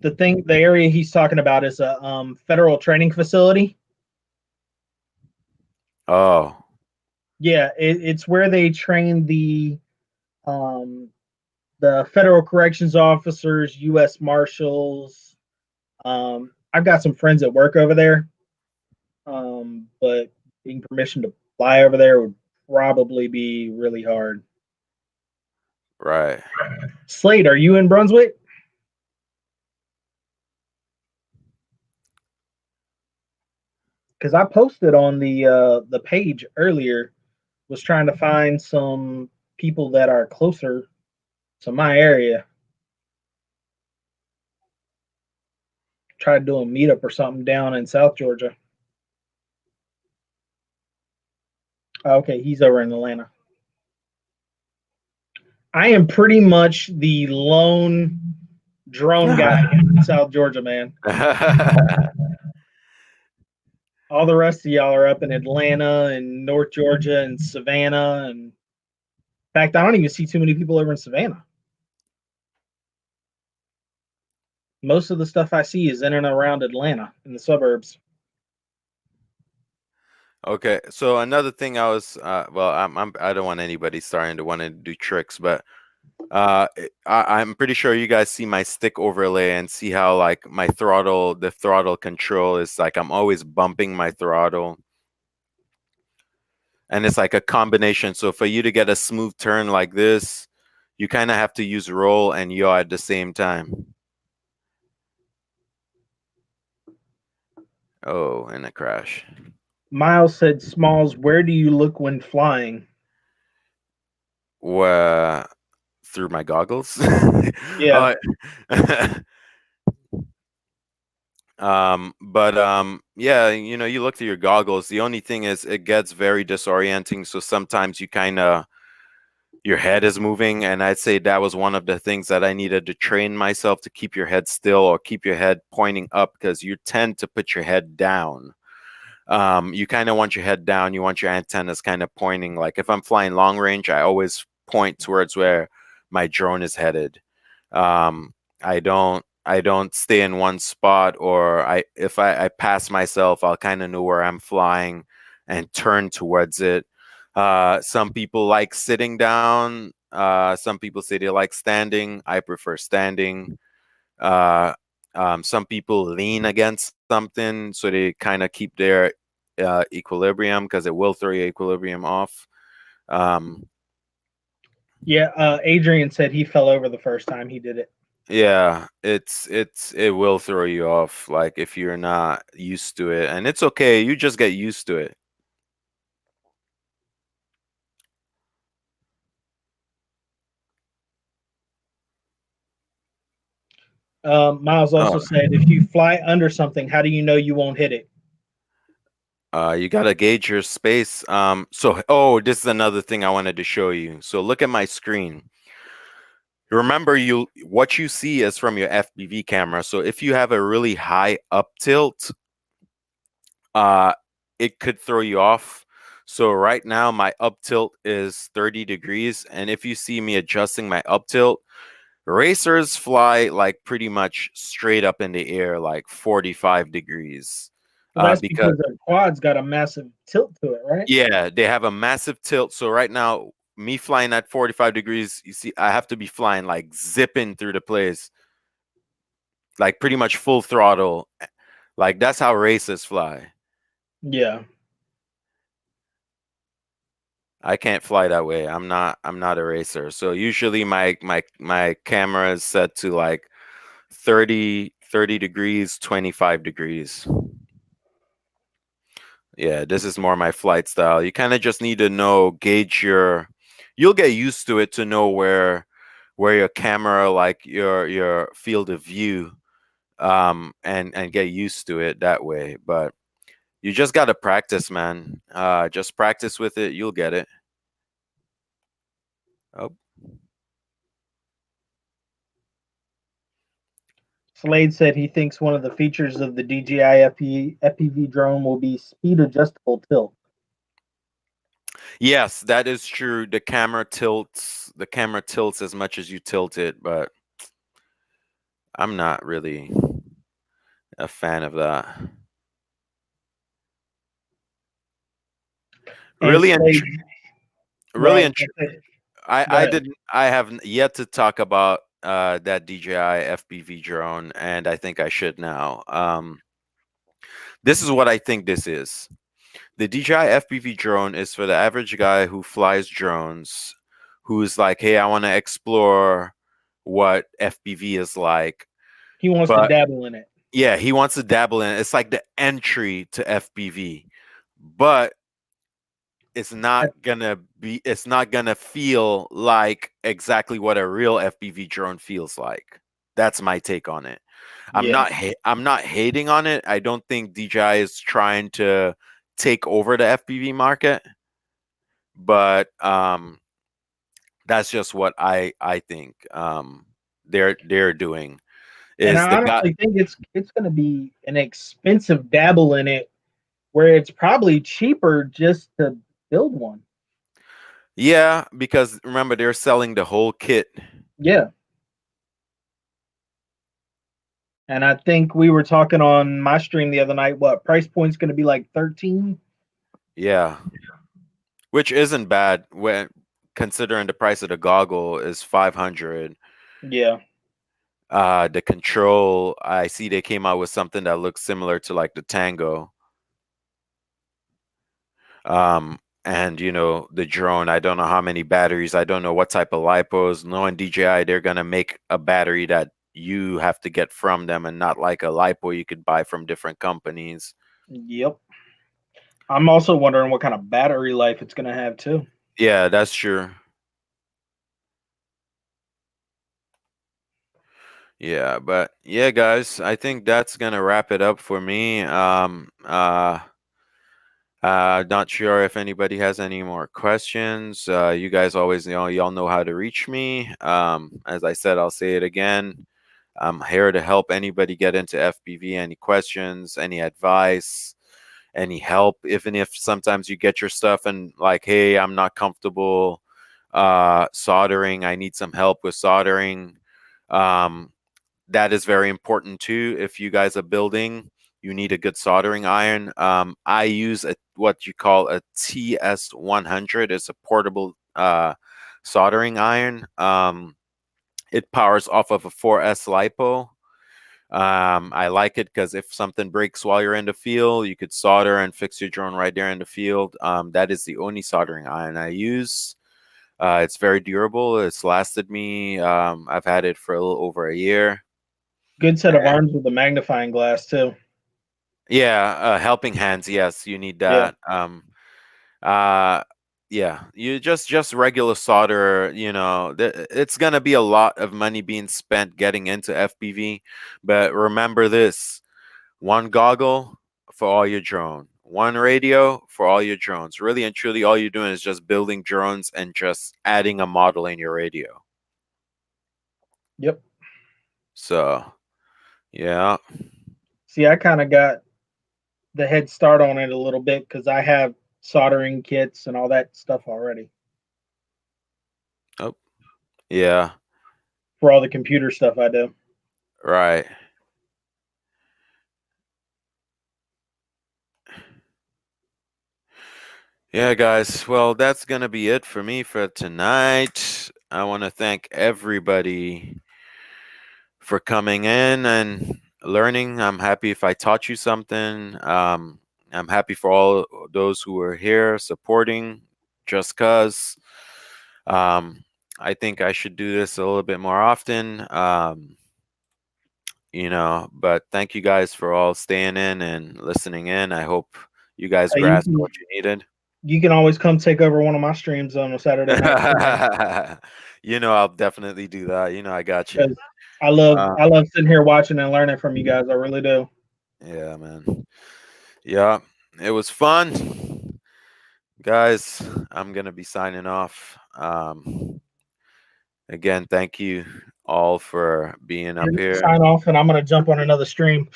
the area he's talking about is a federal training facility. oh, Yeah, it's where they train um, the federal corrections officers, U.S. Marshals. I've got some friends that work over there, but getting permission to fly over there would probably be really hard. right. Slade, are you in Brunswick? Because I posted on the page earlier, was trying to find some people that are closer to my area. Try to do a meetup or something down in South Georgia. Okay, he's over in Atlanta. I am pretty much the lone drone guy in South Georgia, man. All the rest of y'all are up in Atlanta and North Georgia and Savannah. And in fact, I don't even see too many people over in Savannah. Most of the stuff I see is in and around Atlanta in the suburbs. Okay, so another thing I was well, I don't want anybody starting to want to do tricks, but I'm pretty sure you guys see my stick overlay and see how like the throttle control is like I'm always bumping my throttle, and it's like a combination. So for you to get a smooth turn like this, you kind of have to use roll and yaw at the same time. Oh, and a crash. Miles said, Smalls, where do you look when flying? Well, through my goggles. Yeah. But yeah, you know, you look through your goggles. The only thing is it gets very disorienting. So sometimes you kind of your head is moving, and I'd say that was one of the things that I needed to train myself to keep your head still or keep your head pointing up because you tend to put your head down. You kind of want your head down. You want your antennas kind of pointing. Like if I'm flying long range, I always point towards where my drone is headed. I don't stay in one spot, or if I pass myself, I'll kind of know where I'm flying and turn towards it. Some people like sitting down. Some people say they like standing. I prefer standing. Uh, some people lean against something so they kind of keep their equilibrium because it will throw your equilibrium off. Um, Yeah. Adrian said he fell over the first time he did it. yeah, it will throw you off like if you're not used to it, and it's okay. You just get used to it. Miles also Oh, said, if you fly under something, how do you know you won't hit it? you gotta gauge your space. Oh, this is another thing I wanted to show you. So look at my screen. Remember, what you see is from your FPV camera. So if you have a really high up tilt, uh, it could throw you off. So right now my up tilt is 30 degrees, and if you see me adjusting my up tilt, racers fly like pretty much straight up in the air, like 45 degrees. Well, that's Because because their quad's got a massive tilt to it, right? yeah, they have a massive tilt. So right now, me flying at 45 degrees, you see, I have to be flying like zipping through the place, like pretty much full throttle. Like that's how racers fly. Yeah. I can't fly that way. I'm not a racer. So usually my camera is set to like 30 degrees, 25 degrees. Yeah, this is more my flight style. You kind of just need to know, gauge your, you'll get used to it to know where your camera, like your field of view, and get used to it that way. But you just got to practice, man. Just practice with it, you'll get it. Oh, Slade said he thinks one of the features of the DJI FPV drone will be speed adjustable tilt. yes, that is true. The camera tilts. The camera tilts as much as you tilt it, but I'm not really a fan of that. And Really, Slade, well, I really, was gonna say, go I ahead. didn't. I have yet to talk about that DJI FPV drone, and I think I should now. This is what I think this is. The DJI FPV drone is for the average guy who flies drones, who's like, "Hey, I want to explore what FPV is like." He wants to But dabble in it. yeah, he wants to dabble in it. It's like the entry to FPV, but it's not gonna feel like exactly what a real FPV drone feels like. That's my take on it. Yeah. I'm not hating on it. I don't think DJI is trying to take over the FPV market, but that's just what I think they're doing And is I the guy. honestly think it's going to be an expensive dabble in it, where it's probably cheaper just to build one. Yeah, because remember they're selling the whole kit. Yeah. And I think we were talking on my stream the other night. What price point's going to be like 13? Yeah, which isn't bad when considering the price of the goggle is 500. Yeah. The control, I see they came out with something that looks similar to like the Tango. And the drone, I don't know how many batteries, I don't know what type of lipos. Knowing DJI, they're gonna make a battery that you have to get from them and not like a lipo you could buy from different companies. Yep. I'm also wondering what kind of battery life it's going to have too. Yeah, that's true. Yeah, but yeah, guys, I think that's gonna wrap it up for me. Not sure if anybody has any more questions. You guys always y'all know how to reach me. As I said, I'll say it again. I'm here to help anybody get into FPV. Any questions, any advice, any help. Even if sometimes you get your stuff and like, hey, I'm not comfortable soldering. I need some help with soldering. Um, that is very important too. If you guys are building, you need a good soldering iron. I use what you call a TS100. It's a portable soldering iron. It powers off of a 4S lipo. I like it because if something breaks while you're in the field, you could solder and fix your drone right there in the field. That is the only soldering iron I use. It's very durable. It's lasted me. I've had it for a little over a year. Good set of arms with a magnifying glass too. Yeah, helping hands. Yes, you need Yeah. that. Uh, yeah, you just regular solder. It's gonna be a lot of money being spent getting into FPV, but remember this: one goggle for all your drone, one radio for all your drones. Really and truly, all you're doing is just building drones and just adding a model in your radio. Yep. So, yeah. See, I kind of got the head start on it a little bit because I have soldering kits and all that stuff already Oh, yeah. for all the computer stuff I do. Right. Yeah, guys. Well, that's going to be it for me for tonight. I want to thank everybody for coming in and learning. I'm happy if I taught you something. I'm happy for all those who are here supporting just because. I think I should do this a little bit more often. But thank you guys for all staying in and listening in. I hope you guys You grasped can, what you needed. you can always come take over one of my streams on a Saturday night. I'll definitely do that. I got you. Because I love Uh, I love sitting here watching and learning from you guys. I really do. yeah, man. Yeah, it was fun. Guys, I'm going to be signing off. Again, thank you all for being up And here. sign off, and I'm gonna jump on another stream.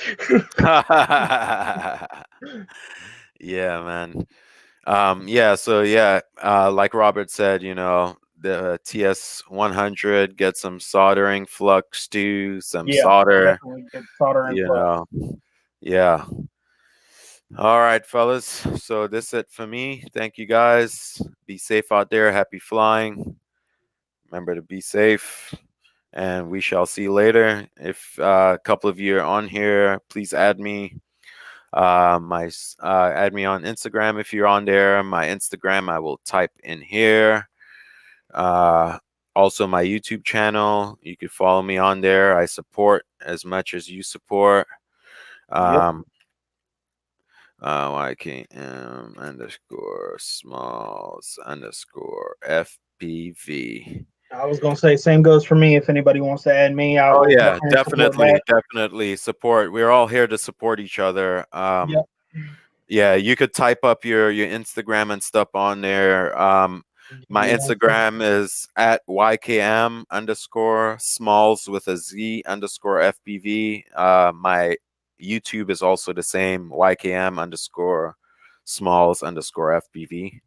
Yeah, man. Yeah, so yeah, like Robert said, the TS 100, get some soldering flux too, some Yeah, solder, definitely get solder and you flux. know. Yeah. All right, fellas. So this is it for me. Thank you guys. Be safe out there. Happy flying. Remember to be safe. And we shall see you later. If a couple of you are on here, please add me. Add me on Instagram if you're on there. My Instagram I will type in here. Uh, Also my YouTube channel. You can follow me on there. I support as much as you support. Yep. Um, YKM underscore smalls underscore FPV. I was gonna say same goes for me. If anybody wants to add me, I Oh will go yeah, ahead and support definitely, back. definitely support. We're all here to support each other. Yep. Yeah, you could type up your Instagram and stuff on there. Give My me one second. Instagram is at YKM underscore smalls with a Z underscore FPV. My YouTube is also the same, YKM underscore smalls underscore FPV.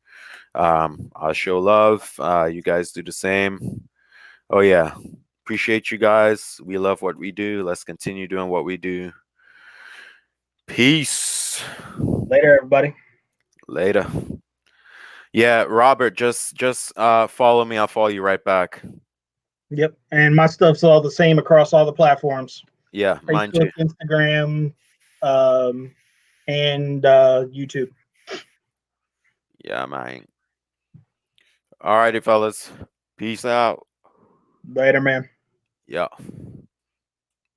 I'll show love. You guys do the same. Oh yeah. Appreciate you guys. We love what we do. Let's continue doing what we do. Peace. Later, everybody. Later. Yeah, Robert, just follow me. I'll follow you right back. Yep. And my stuff's all the same across all the platforms: Yeah, mine Facebook, too. Instagram, and YouTube. Yeah, mine. All righty, fellas. Peace out. Later, man. Yeah.